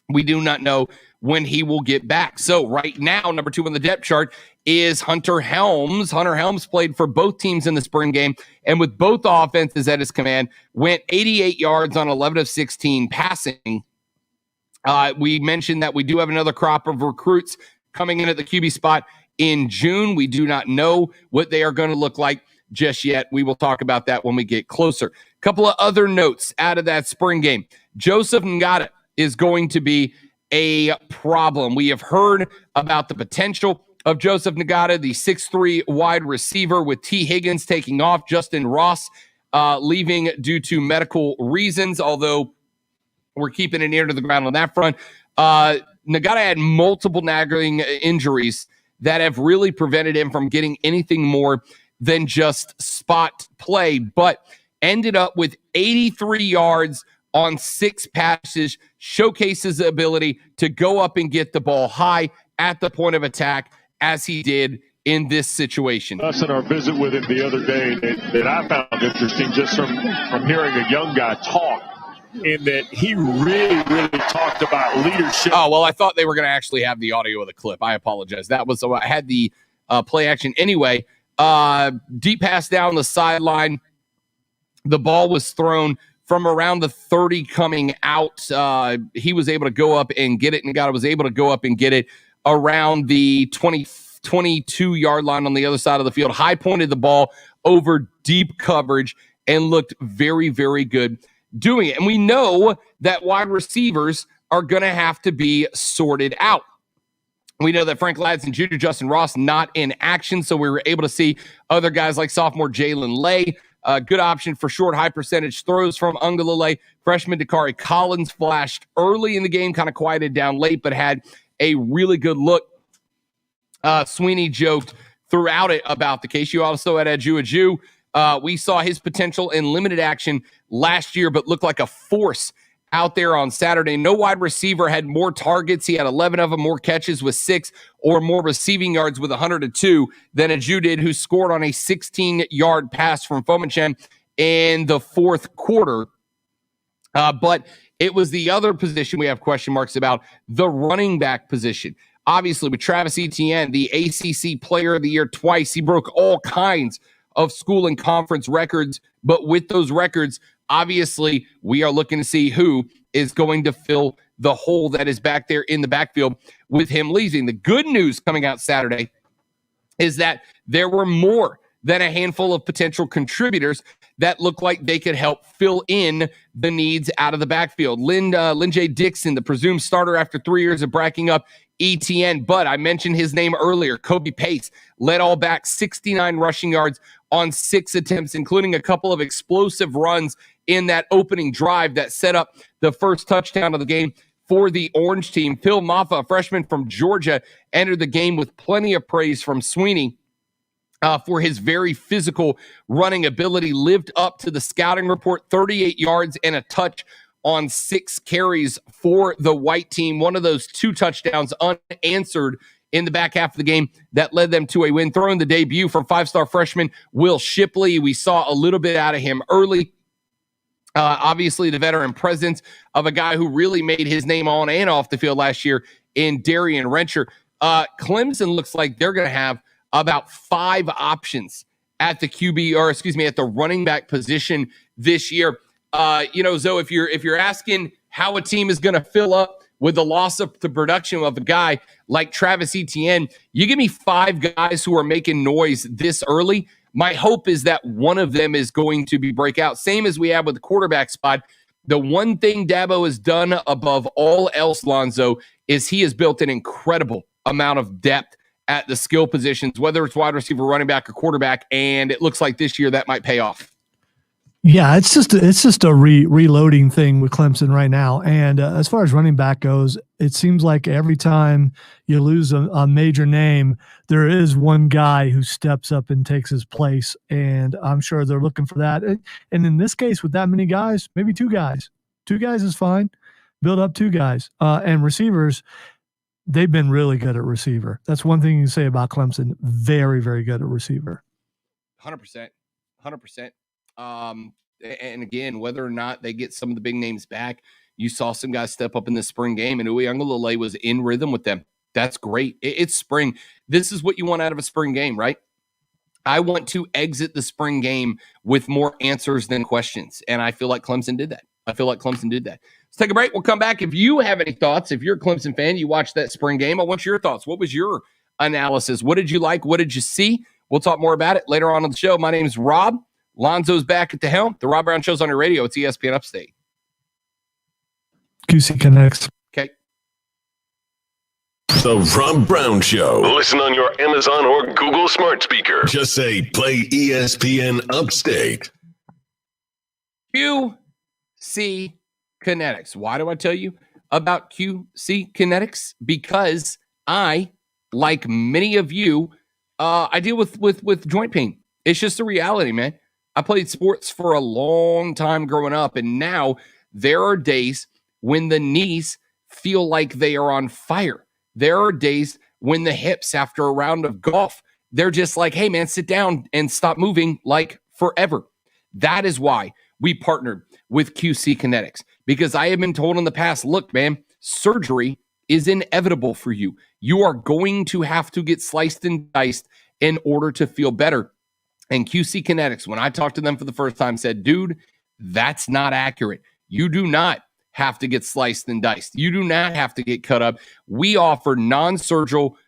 We do not know when he will get back. So right now, number 2 on the depth chart is Hunter Helms. Hunter Helms played for both teams in the spring game, and with both offenses at his command, went 88 yards on 11 of 16 passing. We mentioned that we do have another crop of recruits coming in at the QB spot in June. We do not know what they are going to look like just yet. We will talk about that when we get closer. A couple of other notes out of that spring game. Joseph Ngata is going to be a problem. We have heard about the potential of Joseph Ngata, the 6'3" wide receiver, with T. Higgins taking off, Justin Ross leaving due to medical reasons, although we're keeping an ear to the ground on that front. Ngata had multiple nagging injuries that have really prevented him from getting anything more than just spot play, but ended up with 83 yards on 6 passes, showcases the ability to go up and get the ball high at the point of attack, as he did in this situation. Us in our visit with him the other day that I found interesting, just from hearing a young guy talk, in that he really talked about leadership. Oh, well, I thought they were going to actually have the audio of the clip. I apologize. I had the play action anyway. Deep pass down the sideline. The ball was thrown from around the 30 coming out. He was able to go up and get it, and God was able to go up and get it around the 22-yard line on the other side of the field. High pointed the ball over deep coverage and looked very, very good doing it. And we know that wide receivers are going to have to be sorted out. We know that Frank Ladson Jr., Justin Ross, not in action, so we were able to see other guys like sophomore Jalen Lay. Good option for short, high-percentage throws from Uiagalelei. Freshman Dakari Collins flashed early in the game, kind of quieted down late, but had a really good look. Sweeney joked throughout it about the case. You also had Eju. We saw his potential in limited action last year, but looked like a force out there on Saturday. No wide receiver had more targets. He had 11 of them, more catches with 6, or more receiving yards with 102 than Eju did, who scored on a 16-yard pass from Fomachem in the fourth quarter. But it was the other position we have question marks about, the running back position. Obviously, with Travis Etienne, the ACC Player of the Year twice, he broke all kinds of school and conference records. But with those records, obviously, we are looking to see who is going to fill the hole that is back there in the backfield with him leaving. The good news coming out Saturday is that there were more than a handful of potential contributors that looked like they could help fill in the needs out of the backfield. Lynn J. Dixon, the presumed starter after 3 years of bracking up ETN, but I mentioned his name earlier. Kobe Pace led all back, 69 rushing yards on 6 attempts, including a couple of explosive runs in that opening drive that set up the first touchdown of the game for the Orange team. Phil Maffa, a freshman from Georgia, entered the game with plenty of praise from Sweeney for his very physical running ability. Lived up to the scouting report, 38 yards and a touch on 6 carries for the white team. One of those 2 touchdowns unanswered in the back half of the game that led them to a win. Throwing the debut from 5-star freshman Will Shipley. We saw a little bit out of him early. Obviously, the veteran presence of a guy who really made his name on and off the field last year in Darian Rencher. Clemson looks like they're going to have about 5 options at the at the running back position this year. Zoe, if you're asking how a team is going to fill up with the loss of the production of a guy like Travis Etienne, you give me 5 guys who are making noise this early. My hope is that one of them is going to be breakout. Same as we have with the quarterback spot. The one thing Dabo has done above all else, Lonzo, is he has built an incredible amount of depth at the skill positions, whether it's wide receiver, running back, or quarterback, and it looks like this year that might pay off. Yeah, it's just a reloading thing with Clemson right now. And as far as running back goes, it seems like every time you lose a major name, there is one guy who steps up and takes his place. And I'm sure they're looking for that. And in this case, with that many guys, maybe 2 guys. 2 guys is fine. Build up 2 guys. And receivers, they've been really good at receiver. That's one thing you can say about Clemson. Very, very good at receiver. 100%. 100%. And again, whether or not they get some of the big names back, you saw some guys step up in the spring game, and Uiagalelei was in rhythm with them. That's great. It's spring. This is what you want out of a spring game, right? I want to exit the spring game with more answers than questions, and I feel like Clemson did that. Let's take a break. We'll come back. If you have any thoughts, if you're a Clemson fan, you watched that spring game, I want your thoughts. What was your analysis? What did you like? What did you see? We'll talk more about it later on the show. My name is Rob. Lonzo's back at the helm. The Rob Brown Show's on your radio. It's ESPN Upstate. QC Connects. Okay. The Rob Brown Show. Listen on your Amazon or Google smart speaker. Just say, play ESPN Upstate. QC Kinetics. Why do I tell you about QC Kinetics? Because I, like many of you, I deal with joint pain. It's just a reality, man. I played sports for a long time growing up, and now there are days when the knees feel like they are on fire. There are days when the hips, after a round of golf, they're just like, hey, man, sit down and stop moving like forever. That is why we partnered with QC Kinetics, because I have been told in the past, look, man, surgery is inevitable for you. You are going to have to get sliced and diced in order to feel better. And QC Kinetics, when I talked to them for the first time, said, dude, that's not accurate. You do not have to get sliced and diced. You do not have to get cut up. We offer non-surgical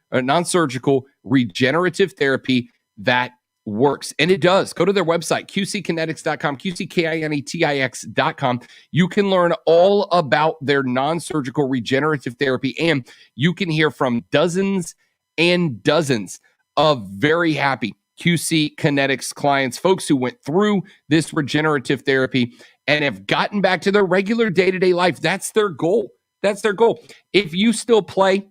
regenerative therapy that works. And it does. Go to their website, qckinetics.com, qckinetics.com. You can learn all about their non-surgical regenerative therapy, and you can hear from dozens and dozens of very happy QC Kinetics clients, folks who went through this regenerative therapy and have gotten back to their regular day-to-day life. That's their goal. That's their goal. If you still play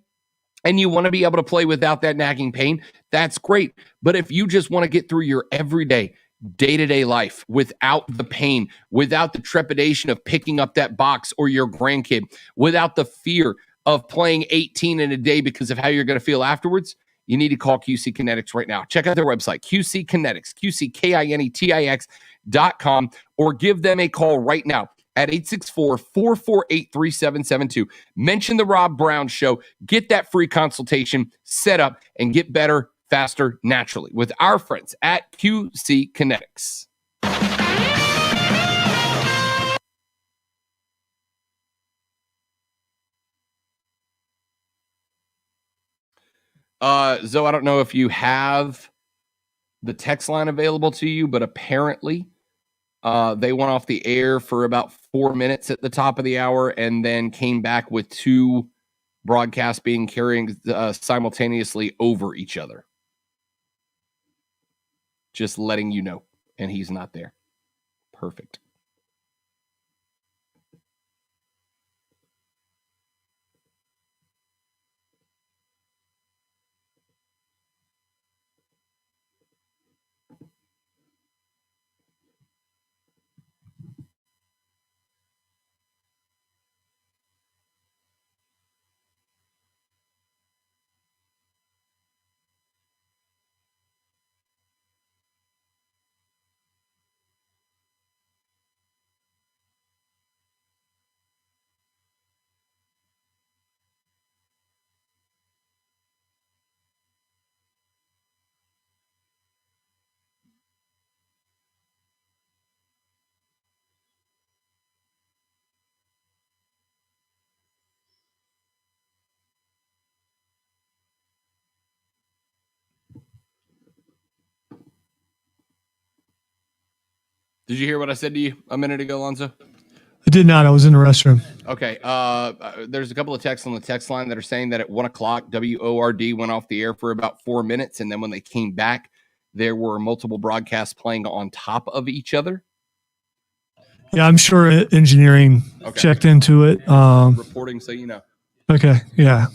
and you want to be able to play without that nagging pain, that's great. But if you just want to get through your everyday, day-to-day life without the pain, without the trepidation of picking up that box or your grandkid, without the fear of playing 18 in a day because of how you're going to feel afterwards, you need to call QC Kinetics right now. Check out their website, QC Kinetics, QCKINETIX.com, or give them a call right now at 864-448-3772. Mention the Rob Brown Show. Get that free consultation set up and get better, faster, naturally with our friends at QC Kinetics. Zoe, I don't know if you have the text line available to you, but apparently they went off the air for about 4 minutes at the top of the hour and then came back with 2 broadcasts being carrying simultaneously over each other. Just letting you know. And he's not there. Perfect. Did you hear what I said to you a minute ago, Alonzo? I did not. I was in the restroom. Okay. There's a couple of texts on the text line that are saying that at 1 o'clock, WORD went off the air for about 4 minutes. And then when they came back, there were multiple broadcasts playing on top of each other. Yeah, I'm sure engineering checked into it. Reporting, so you know. Okay, yeah.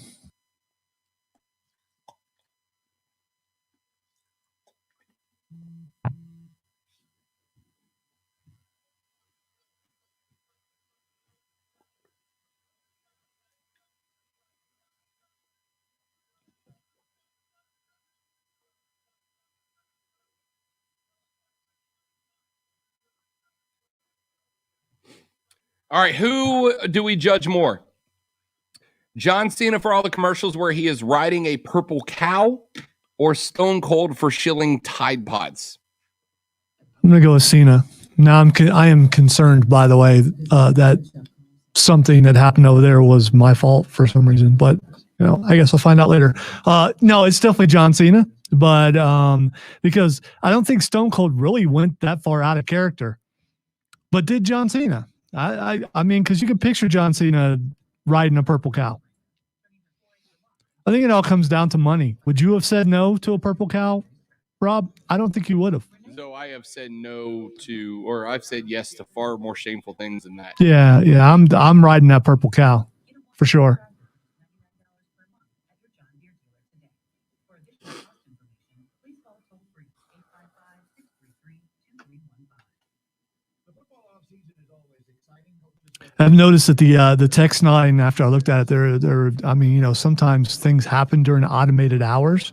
All right, who do we judge more? John Cena for all the commercials where he is riding a purple cow, or Stone Cold for shilling Tide Pods? I'm going to go with Cena. Now I am concerned, by the way, that something that happened over there was my fault for some reason. But, I guess I'll find out later. No, it's definitely John Cena. But because I don't think Stone Cold really went that far out of character. But did John Cena? I mean, because you can picture John Cena riding a purple cow. I think it all comes down to money. Would you have said no to a purple cow, Rob? I don't think you would have. So I have said no to, or I've said yes to far more shameful things than that. Yeah. I'm riding that purple cow for sure. I've noticed that the text line, after I looked at it, sometimes things happen during automated hours,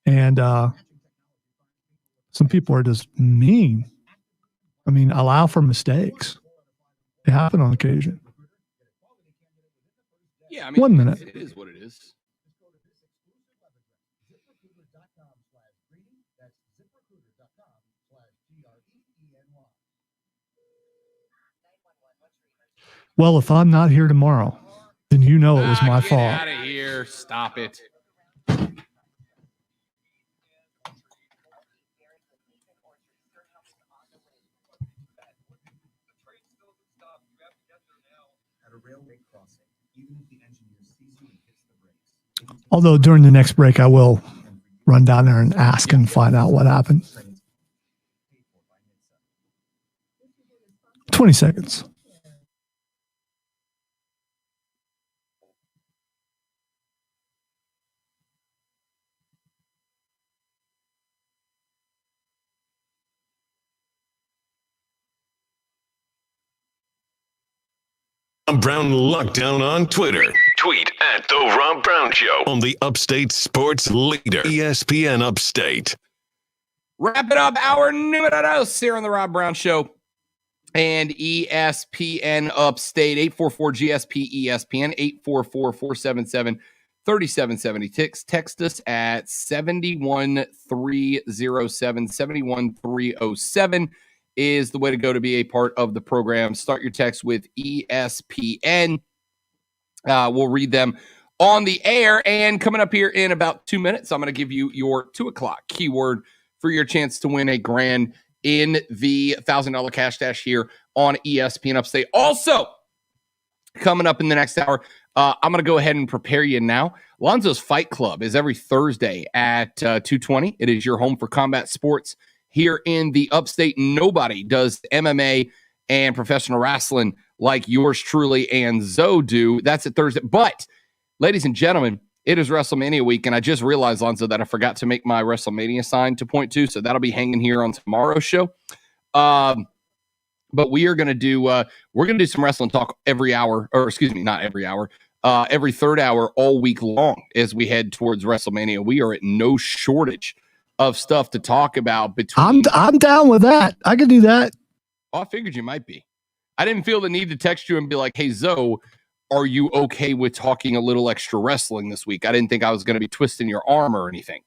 and some people are just mean. I mean, allow for mistakes. They happen on occasion. Yeah, I mean, 1 minute. It is what it is. Well, if I'm not here tomorrow, then it was my fault. Get out of here. Stop it. Although during the next break, I will run down there and ask and find out what happened. 20 seconds. Brown Lockdown on Twitter. Tweet at The Rob Brown Show on the Upstate Sports Leader, ESPN Upstate. Wrap it up. Our números here on The Rob Brown Show and ESPN Upstate. 844-GSP-ESPN, 844-477-3770. Text us at 71307, 71307. Is the way to go to be a part of the program. Start your text with ESPN. We'll read them on the air. And coming up here in about 2 minutes, I'm going to give you your 2 o'clock keyword for your chance to win a grand in the $1,000 cash dash here on ESPN Upstate. Also, coming up in the next hour, I'm going to go ahead and prepare you now. Lonzo's Fight Club is every Thursday at 2:20. It is your home for combat sports. Here in the Upstate, nobody does MMA and professional wrestling like yours truly and Zoe do. That's at Thursday. But, ladies and gentlemen, it is WrestleMania week, and I just realized, Lonzo, that I forgot to make my WrestleMania sign to point to, so that'll be hanging here on tomorrow's show. But we are going to do some wrestling talk every hour, or excuse me, not every hour, every third hour all week long as we head towards WrestleMania. We are at no shortage of stuff to talk about between. I'm down with that. I could do that. Oh, I figured you might be. I didn't feel the need to text you and be like, "Hey, Zoe, are you okay with talking a little extra wrestling this week?" I didn't think I was going to be twisting your arm or anything.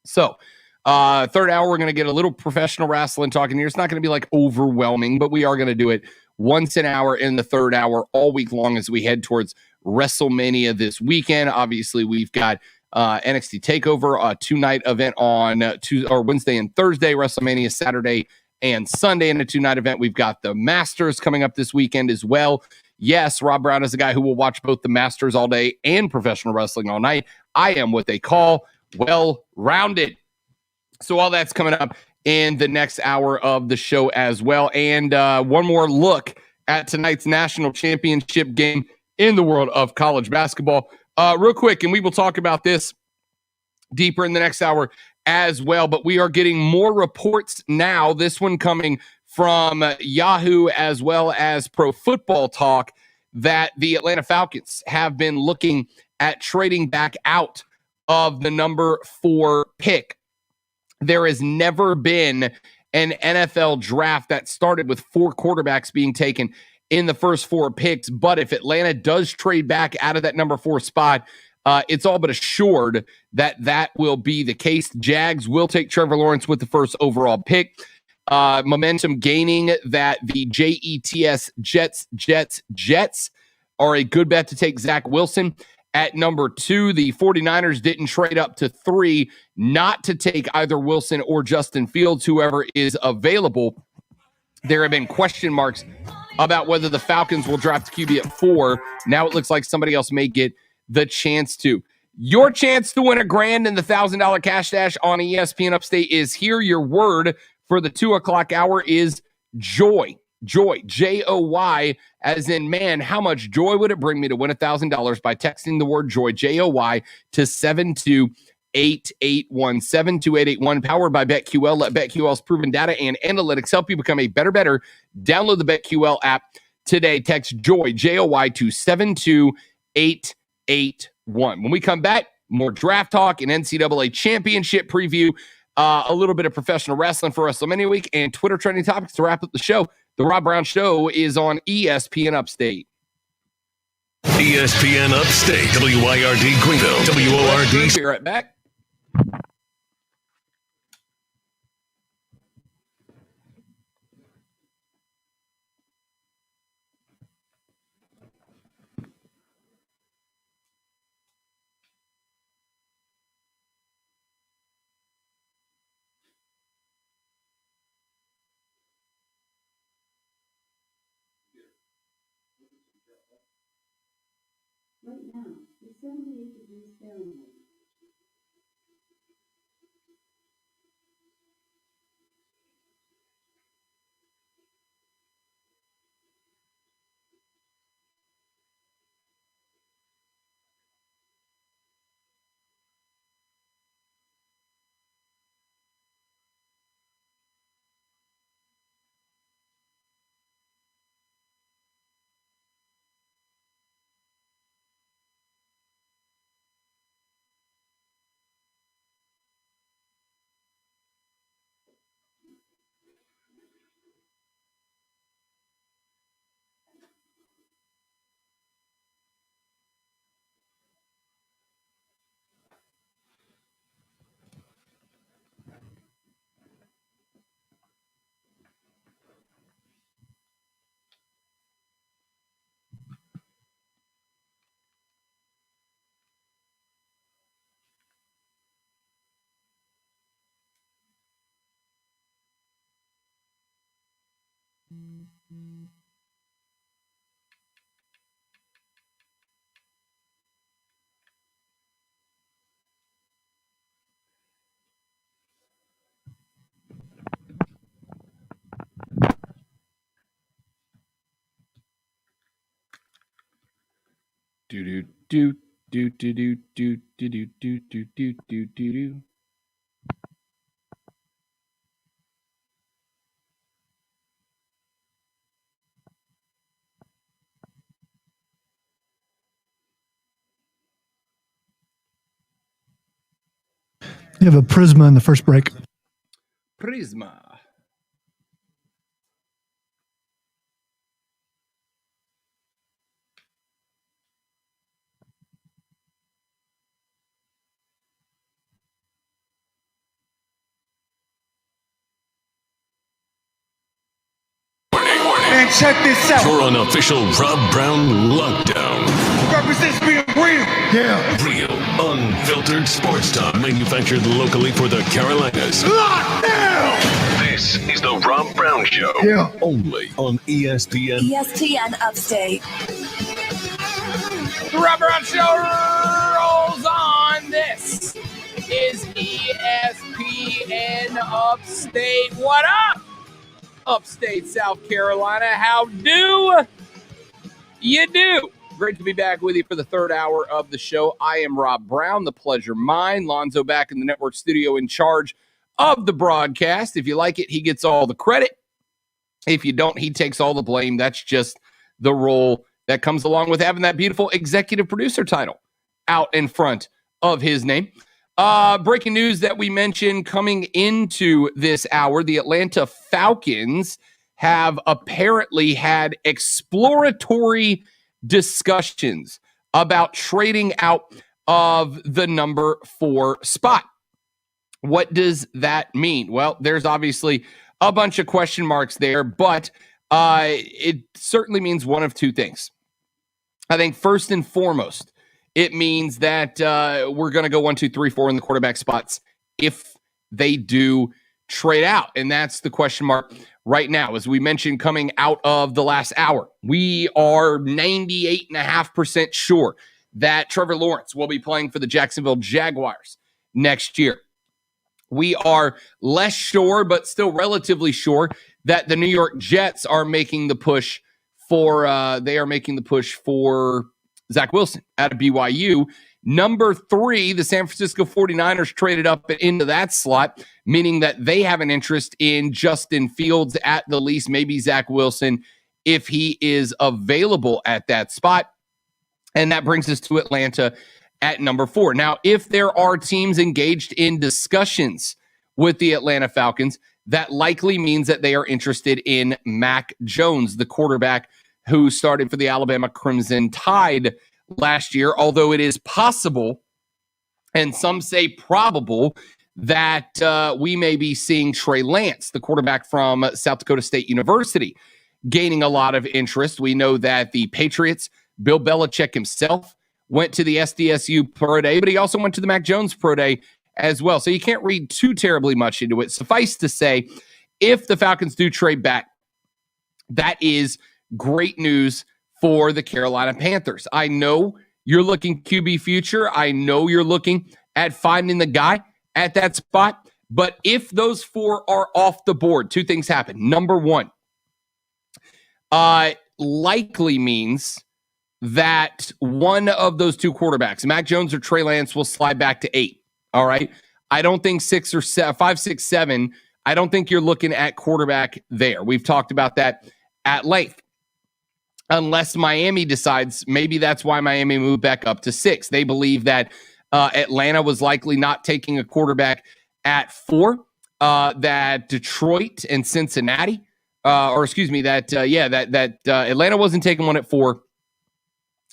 So, third hour, we're going to get a little professional wrestling talking here. It's not going to be like overwhelming, but we are going to do it once an hour in the third hour all week long as we head towards WrestleMania this weekend. Obviously, we've got NXT TakeOver, a 2-night event on Wednesday and Thursday, WrestleMania Saturday and Sunday in a 2-night event. We've got the Masters coming up this weekend as well. Yes, Rob Brown is a guy who will watch both the Masters all day and professional wrestling all night. I am what they call well-rounded. So all that's coming up in the next hour of the show as well. And one more look at tonight's national championship game in the world of college basketball. Real quick, and we will talk about this deeper in the next hour as well, but we are getting more reports now, this one coming from Yahoo as well as Pro Football Talk, that the Atlanta Falcons have been looking at trading back out of the number 4 pick. There has never been an NFL draft that started with 4 quarterbacks being taken in the first 4 picks, but if Atlanta does trade back out of that number 4 spot, it's all but assured that that will be the case. Jags will take Trevor Lawrence with the first overall pick. Momentum gaining that the Jets are a good bet to take Zach Wilson. At number 2, the 49ers didn't trade up to 3 not to take either Wilson or Justin Fields, whoever is available. There have been question marks about whether the Falcons will draft QB at 4. Now it looks like somebody else may get the chance to. Your chance to win $1,000 in the $1,000 cash dash on ESPN Upstate is here. Your word for the 2 o'clock hour is joy. Joy, Joy, as in, man, how much joy would it bring me to win $1,000 by texting the word joy, Joy, to 72881. 72881, powered by BetQL. Let BetQL's proven data and analytics help you become a better. Download the BetQL app today. Text joy, Joy, to 72881. When we come back, more draft talk and NCAA championship preview, a little bit of professional wrestling for WrestleMania week, and Twitter trending topics to wrap up the show. The Rob Brown Show is on ESPN Upstate. ESPN Upstate, WIRD Greenville, WORD. Be right back. Right now, it's 78 degrees Fahrenheit. Do do do do do do do do do do do do do. You have a Prisma in the first break. Prisma. Man, check this out. For an official Rob Brown lockdown. Represents being real. Yeah. Real, unfiltered sports talk manufactured locally for the Carolinas. Lockdown! This is the Rob Brown Show. Yeah. Only on ESPN. ESPN Upstate. The Rob Brown Show rolls on. This is ESPN Upstate. What up, Upstate South Carolina? How do you do? Great to be back with you for the third hour of the show. I am Rob Brown. The pleasure mine. Lonzo back in the network studio in charge of the broadcast. If you like it, he gets all the credit. If you don't, he takes all the blame. That's just the role that comes along with having that beautiful executive producer title out in front of his name. Breaking news that we mentioned coming into this hour, the Atlanta Falcons have apparently had exploratory discussions about trading out of the number 4 spot. What does that mean? Well, there's obviously a bunch of question marks there, but it certainly means one of two things. I think first and foremost, it means that we're going to go 1, 2, 3, 4 in the quarterback spots if they do trade out. And that's the question mark right now. As we mentioned, coming out of the last hour, we are 98.5% sure that Trevor Lawrence will be playing for the Jacksonville Jaguars next year. We are less sure, but still relatively sure, that the New York Jets are making the push for Zach Wilson out of BYU. Number 3, the San Francisco 49ers traded up into that slot, meaning that they have an interest in Justin Fields at the least, maybe Zach Wilson if he is available at that spot. And that brings us to Atlanta at number 4. Now, if there are teams engaged in discussions with the Atlanta Falcons, that likely means that they are interested in Mac Jones, the quarterback who started for the Alabama Crimson Tide last year, although it is possible, and some say probable, that we may be seeing Trey Lance, the quarterback from South Dakota State University, gaining a lot of interest. We know that the Patriots, Bill Belichick himself, went to the SDSU Pro Day, but he also went to the Mac Jones Pro Day as well. So you can't read too terribly much into it. Suffice to say, if the Falcons do trade back, that is great news for the Carolina Panthers. I know you're looking QB future. I know you're looking at finding the guy at that spot. But if those 4 are off the board, 2 things happen. Number 1, likely means that one of those 2 quarterbacks, Mac Jones or Trey Lance, will slide back to 8. All right. I don't think 6 or 7, 5, 6, 7. I don't think you're looking at quarterback there. We've talked about that at length. Unless Miami decides, maybe that's why Miami moved back up to 6. They believe that Atlanta was likely not taking a quarterback at 4, that Detroit and Cincinnati, that Atlanta wasn't taking one at 4,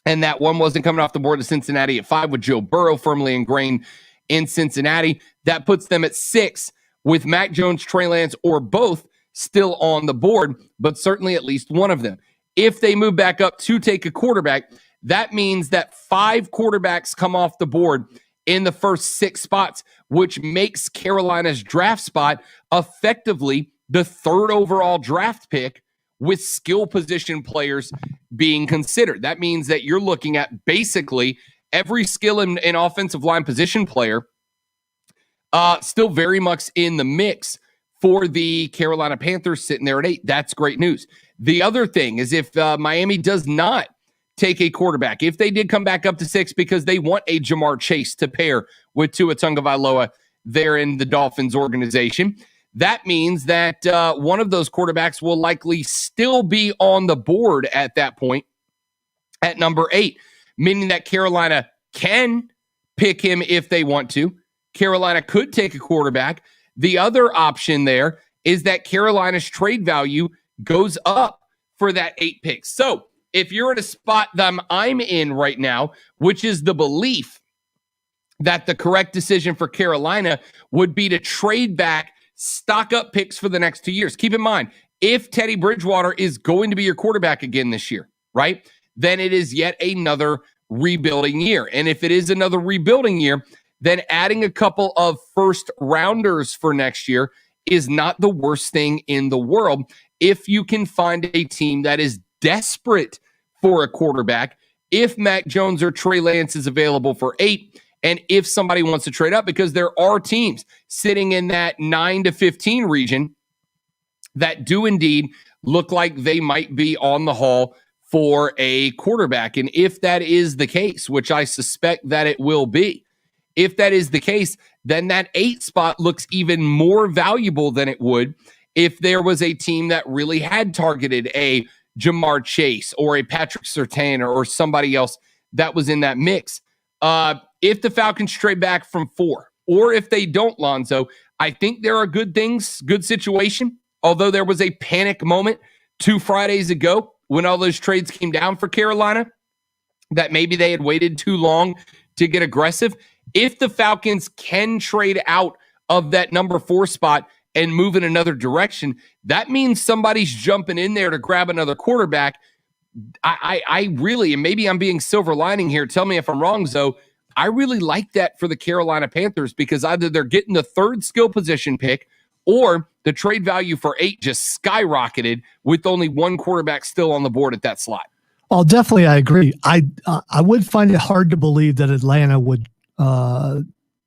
and that one wasn't coming off the board to Cincinnati at 5 with Joe Burrow firmly ingrained in Cincinnati. That puts them at 6 with Mac Jones, Trey Lance, or both still on the board, but certainly at least one of them. If they move back up to take a quarterback, that means that 5 quarterbacks come off the board in the first 6 spots, which makes Carolina's draft spot effectively the 3rd overall draft pick with skill position players being considered. That means that you're looking at basically every skill in offensive line position player still very much in the mix for the Carolina Panthers sitting there at 8. That's great news. The other thing is if Miami does not take a quarterback, if they did come back up to 6 because they want a Jamar Chase to pair with Tua Tagovailoa there in the Dolphins organization, that means that one of those quarterbacks will likely still be on the board at that point at number 8, meaning that Carolina can pick him if they want to. Carolina could take a quarterback. The other option there is that Carolina's trade value goes up for that 8 picks. So if you're at a spot that I'm in right now, which is the belief that the correct decision for Carolina would be to trade back, stock up picks for the next 2 years. Keep in mind, if Teddy Bridgewater is going to be your quarterback again this year, right, then it is yet another rebuilding year. And if it is another rebuilding year, then adding a couple of first rounders for next year is not the worst thing in the world if you can find a team that is desperate for a quarterback, if Mac Jones or Trey Lance is available for 8, and if somebody wants to trade up, because there are teams sitting in that 9 to 15 region that do indeed look like they might be on the haul for a quarterback. And if that is the case, which I suspect that it will be, if that is the case, then that 8 spot looks even more valuable than it would if there was a team that really had targeted a Jamar Chase or a Patrick Surtain or somebody else that was in that mix. If the Falcons trade back from 4, or if they don't, Lonzo, I think there are good things, good situation. Although there was a panic moment 2 Fridays ago when all those trades came down for Carolina, that maybe they had waited too long to get aggressive. If the Falcons can trade out of that number 4 spot and move in another direction, that means somebody's jumping in there to grab another quarterback. I really, and maybe I'm being silver lining here, tell me if I'm wrong, Zoe, I really like that for the Carolina Panthers, because either they're getting the 3rd skill position pick, or the trade value for 8 just skyrocketed with only 1 quarterback still on the board at that slot. Oh, definitely, I agree. I would find it hard to believe that Atlanta would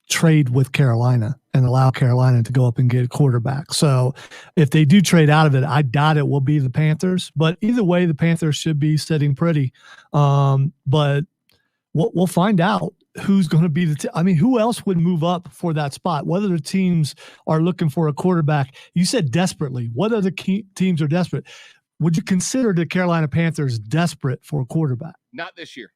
trade with Carolina and allow Carolina to go up and get a quarterback. So if they do trade out of it, I doubt it will be the Panthers. But either way, the Panthers should be sitting pretty. But we'll find out who's going to be who else would move up for that spot? Whether the teams are looking for a quarterback. You said desperately. What other teams are desperate? Would you consider the Carolina Panthers desperate for a quarterback? Not this year.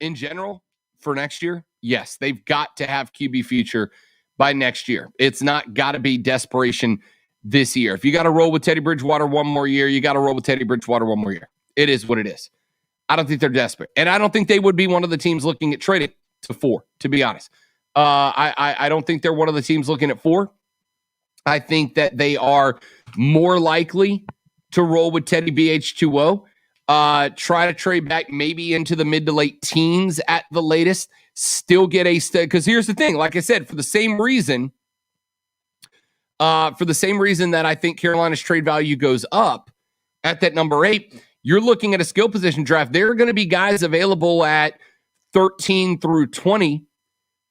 In general, for next year, yes. They've got to have QB future by next year. It's not got to be desperation this year. If you got to roll with Teddy Bridgewater one more year, you got to roll with Teddy Bridgewater one more year. It is what it is. I don't think they're desperate. And I don't think they would be one of the teams looking at trading to 4, to be honest. I don't think they're one of the teams looking at 4. I think that they are more likely to roll with Teddy BH2O, try to trade back maybe into the mid to late teens at the latest, still get because here's the thing, like I said, for the same reason that I think Carolina's trade value goes up at that number 8, you're looking at a skill position draft. There are going to be guys available at 13 through 20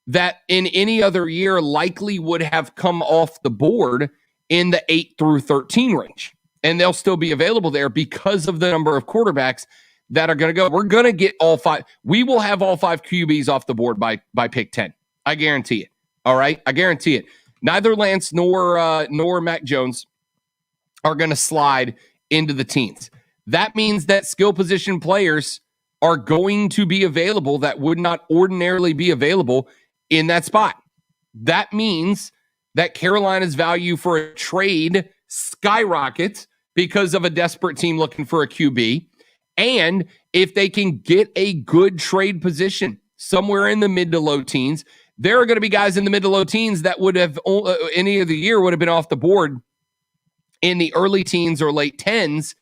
that in any other year likely would have come off the board in the 8 through 13 range. And they'll still be available there because of the number of quarterbacks that are going to go. We're going to get all 5. We will have all 5 QBs off the board by pick 10. I guarantee it. All right? I guarantee it. Neither Lance nor Mac Jones are going to slide into the teens. That means that skill position players are going to be available that would not ordinarily be available in that spot. That means that Carolina's value for a trade skyrockets because of a desperate team looking for a QB. And if they can get a good trade position somewhere in the mid to low teens, there are going to be guys in the mid to low teens that would have any of the year would have been off the board in the early teens or late 10s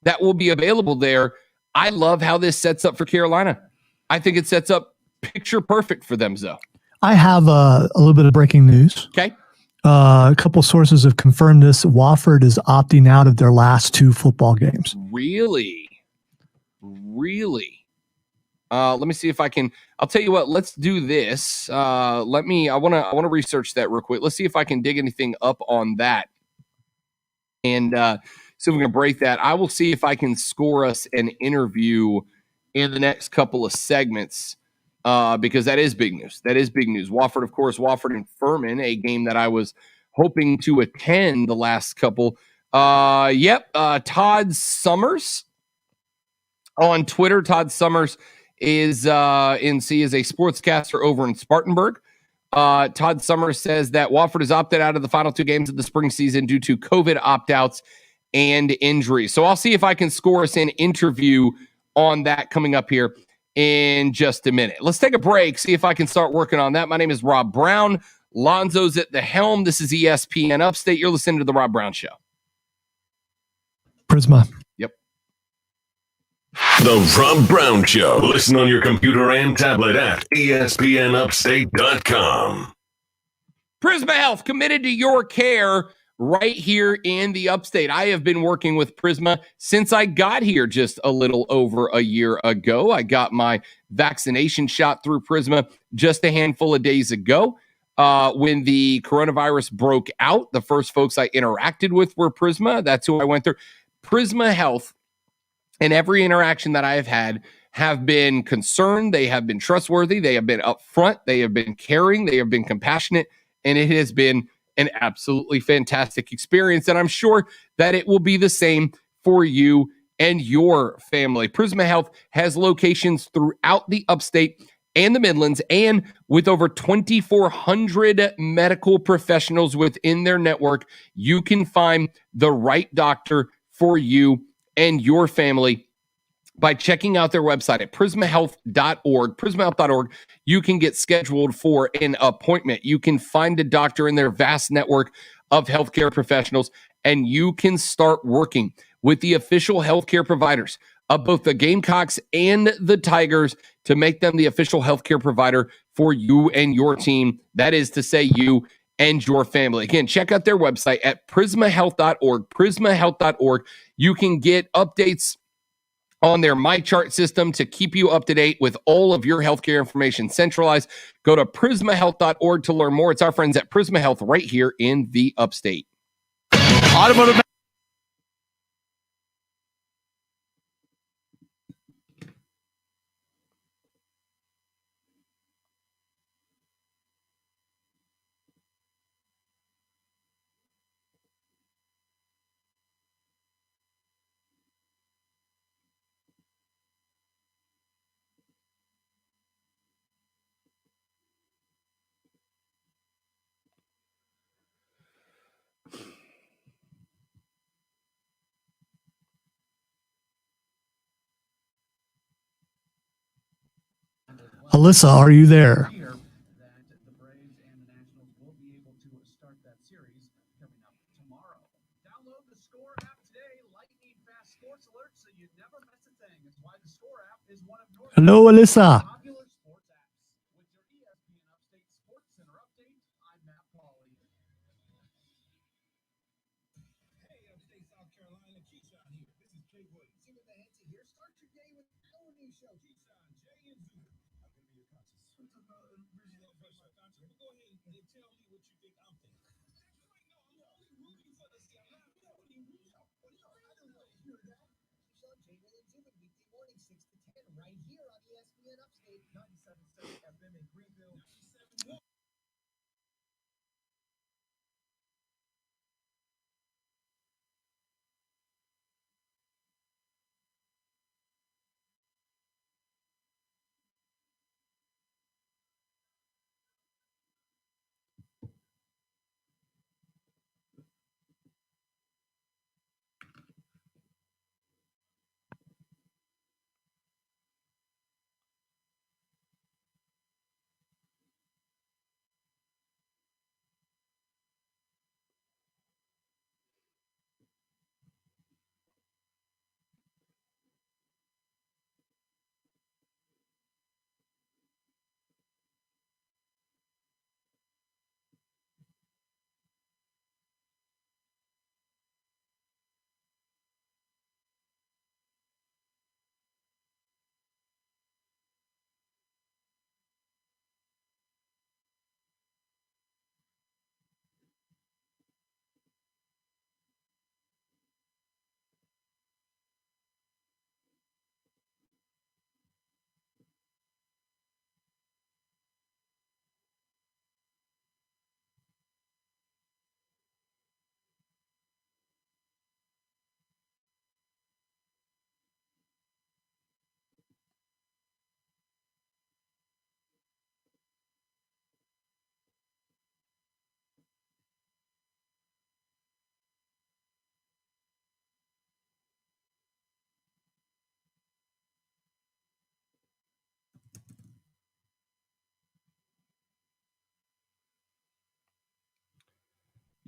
that will be available there. I love how this sets up for Carolina. I think it sets up picture perfect for them, Zoe. I have a little bit of breaking news. Okay. A couple sources have confirmed this. Wofford is opting out of their last 2 football games. Really? Let me see if I can. I'll tell you what. Let's do this. I want to research that real quick. Let's see if I can dig anything up on that, and see if we can break that. I will see if I can score us an interview in the next couple of segments. Because that is big news. That is big news. Wofford, of course, Wofford and Furman, a game that I was hoping to attend the last couple. Todd Summers on Twitter. Todd Summers is is a sportscaster over in Spartanburg. Todd Summers says that Wofford has opted out of the final 2 games of the spring season due to COVID opt-outs and injuries. So I'll see if I can score us an interview on that coming up here in just a minute. Let's take a break, see if I can start working on that. My name is Rob Brown. Lonzo's at the helm. This is ESPN Upstate. You're listening to The Rob Brown Show. Prisma. Yep. The Rob Brown Show. Listen on your computer and tablet at ESPNUpstate.com. Prisma Health, committed to your care right here in the upstate. I have been working with Prisma since I got here just a little over a year ago. I got my vaccination shot through Prisma just a handful of days ago. When the coronavirus broke out, the first folks I interacted with were Prisma. That's who I went through. Prisma Health, and every interaction that I have been concerned. They have been trustworthy. They have been upfront. They have been caring. They have been compassionate. And it has been an absolutely fantastic experience. And I'm sure that it will be the same for you and your family. Prisma Health has locations throughout the upstate and the Midlands, and with over 2,400 medical professionals within their network, you can find the right doctor for you and your family by checking out their website at prismahealth.org. Prismahealth.org, you can get scheduled for an appointment. You can find a doctor in their vast network of healthcare professionals, and you can start working with the official healthcare providers of both the Gamecocks and the Tigers to make them the official healthcare provider for you and your team. That is to say, you and your family. Again, check out their website at prismahealth.org. Prismahealth.org. You can get updates on their MyChart system to keep you up to date with all of your healthcare information centralized. Go to prismahealth.org to learn more. It's our friends at Prisma Health right here in the upstate. Automotive. Alyssa, are you there? Hello, Alyssa.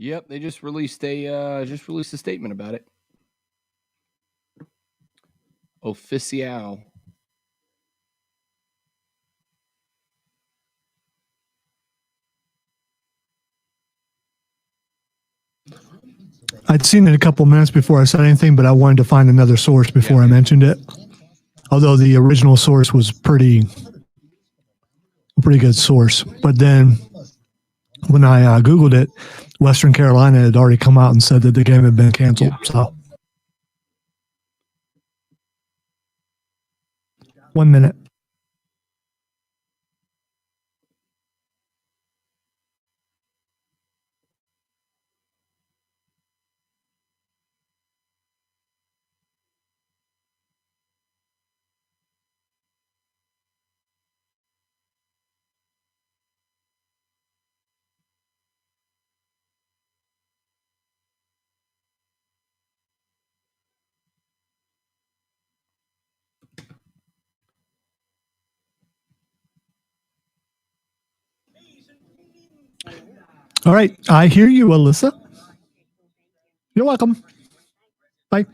Yep, they just released a statement about it. Official. I'd seen it a couple minutes before I said anything, but I wanted to find another source before I mentioned it. Although the original source was pretty good source. But then when I Googled it, Western Carolina had already come out and said that the game had been canceled. So 1 minute. All right. I hear you, Alyssa. You're welcome. Bye.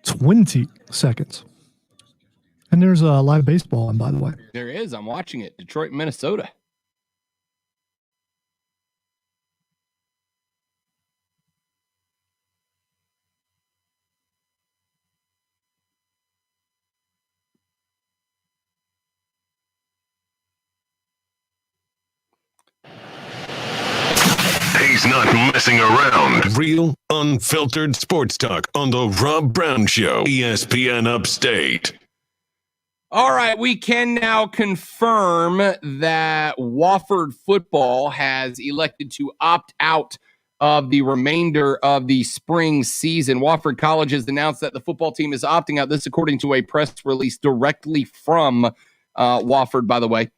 "20 seconds. And there's a live baseball on, by the way. There is. I'm watching it. Detroit, Minnesota. He's not messing around. Real, unfiltered sports talk on the Rob Brown Show, ESPN Upstate. All right, we can now confirm that Wofford football has elected to opt out of the remainder of the spring season. Wofford College has announced that the football team is opting out. This according to a press release directly from Wofford, by the way.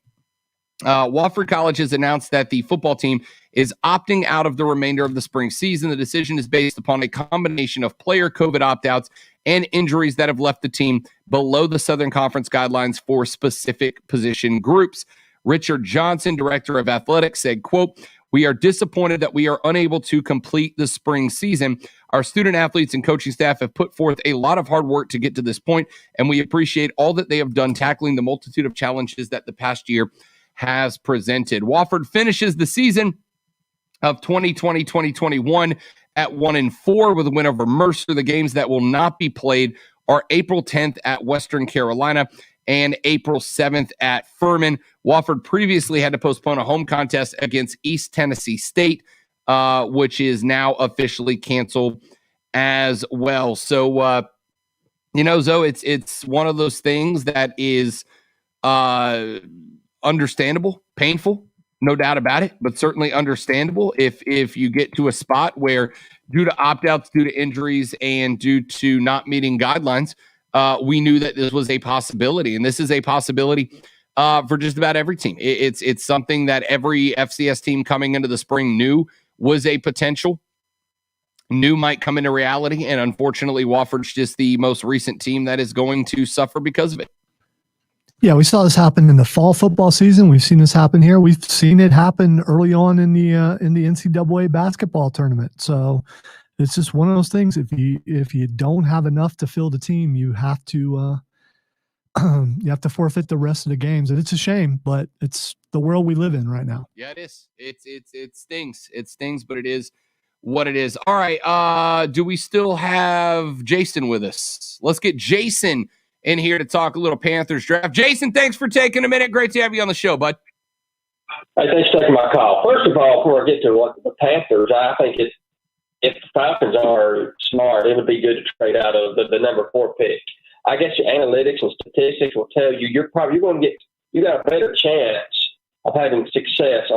Wofford College has announced that the football team is opting out of the remainder of the spring season. The decision is based upon a combination of player COVID opt-outs and injuries that have left the team below the Southern Conference guidelines for specific position groups. Richard Johnson, director of athletics, said, quote, "We are disappointed that we are unable to complete the spring season. Our student athletes and coaching staff have put forth a lot of hard work to get to this point, and we appreciate all that they have done tackling the multitude of challenges that the past year has presented." Wofford finishes the season of 2020-2021 at 1-4 with a win over Mercer. The games that will not be played are April 10th at Western Carolina and April 7th at Furman. Wofford previously had to postpone a home contest against East Tennessee State, which is now officially canceled as well. So, Zoe, it's one of those things that is understandable, painful, no doubt about it, but certainly understandable if you get to a spot where, due to opt-outs, due to injuries, and due to not meeting guidelines, we knew that this was a possibility, and this is a possibility for just about every team. It's something that every FCS team coming into the spring knew was a potential, knew might come into reality, and unfortunately, Wofford's just the most recent team that is going to suffer because of it. Yeah, we saw this happen in the fall football season. We've seen this happen here. We've seen it happen early on in the NCAA basketball tournament. So it's just one of those things. If you don't have enough to fill the team, you have to forfeit the rest of the games, and it's a shame, but it's the world we live in right now. Yeah, it is. It stings. It stings, but it is what it is. All right. Do we still have Jason with us? Let's get Jason in here to talk a little Panthers draft. Jason, thanks for taking a minute. Great to have you on the show, bud. Hey, thanks for taking my call. First of all, before I get to the Panthers, I think if the Falcons are smart, it would be good to trade out of the number 4 pick. I guess your analytics and statistics will tell you you got a better chance of having success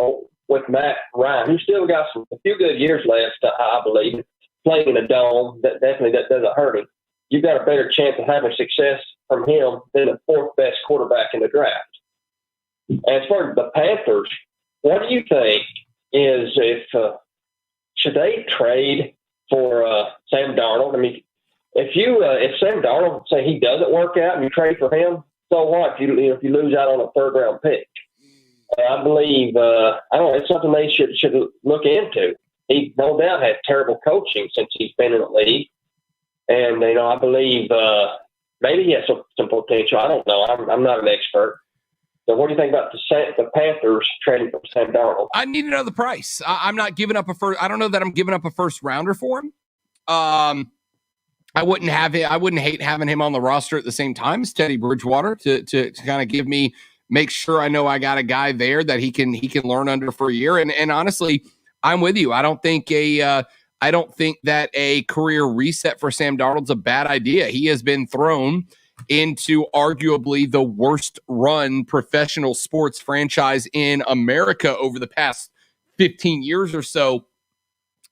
with Matt Ryan, who still got a few good years left, I believe, playing in a dome. That doesn't hurt him. You've got a better chance of having success from him than the 4th best quarterback in the draft. As for the Panthers, what do you think is should they trade for Sam Darnold? I mean, if Sam Darnold, say he doesn't work out and you trade for him, so what? If you lose out on a 3rd round pick, I believe it's something they should look into. He no doubt had terrible coaching since he's been in the league. And, I believe maybe he has some potential. I don't know. I'm not an expert. So what do you think about the Panthers trading for Sam Darnold? I need to know the price. I'm not giving up a first. I don't know that I'm giving up a first rounder for him. I wouldn't hate having him on the roster at the same time as Teddy Bridgewater to kind of make sure I know I got a guy there that he can learn under for a year. And honestly, I'm with you. I don't think that a career reset for Sam Darnold's a bad idea. He has been thrown into arguably the worst run professional sports franchise in America over the past 15 years or so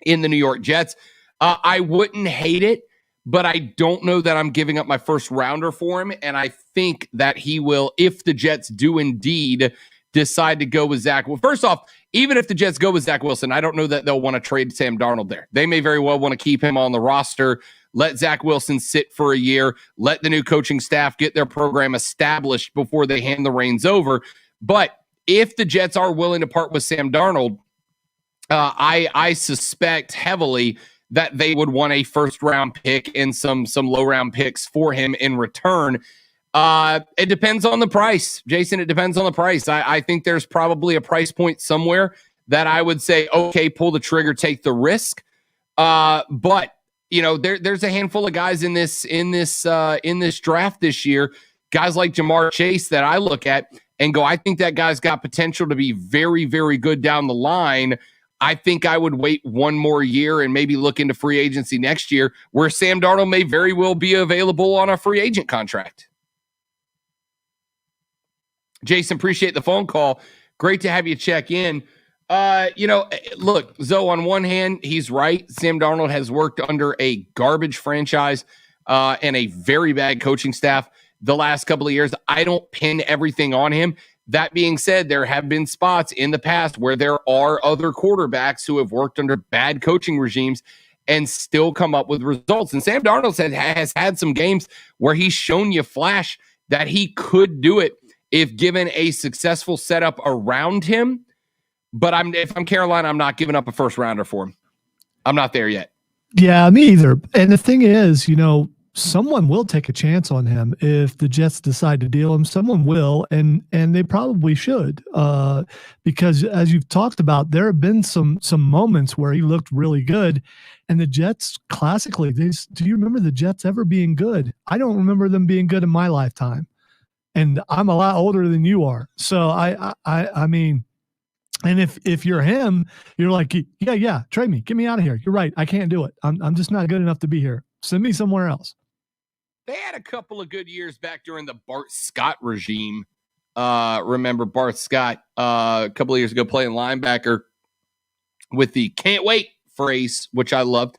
in the New York Jets. I wouldn't hate it, but I don't know that I'm giving up my first rounder for him. And I think that he will, if the Jets do indeed decide to go with Zach. Well, first off, even if the Jets go with Zach Wilson, I don't know that they'll want to trade Sam Darnold there. They may very well want to keep him on the roster, let Zach Wilson sit for a year, let the new coaching staff get their program established before they hand the reins over. But if the Jets are willing to part with Sam Darnold, I suspect heavily that they would want a first-round pick and some low-round picks for him in return. It depends on the price, Jason. It depends on the price. I think there's probably a price point somewhere that I would say, okay, pull the trigger, take the risk. But there's a handful of guys in this draft this year, guys like Jamar Chase that I look at and go, I think that guy's got potential to be very, very good down the line. I think I would wait one more year and maybe look into free agency next year, where Sam Darnold may very well be available on a free agent contract. Jason, appreciate the phone call. Great to have you check in. Look, Zoe, on one hand, he's right. Sam Darnold has worked under a garbage franchise and a very bad coaching staff the last couple of years. I don't pin everything on him. That being said, there have been spots in the past where there are other quarterbacks who have worked under bad coaching regimes and still come up with results. And Sam Darnold has had some games where he's shown you flash that he could do it if given a successful setup around him. But if I'm Carolina, I'm not giving up a first rounder for him. I'm not there yet. Yeah, me either. And the thing is, someone will take a chance on him if the Jets decide to deal him. Someone will, and they probably should, because as you've talked about, there have been some moments where he looked really good, and the Jets classically, do you remember the Jets ever being good? I don't remember them being good in my lifetime, and I'm a lot older than you are. So I mean, and if you're him, you're like, yeah, trade me, get me out of here. You're right, I can't do it. I'm just not good enough to be here. Send me somewhere else. They had a couple of good years back during the Bart Scott regime. Remember Bart Scott a couple of years ago playing linebacker with the "can't wait" phrase, which I loved.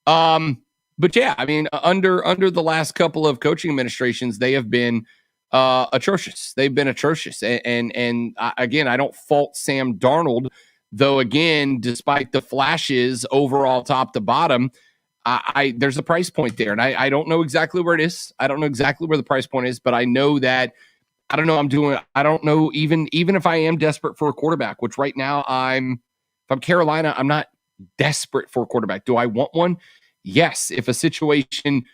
But yeah, I mean, under the last couple of coaching administrations, they have been atrocious. They've been atrocious. And again, I don't fault Sam Darnold, though. Again, despite the flashes overall, top to bottom, there's a price point there, and I don't know exactly where it is. I don't know exactly where the price point is, but I know that I don't know even if I am desperate for a quarterback, which right now if I'm Carolina, I'm not desperate for a quarterback. Do I want one? Yes. If a situation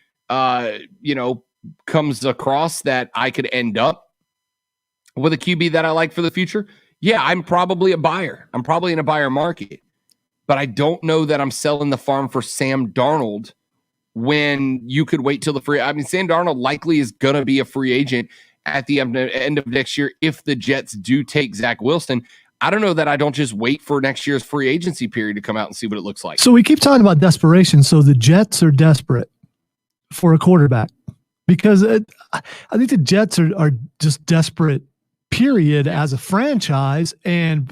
comes across that I could end up with a QB that I like for the future, yeah, I'm probably a buyer. I'm probably in a buyer market. But I don't know that I'm selling the farm for Sam Darnold when you could wait till Sam Darnold likely is going to be a free agent at the end of next year if the Jets do take Zach Wilson. I don't know that I don't just wait for next year's free agency period to come out and see what it looks like. So we keep talking about desperation. So the Jets are desperate for a quarterback because I think the Jets are just desperate, period, as a franchise, and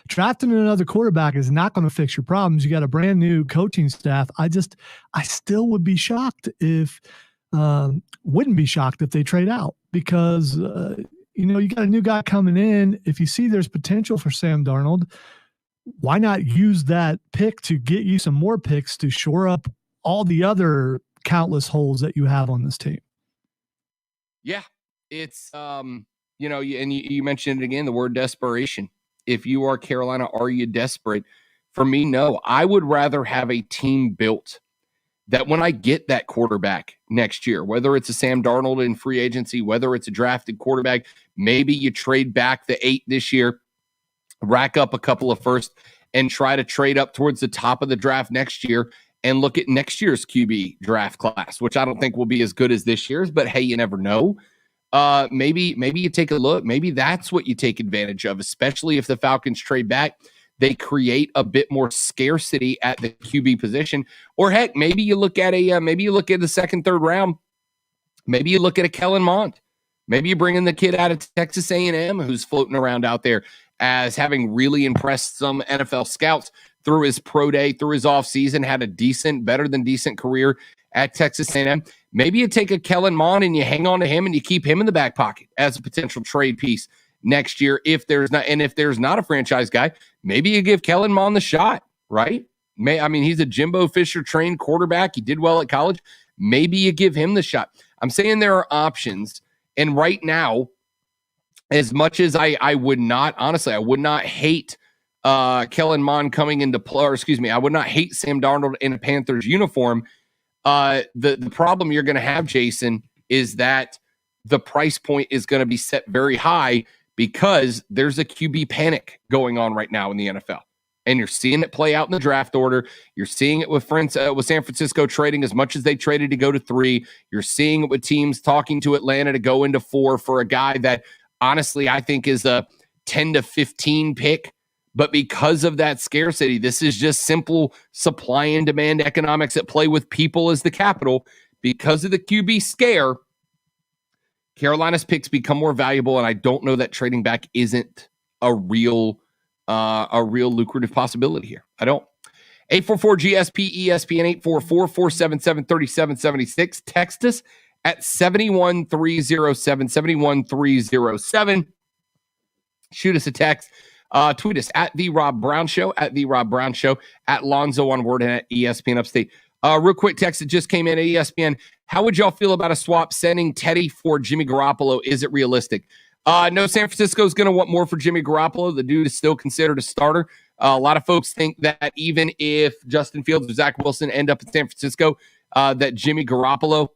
drafting another quarterback is not going to fix your problems. You got a brand new coaching staff. I still would be shocked wouldn't be shocked if they trade out because, you got a new guy coming in. If you see there's potential for Sam Darnold, why not use that pick to get you some more picks to shore up all the other countless holes that you have on this team? Yeah, it's, you mentioned it again, the word desperation. If you are Carolina, are you desperate? For me, no. I would rather have a team built that when I get that quarterback next year, whether it's a Sam Darnold in free agency, whether it's a drafted quarterback, maybe you trade back the 8 this year, rack up a couple of first, and try to trade up towards the top of the draft next year and look at next year's QB draft class, which I don't think will be as good as this year's, but hey, you never know. Maybe you take a look. Maybe that's what you take advantage of, especially if the Falcons trade back. They create a bit more scarcity at the QB position. Or heck, maybe you look at the second, third round. Maybe you look at a Kellen Mond. Maybe you bring in the kid out of Texas A&M who's floating around out there as having really impressed some NFL scouts through his pro day, through his offseason, had a better than decent career at Texas A&M. Maybe you take a Kellen Mond and you hang on to him and you keep him in the back pocket as a potential trade piece next year. If there's not a franchise guy, maybe you give Kellen Mond the shot, right? He's a Jimbo Fisher trained quarterback. He did well at college. Maybe you give him the shot. I'm saying there are options. And right now, as much as I would not hate Kellen Mond coming into play, I would not hate Sam Darnold in a Panthers uniform. The problem you're going to have, Jason, is that the price point is going to be set very high because there's a QB panic going on right now in the NFL. And you're seeing it play out in the draft order. You're seeing it with San Francisco trading as much as they traded to go to 3. You're seeing it with teams talking to Atlanta to go into 4 for a guy that, honestly, I think is a 10 to 15 pick. But because of that scarcity, this is just simple supply and demand economics at play with people as the capital. Because of the QB scare, Carolina's picks become more valuable, and I don't know that trading back isn't a real lucrative possibility here. I don't. 844-GSP-ESPN, 844-477-3776. Text us at 71307, 71307. Shoot us a text. Tweet us at The Rob Brown Show, at Lonzo on Word, and at ESPN Upstate. Real quick text that just came in at ESPN. How would y'all feel about a swap sending Teddy for Jimmy Garoppolo? Is it realistic? No, San Francisco is going to want more for Jimmy Garoppolo. The dude is still considered a starter. A lot of folks think that even if Justin Fields or Zach Wilson end up in San Francisco, that Jimmy Garoppolo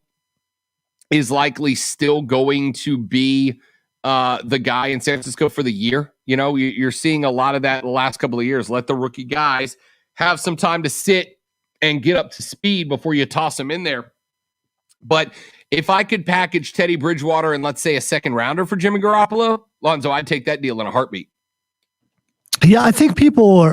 is likely still going to be the guy in San Francisco for the year. You know, you're seeing a lot of that the last couple of years. Let the rookie guys have some time to sit and get up to speed before you toss them in there. But if I could package Teddy Bridgewater and let's say a second rounder for Jimmy Garoppolo, Lonzo, I'd take that deal in a heartbeat. Yeah, I think people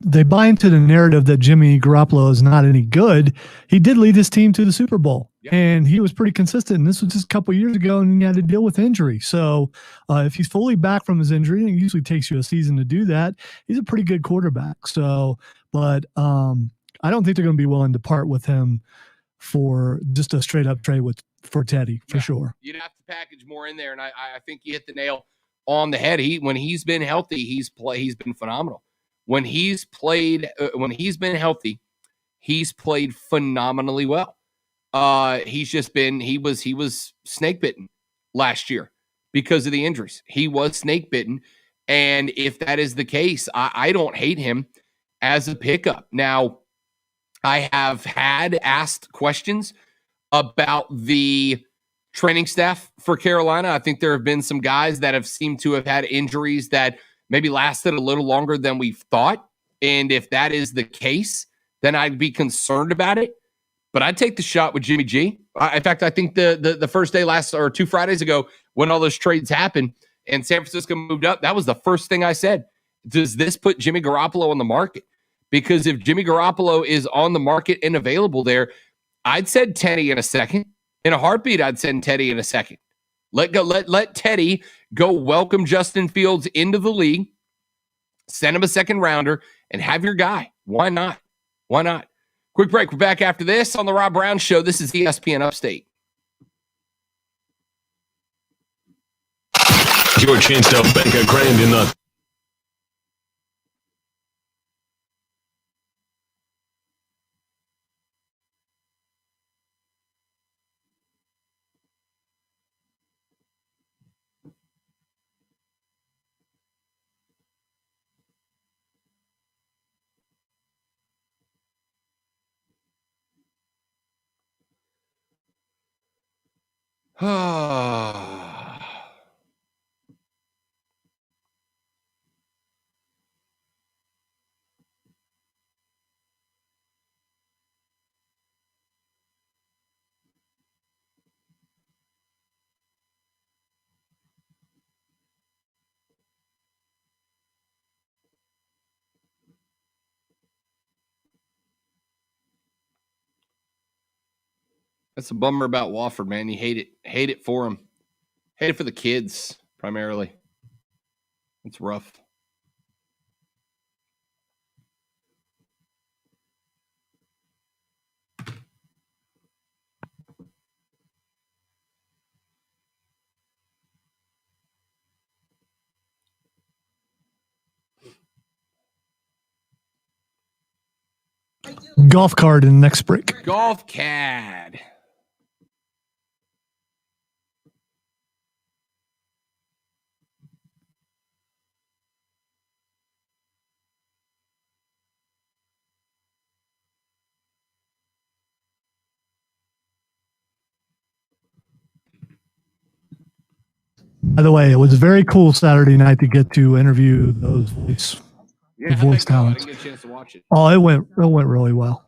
they buy into the narrative that Jimmy Garoppolo is not any good. He did lead his team to the Super Bowl, and he was pretty consistent. And this was just a couple of years ago, and he had to deal with injury. So if he's fully back from his injury, and it usually takes you a season to do that, he's a pretty good quarterback. So, but I don't think they're going to be willing to part with him for just a straight up trade for Teddy, for sure. You'd have to package more in there, and I think you hit the nail on the head. When he's been healthy, he's been phenomenal. When he's been healthy, he's played phenomenally well. He was snake bitten last year because of the injuries. He was snake bitten, and if that is the case, I don't hate him as a pickup. Now, I have asked questions about the training staff for Carolina. I think there have been some guys that have seemed to have had injuries that maybe lasted a little longer than we thought. And if that is the case, then I'd be concerned about it. But I'd take the shot with Jimmy G. In fact, I think the first day 2 Fridays ago when all those trades happened and San Francisco moved up, that was the first thing I said. Does this put Jimmy Garoppolo on the market? Because if Jimmy Garoppolo is on the market and available there, I'd send Teddy in a second. In a heartbeat, I'd send Teddy in a second. Let Teddy go welcome Justin Fields into the league, send him a second rounder, and have your guy. Why not? Why not? Quick break. We're back after this on the Rob Brown Show. This is ESPN Upstate. Your chance to bank $1,000 in the That's a bummer about Wofford, man. You hate it. Hate it for him. Hate it for the kids, primarily. It's rough. Golf card in the next break. Golf CAD. By the way, it was a very cool Saturday night to get to interview those voice talents. I didn't get a chance to watch it. Oh, it went really well.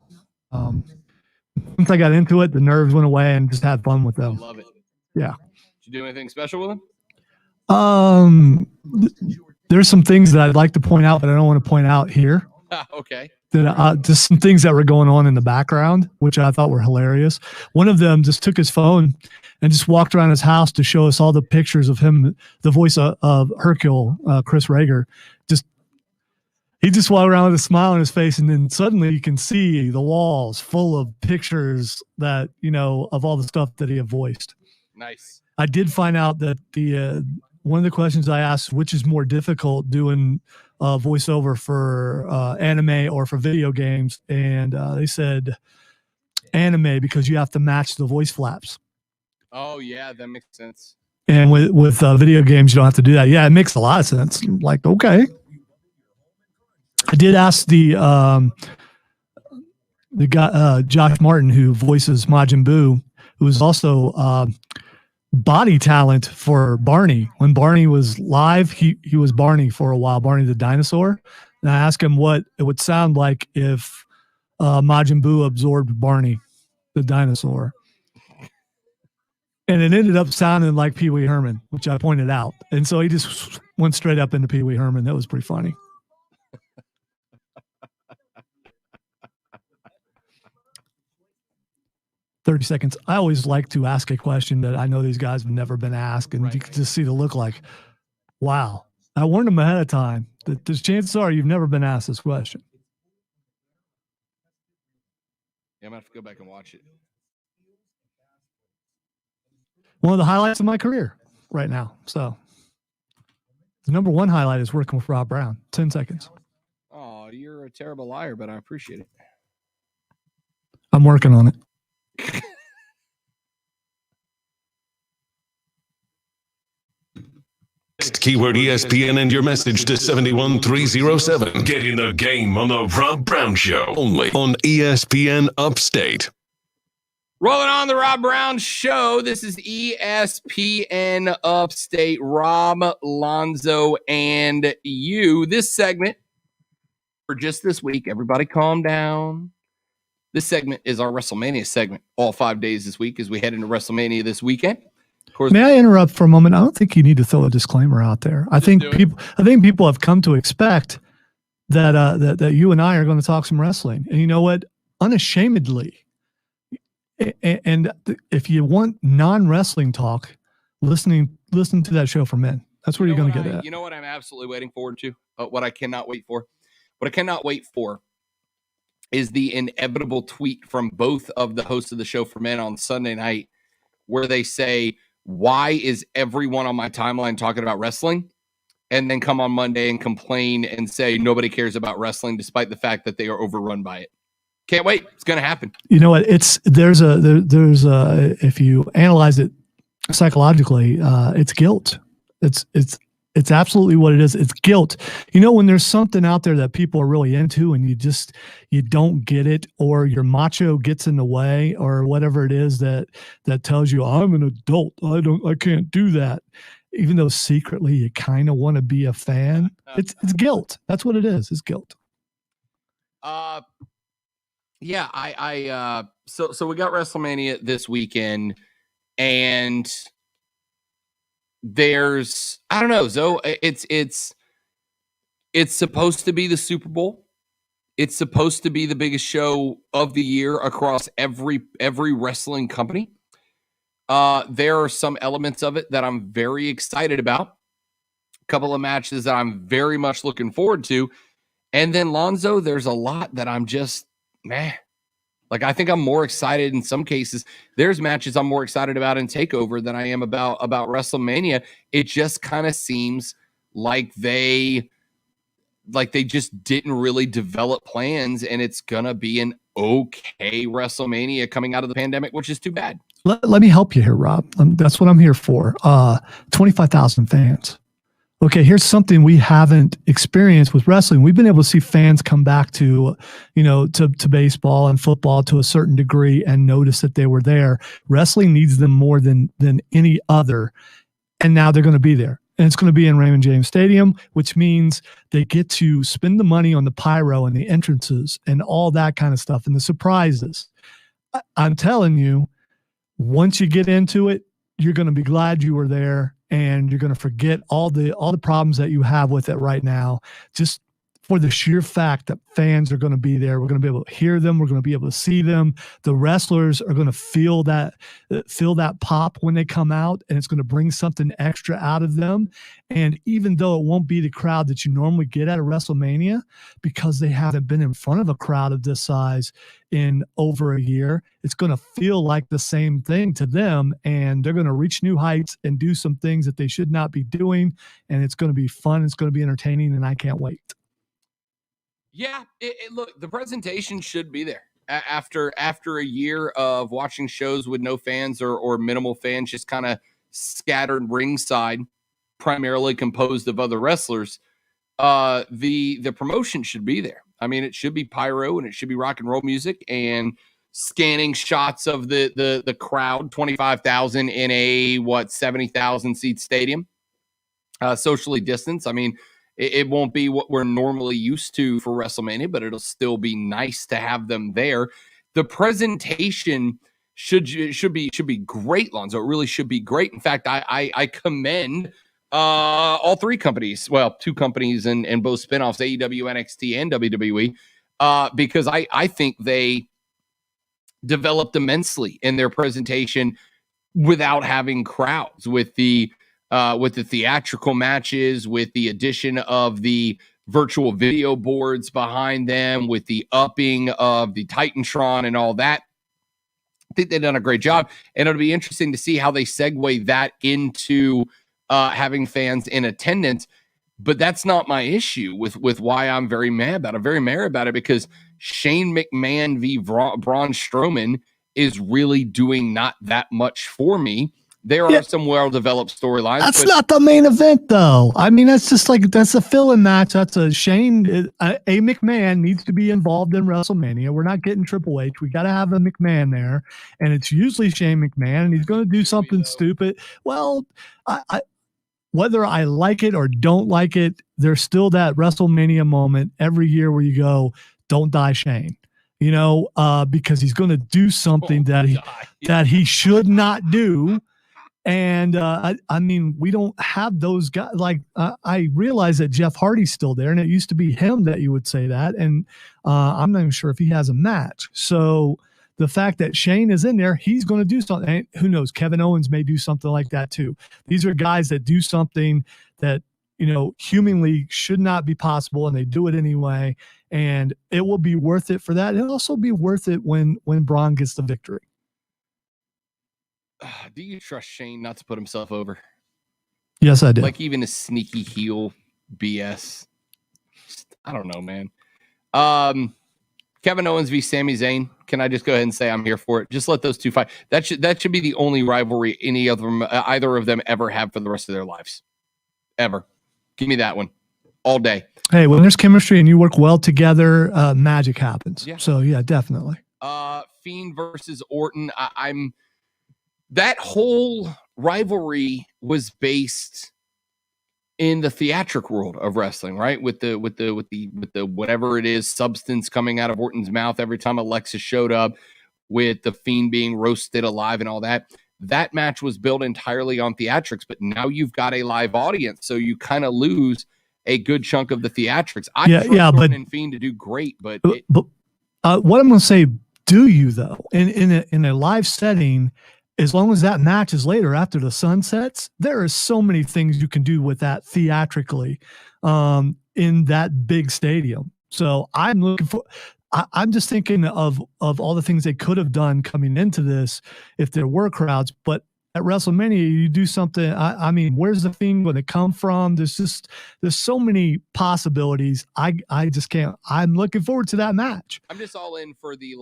Once I got into it, the nerves went away and just had fun with them. I love it. Yeah. Did you do anything special with them? There's some things that I'd like to point out, but I don't want to point out here. Okay. Just some things that were going on in the background, which I thought were hilarious. One of them just took his phone and just walked around his house to show us all the pictures of him, the voice of Hercule, Chris Rager. He just walked around with a smile on his face, and then suddenly you can see the walls full of pictures that, of all the stuff that he had voiced. Nice. I did find out that one of the questions I asked, which is more difficult, doing voiceover for anime or for video games, and they said anime because you have to match the voice flaps. Oh, yeah, that makes sense. And with video games, you don't have to do that. Yeah, it makes a lot of sense. I'm like, okay. I did ask the guy, Josh Martin, who voices Majin Buu, who is also body talent for Barney. When Barney was live, he was Barney for a while, Barney the dinosaur. And I asked him what it would sound like if Majin Buu absorbed Barney the dinosaur. And it ended up sounding like Pee Wee Herman, which I pointed out. And so he just went straight up into Pee Wee Herman. That was pretty funny. "30 seconds. I always like to ask a question that I know these guys have never been asked, and you can just see the look like, wow. I warned them ahead of time that the chances are you've never been asked this question." Yeah, I'm going to have to go back and watch it. One of the highlights of my career right now. So the number one highlight is working with Rob Brown. 10 seconds. Oh, you're a terrible liar, but I appreciate it. I'm working on it. Keyword ESPN and your message to 71307. Get in the game on the Rob Brown Show. Only on ESPN Upstate. Rolling on the Rob Brown Show. This is ESPN Upstate. Rob, Lonzo, and you. This segment, for just this week, everybody calm down. This segment is our WrestleMania segment all 5 days this week as we head into WrestleMania this weekend. Of course, may I interrupt for a moment? I don't think you need to throw a disclaimer out there. I think people have come to expect that that you and I are going to talk some wrestling. And you know what? Unashamedly. And if you want non-wrestling talk, listen to that show for men. That's where you're going to get at. You know what I'm absolutely waiting forward to? What I cannot wait for? What I cannot wait for is the inevitable tweet from both of the hosts of the show for men on Sunday night where they say, "Why is everyone on my timeline talking about wrestling?" And then come on Monday and complain and say nobody cares about wrestling despite the fact that they are overrun by it. Can't wait. It's going to happen. You know what? There's if you analyze it psychologically, it's guilt. It's It's absolutely what it is. It's guilt. When there's something out there that people are really into and you don't get it, or your macho gets in the way, or whatever it is that tells you I'm an adult. I can't do that. Even though secretly you kind of want to be a fan. It's guilt. That's what it is. It's guilt. Yeah, so we got WrestleMania this weekend, and there's, I don't know, Zoe, it's supposed to be the Super Bowl. It's supposed to be the biggest show of the year across every wrestling company. There are some elements of it that I'm very excited about. A couple of matches that I'm very much looking forward to. And then Lonzo, there's a lot that I'm just meh. Like, I think I'm more excited in some cases. There's matches I'm more excited about in TakeOver than I am about WrestleMania. It just kind of seems like they just didn't really develop plans, and it's gonna be an okay WrestleMania coming out of the pandemic, which is too bad. Let me help you here, Rob. That's what I'm here for. 25,000 fans. Okay, here's something we haven't experienced with wrestling. We've been able to see fans come back to baseball and football to a certain degree and notice that they were there. Wrestling needs them more than any other, and now they're going to be there. And it's going to be in Raymond James Stadium, which means they get to spend the money on the pyro and the entrances and all that kind of stuff and the surprises. I'm telling you, once you get into it, you're going to be glad you were there, and you're going to forget all the problems that you have with it right now, just for the sheer fact that fans are going to be there. We're going to be able to hear them. We're going to be able to see them. The wrestlers are going to feel that pop when they come out, and it's going to bring something extra out of them. And even though it won't be the crowd that you normally get at a WrestleMania, because they haven't been in front of a crowd of this size in over a year, it's going to feel like the same thing to them, and they're going to reach new heights and do some things that they should not be doing. And it's going to be fun. It's going to be entertaining, and I can't wait. Yeah, look, the presentation should be there after a year of watching shows with no fans or minimal fans, just kind of scattered ringside, primarily composed of other wrestlers. The promotion should be there. I mean, it should be pyro, and it should be rock and roll music, and scanning shots of the crowd, 25,000 in a 70,000 seat stadium, socially distanced. I mean, it won't be what we're normally used to for WrestleMania, but it'll still be nice to have them there. The presentation should be great, Lonzo. It really should be great. In fact, I commend all three companies, well, two companies and both spinoffs, AEW, NXT, and WWE, because I think they developed immensely in their presentation without having crowds, with the theatrical matches, with the addition of the virtual video boards behind them, with the upping of the Titantron and all that. I think they've done a great job, and it'll be interesting to see how they segue that into having fans in attendance. But that's not my issue with why I'm very mad about it. I'm very mad about it because Shane McMahon v. Braun Strowman is really doing not that much for me. There are some well-developed storylines. That's not the main event, though. I mean, that's just like, that's a fill-in match. That's a Shane. A McMahon needs to be involved in WrestleMania. We're not getting Triple H. We got to have a McMahon there, and it's usually Shane McMahon, and he's going to do something stupid. Well, whether I like it or don't like it, there's still that WrestleMania moment every year where you go, "Don't die, Shane." Because he's going to do something that he should not do. And I mean, we don't have those guys. Like, I realize that Jeff Hardy's still there, and it used to be him that you would say that. And I'm not even sure if he has a match. So the fact that Shane is in there, he's going to do something. And who knows? Kevin Owens may do something like that too. These are guys that do something that, humanly should not be possible, and they do it anyway. And it will be worth it for that. It'll also be worth it when Braun gets the victory. Do you trust Shane not to put himself over? Yes, I do. Like, even a sneaky heel BS. I don't know, man. Kevin Owens v. Sami Zayn. Can I just go ahead and say I'm here for it? Just let those two fight. That should be the only rivalry either of them ever have for the rest of their lives. Ever. Give me that one all day. Hey, when there's chemistry and you work well together, magic happens. Yeah. So yeah, definitely. Fiend versus Orton. I'm that whole rivalry was based in the theatric world of wrestling, right? With the whatever it is, substance coming out of Orton's mouth every time Alexis showed up, with the Fiend being roasted alive and all that. That match was built entirely on theatrics, but now you've got a live audience, so you kind of lose a good chunk of the theatrics. I trust Orton and Fiend to do great, but what I'm going to say, do you though? In a live setting, as long as that match is later after the sun sets, there are so many things you can do with that theatrically in that big stadium. So I'm looking for. I'm just thinking of all the things they could have done coming into this if there were crowds, but at WrestleMania, you do something. I mean, where's the Fiend going to come from? There's so many possibilities. I just can't. I'm looking forward to that match. I'm just all in for the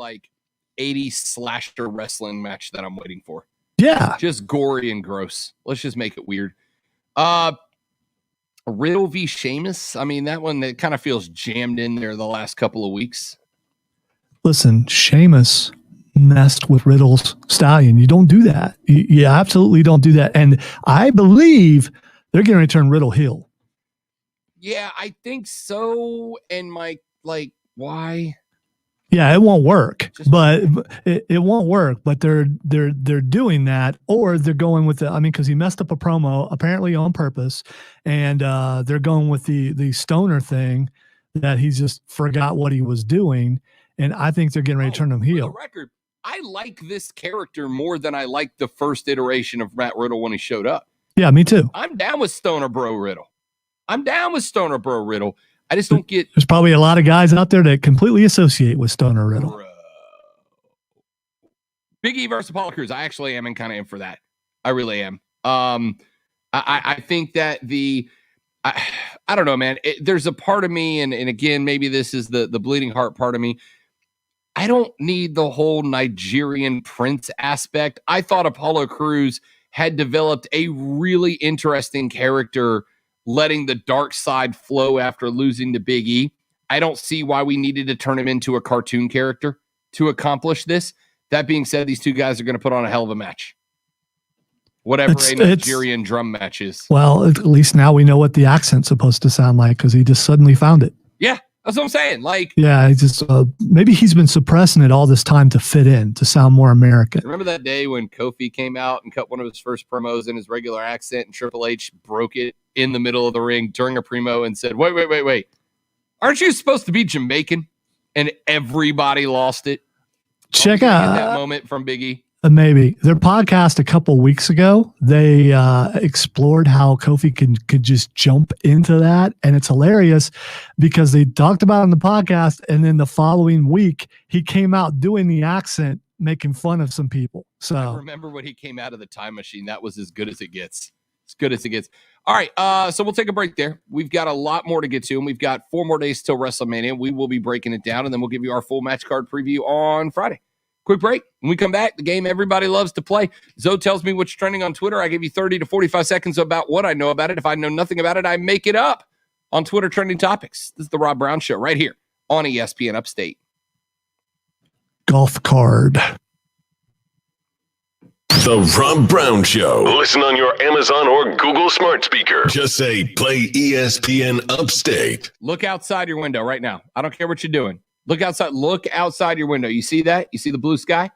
80s slasher wrestling match that I'm waiting for. Yeah. Just gory and gross. Let's just make it weird. Riddle v. Sheamus. I mean, that one that kind of feels jammed in there the last couple of weeks. Listen, Sheamus messed with Riddle's stallion. You don't do that. You absolutely don't do that. And I believe they're going to return Riddle heel. Yeah, I think so. And why? Yeah, it won't work. But it won't work. But they're doing that, or they're going with because he messed up a promo apparently on purpose, and they're going with the stoner thing that he just forgot what he was doing. And I think they're getting ready to turn him heel. For the record, I like this character more than I liked the first iteration of Matt Riddle when he showed up. Yeah, me too. I'm down with Stoner Bro Riddle. I just don't get. There's probably a lot of guys out there that completely associate with Stoner Riddle. Big E versus Apollo Crews. I actually am kind of in for that. I really am. I think that I don't know, man. There's a part of me, and again, maybe this is the bleeding heart part of me. I don't need the whole Nigerian prince aspect. I thought Apollo Crews had developed a really interesting character, letting the dark side flow after losing to Big E. I don't see why we needed to turn him into a cartoon character to accomplish this. That being said, these two guys are going to put on a hell of a match. Whatever a Nigerian drum match is. Well, at least now we know what the accent's supposed to sound like because he just suddenly found it. Yeah, that's what I'm saying. Yeah, he just maybe he's been suppressing it all this time to fit in, to sound more American. Remember that day when Kofi came out and cut one of his first promos in his regular accent, and Triple H broke it in the middle of the ring during a primo and said, "Wait! Aren't you supposed to be Jamaican?" And everybody lost it. Check out that moment from Big E. Maybe their podcast a couple weeks ago, they explored how Kofi could just jump into that, and it's hilarious because they talked about it on the podcast, and then the following week he came out doing the accent, making fun of some people. So I remember when he came out of the time machine, that was as good as it gets. As good as it gets. All right, so we'll take a break there. We've got a lot more to get to, and we've got 4 more days till WrestleMania. We will be breaking it down, and then we'll give you our full match card preview on Friday. Quick break. When we come back, the game everybody loves to play. Zoe tells me what's trending on Twitter. I give you 30 to 45 seconds about what I know about it. If I know nothing about it, I make it up on Twitter trending topics. This is the Rob Brown Show right here on ESPN Upstate. Golf card. The Rob Brown Show. Listen on your Amazon or Google smart speaker. Just say, play ESPN Upstate. Look outside your window right now. I don't care what you're doing. Look outside. Look outside your window. You see that? You see the blue sky?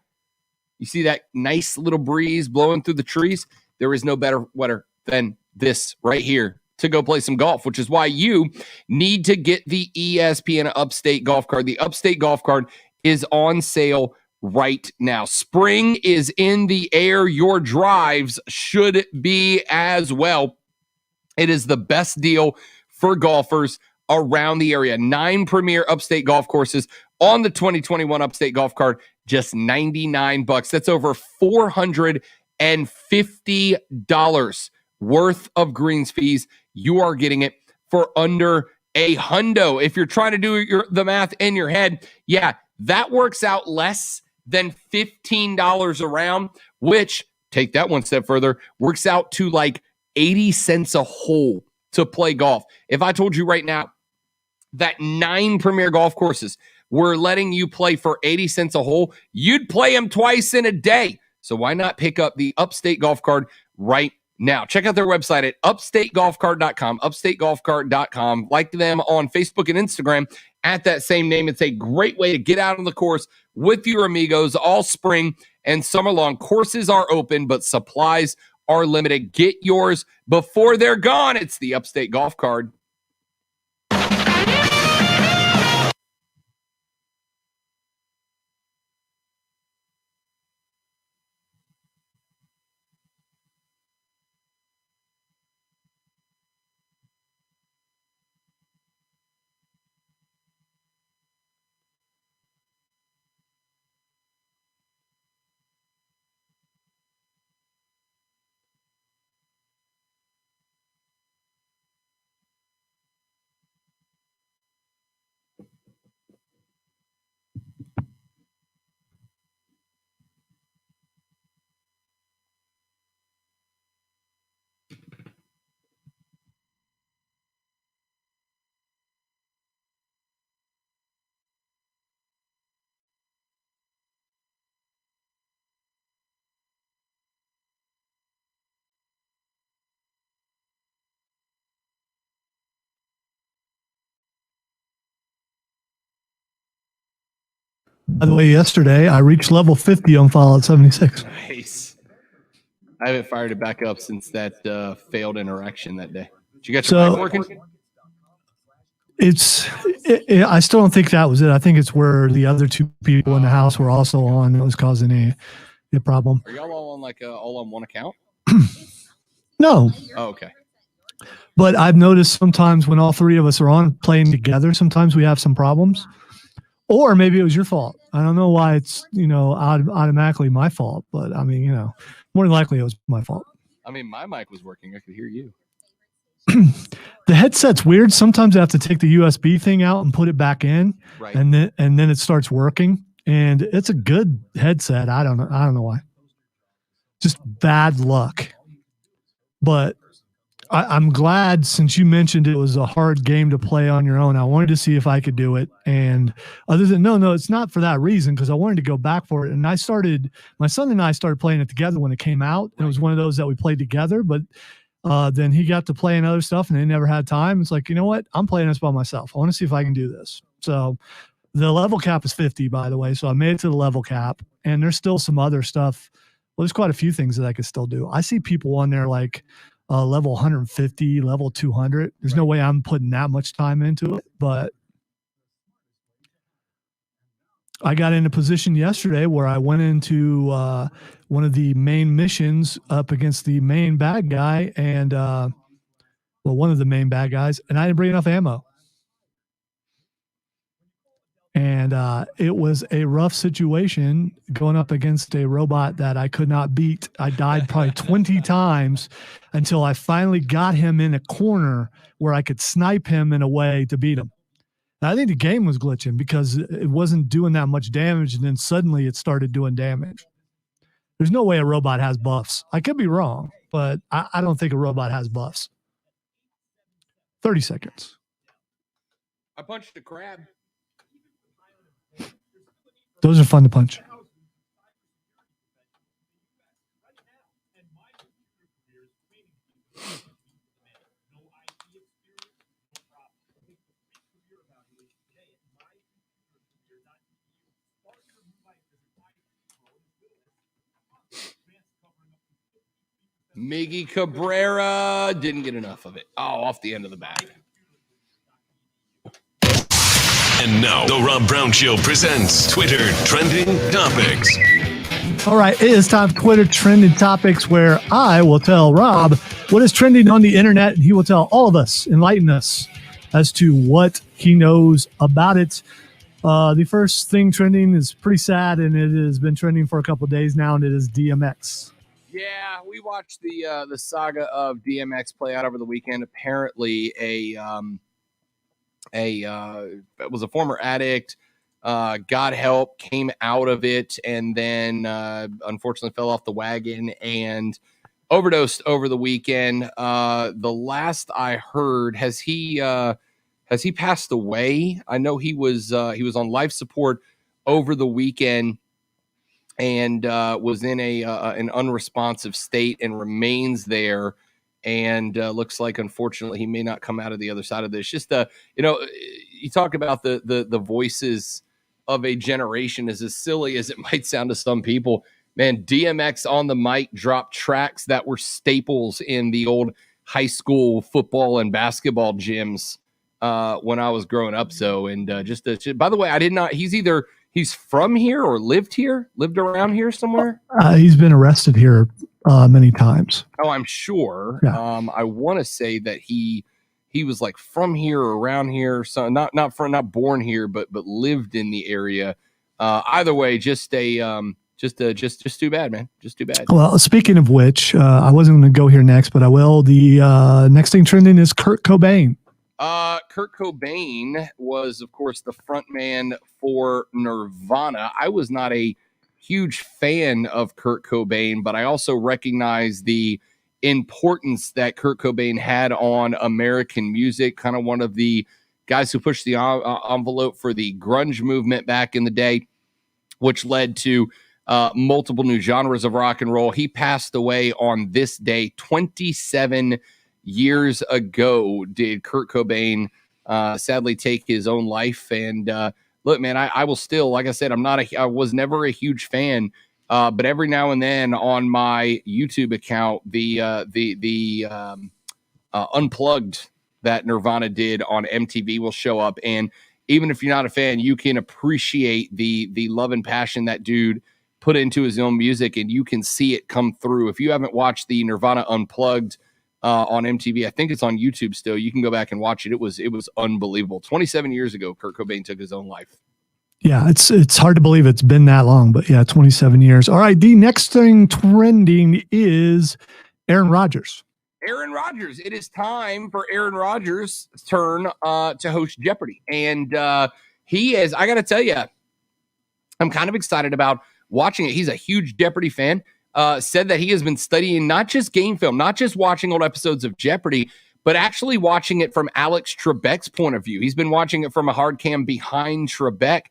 You see that nice little breeze blowing through the trees? There is no better weather than this right here to go play some golf, which is why you need to get the ESPN Upstate golf card. The Upstate golf card is on sale right now. Spring is in the air. Your drives should be as well. It is the best deal for golfers around the area. 9 premier Upstate golf courses on the 2021 Upstate golf card, just $99. That's over $450 worth of greens fees. You are getting it for under $100. If you're trying to do the math in your head, yeah, that works out less than $15 a round, which, take that one step further, works out to like 80 cents a hole to play golf. If I told you right now that 9 premier golf courses were letting you play for 80 cents a hole, you'd play them twice in a day. So why not pick up the Upstate Golf Card right now? Check out their website at upstategolfcard.com, upstategolfcard.com. Like them on Facebook and Instagram at that same name. It's a great way to get out on the course with your amigos all spring and summer long. Courses are open, but supplies are limited. Get yours before they're gone. It's the Upstate Golf Card. By the way, yesterday I reached level 50 on Fallout 76. Nice. I haven't fired it back up since that failed interaction that day. Did you get your mic working? I still don't think that was it. I think it's where the other 2 people in the house were also on. It was causing a problem. Are y'all all on all on one account? No. Oh, okay. But I've noticed sometimes when all 3 of us are on playing together, sometimes we have some problems. Or maybe it was your fault. I don't know why it's, automatically my fault. But, I mean, more than likely it was my fault. I mean, my mic was working. I could hear you. The headset's weird. Sometimes I have to take the USB thing out and put it back in. Right. And then it starts working. And it's a good headset. I don't know why. Just bad luck. But I'm glad, since you mentioned it was a hard game to play on your own, I wanted to see if I could do it. And other than, no, it's not for that reason, because I wanted to go back for it. And my son and I started playing it together when it came out. And it was one of those that we played together, but then he got to playing other stuff and they never had time. It's like, you know what? I'm playing this by myself. I want to see if I can do this. So the level cap is 50, by the way. So I made it to the level cap, and there's still some other stuff. Well, there's quite a few things that I could still do. I see people on there like level 150, level 200. There's no way I'm putting that much time into it, but I got in a position yesterday where I went into one of the main missions up against the main bad guy and, one of the main bad guys, and I didn't bring enough ammo. And it was a rough situation going up against a robot that I could not beat. I died probably 20 times until I finally got him in a corner where I could snipe him in a way to beat him. And I think the game was glitching because it wasn't doing that much damage, and then suddenly it started doing damage. There's no way a robot has buffs. I could be wrong, but I don't think a robot has buffs. 30 seconds. I punched a crab. Those are fun to punch. Miggy Cabrera didn't get enough of it. Oh, off the end of the bat. And now, the Rob Brown Show presents Twitter Trending Topics. All right, it is time for Twitter Trending Topics, where I will tell Rob what is trending on the internet, and he will tell all of us, enlighten us as to what he knows about it. The first thing trending is pretty sad, and it has been trending for a couple of days now, and it is DMX. Yeah, we watched the saga of DMX play out over the weekend. Apparently, was a former addict, got help, came out of it, and then unfortunately fell off the wagon and overdosed over the weekend. The last I heard, has he passed away? I know he was on life support over the weekend and was in an unresponsive state and remains there. And looks like, unfortunately, he may not come out of the other side of this. Just you talk about the voices of a generation, as silly as it might sound to some people. Man, DMX on the mic dropped tracks that were staples in the old high school football and basketball gyms when I was growing up. So, and by the way, I did not. He's from here or lived around here somewhere. He's been arrested here many times. Oh, I'm sure. Yeah. I want to say that he was like from here or around here, so not born here, but lived in the area. Either way, just too bad, man. Just too bad. Well, speaking of which, I wasn't going to go here next, but I will. The next thing trending is Kurt Cobain. Kurt Cobain was, of course, the front man for Nirvana. I was not a huge fan of Kurt Cobain, but I also recognize the importance that Kurt Cobain had on American music, kind of one of the guys who pushed the envelope for the grunge movement back in the day, which led to multiple new genres of rock and roll. He passed away on this day 27 years ago. Did Kurt Cobain sadly take his own life? And look, man, I will still, like I said, I was never a huge fan, but every now and then on my YouTube account, the Unplugged that Nirvana did on MTV will show up. And even if you're not a fan, you can appreciate the love and passion that dude put into his own music, and you can see it come through. If you haven't watched the Nirvana Unplugged on MTV, I think it's on YouTube still. You can go back and watch it. It was unbelievable. 27 years ago, Kurt Cobain took his own life. Yeah, it's hard to believe it's been that long, but yeah, 27 years. All right, the next thing trending is Aaron Rodgers. Aaron Rodgers. It is time for Aaron Rodgers' turn to host Jeopardy. And he is, I got to tell you, I'm kind of excited about watching it. He's a huge Jeopardy fan. Said that he has been studying not just game film, not just watching old episodes of Jeopardy, but actually watching it from Alex Trebek's point of view. He's been watching it from a hard cam behind Trebek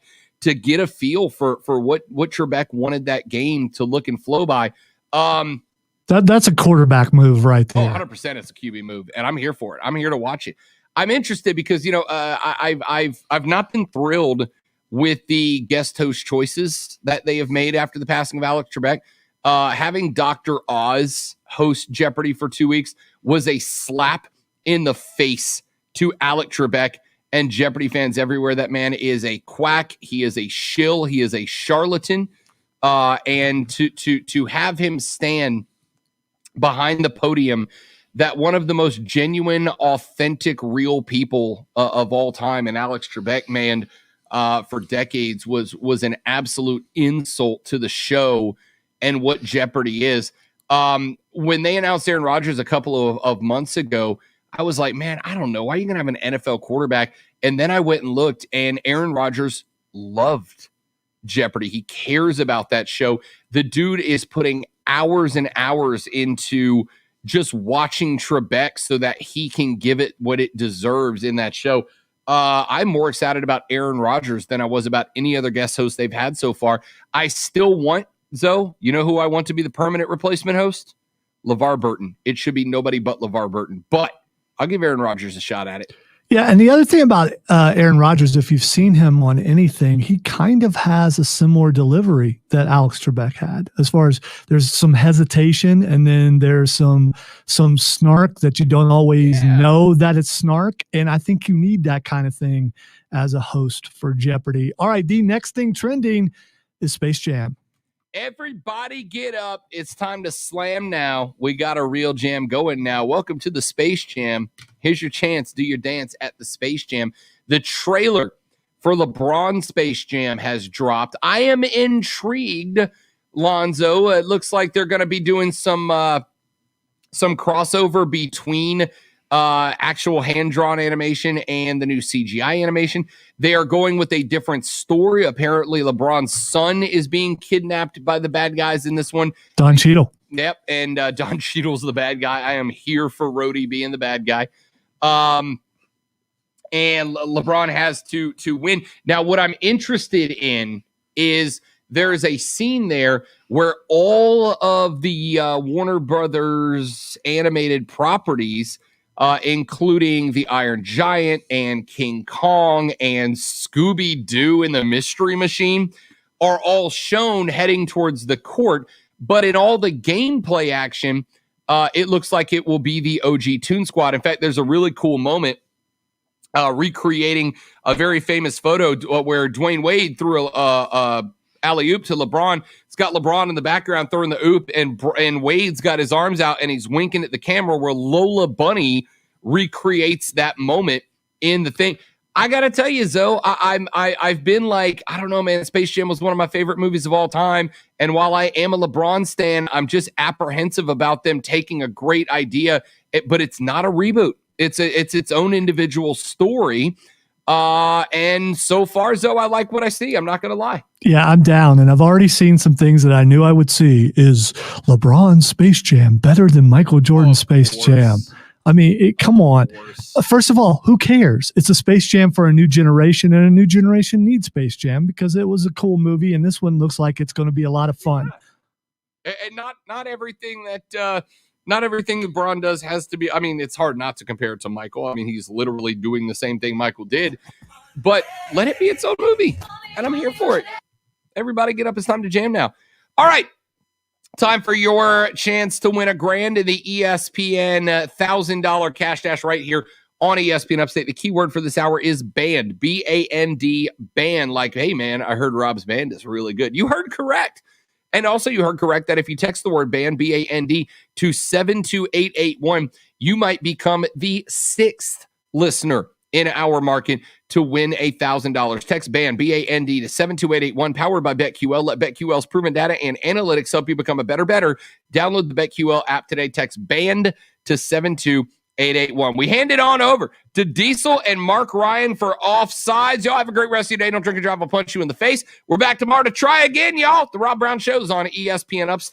to get a feel for what Trebek wanted that game to look and flow by. That's a quarterback move right there. 100% it's a QB move, and I'm here for it. I'm here to watch it. I'm interested because I've not been thrilled with the guest host choices that they have made after the passing of Alex Trebek. Having Dr. Oz host Jeopardy for 2 weeks was a slap in the face to Alex Trebek and Jeopardy fans everywhere. That man is a quack. He is a shill. He is a charlatan. And to have him stand behind the podium, that one of the most genuine, authentic, real people of all time, and Alex Trebek, man, for decades was an absolute insult to the show and what Jeopardy is. When they announced Aaron Rodgers a couple of months ago, I was like, man, I don't know. Why are you going to have an NFL quarterback? And then I went and looked, and Aaron Rodgers loved Jeopardy. He cares about that show. The dude is putting hours and hours into just watching Trebek so that he can give it what it deserves in that show. I'm more excited about Aaron Rodgers than I was about any other guest host they've had so far. I still want, Zoe, you know who I want to be the permanent replacement host? LeVar Burton. It should be nobody but LeVar Burton. But I'll give Aaron Rodgers a shot at it. Yeah, and the other thing about Aaron Rodgers, if you've seen him on anything, he kind of has a similar delivery that Alex Trebek had. As far as there's some hesitation, and then there's some snark that you don't always know that it's snark. And I think you need that kind of thing as a host for Jeopardy. All right, the next thing trending is Space Jam. Everybody get up. It's time to slam now. We got a real jam going now. Welcome to the Space Jam. Here's your chance. Do your dance at the Space Jam. The trailer for LeBron Space Jam has dropped. I am intrigued, Lonzo. It looks like they're going to be doing some crossover between actual hand-drawn animation and the new CGI animation. They are going with a different story. Apparently, LeBron's son is being kidnapped by the bad guys in this one. Don Cheadle. Yep. And Don Cheadle's the bad guy. I am here for Rhodey being the bad guy. And LeBron has to win. Now, what I'm interested in is there is a scene there where all of the Warner Brothers animated properties, including the Iron Giant and King Kong and Scooby-Doo and the Mystery Machine, are all shown heading towards the court. But in all the gameplay action, it looks like it will be the OG Toon Squad. In fact, there's a really cool moment recreating a very famous photo where Dwayne Wade threw a alley-oop to LeBron. It's got LeBron in the background throwing the oop, and Wade's got his arms out and he's winking at the camera, where Lola Bunny recreates that moment in the thing. I gotta tell you, Zoe, I've been like, I don't know, man. Space Jam was one of my favorite movies of all time, and while I am a LeBron stan, I'm just apprehensive about them taking a great idea, but it's not a reboot. It's its own individual story. And so far, Zoe, I like what I see. I'm not going to lie. Yeah, I'm down. And I've already seen some things that I knew I would see. Is LeBron's Space Jam better than Michael Jordan's Space Jam? I mean, come on. First of all, who cares? It's a Space Jam for a new generation, and a new generation needs Space Jam because it was a cool movie, and this one looks like it's going to be a lot of fun. And not everything that not everything LeBron does has to be. I mean, it's hard not to compare it to Michael. I mean, he's literally doing the same thing Michael did. But let it be its own movie, and I'm here for it. Everybody get up. It's time to jam now. All right. Time for your chance to win $1,000 in the ESPN $1,000 Cash Dash right here on ESPN Upstate. The keyword for this hour is band, B-A-N-D, band. Like, hey, man, I heard Rob's band is really good. You heard correct. And also you heard correct that if you text the word band, B-A-N-D, to 72881, you might become the 6th listener in our market to win $1,000. Text BAND, B-A-N-D, to 72881, powered by BetQL. Let BetQL's proven data and analytics help you become a better. Download the BetQL app today. Text BAND to 72881. We hand it on over to Diesel and Mark Ryan for Offsides. Y'all have a great rest of your day. Don't drink and drive. I'll punch you in the face. We're back tomorrow to try again, y'all. The Rob Brown Show is on ESPN Upstate.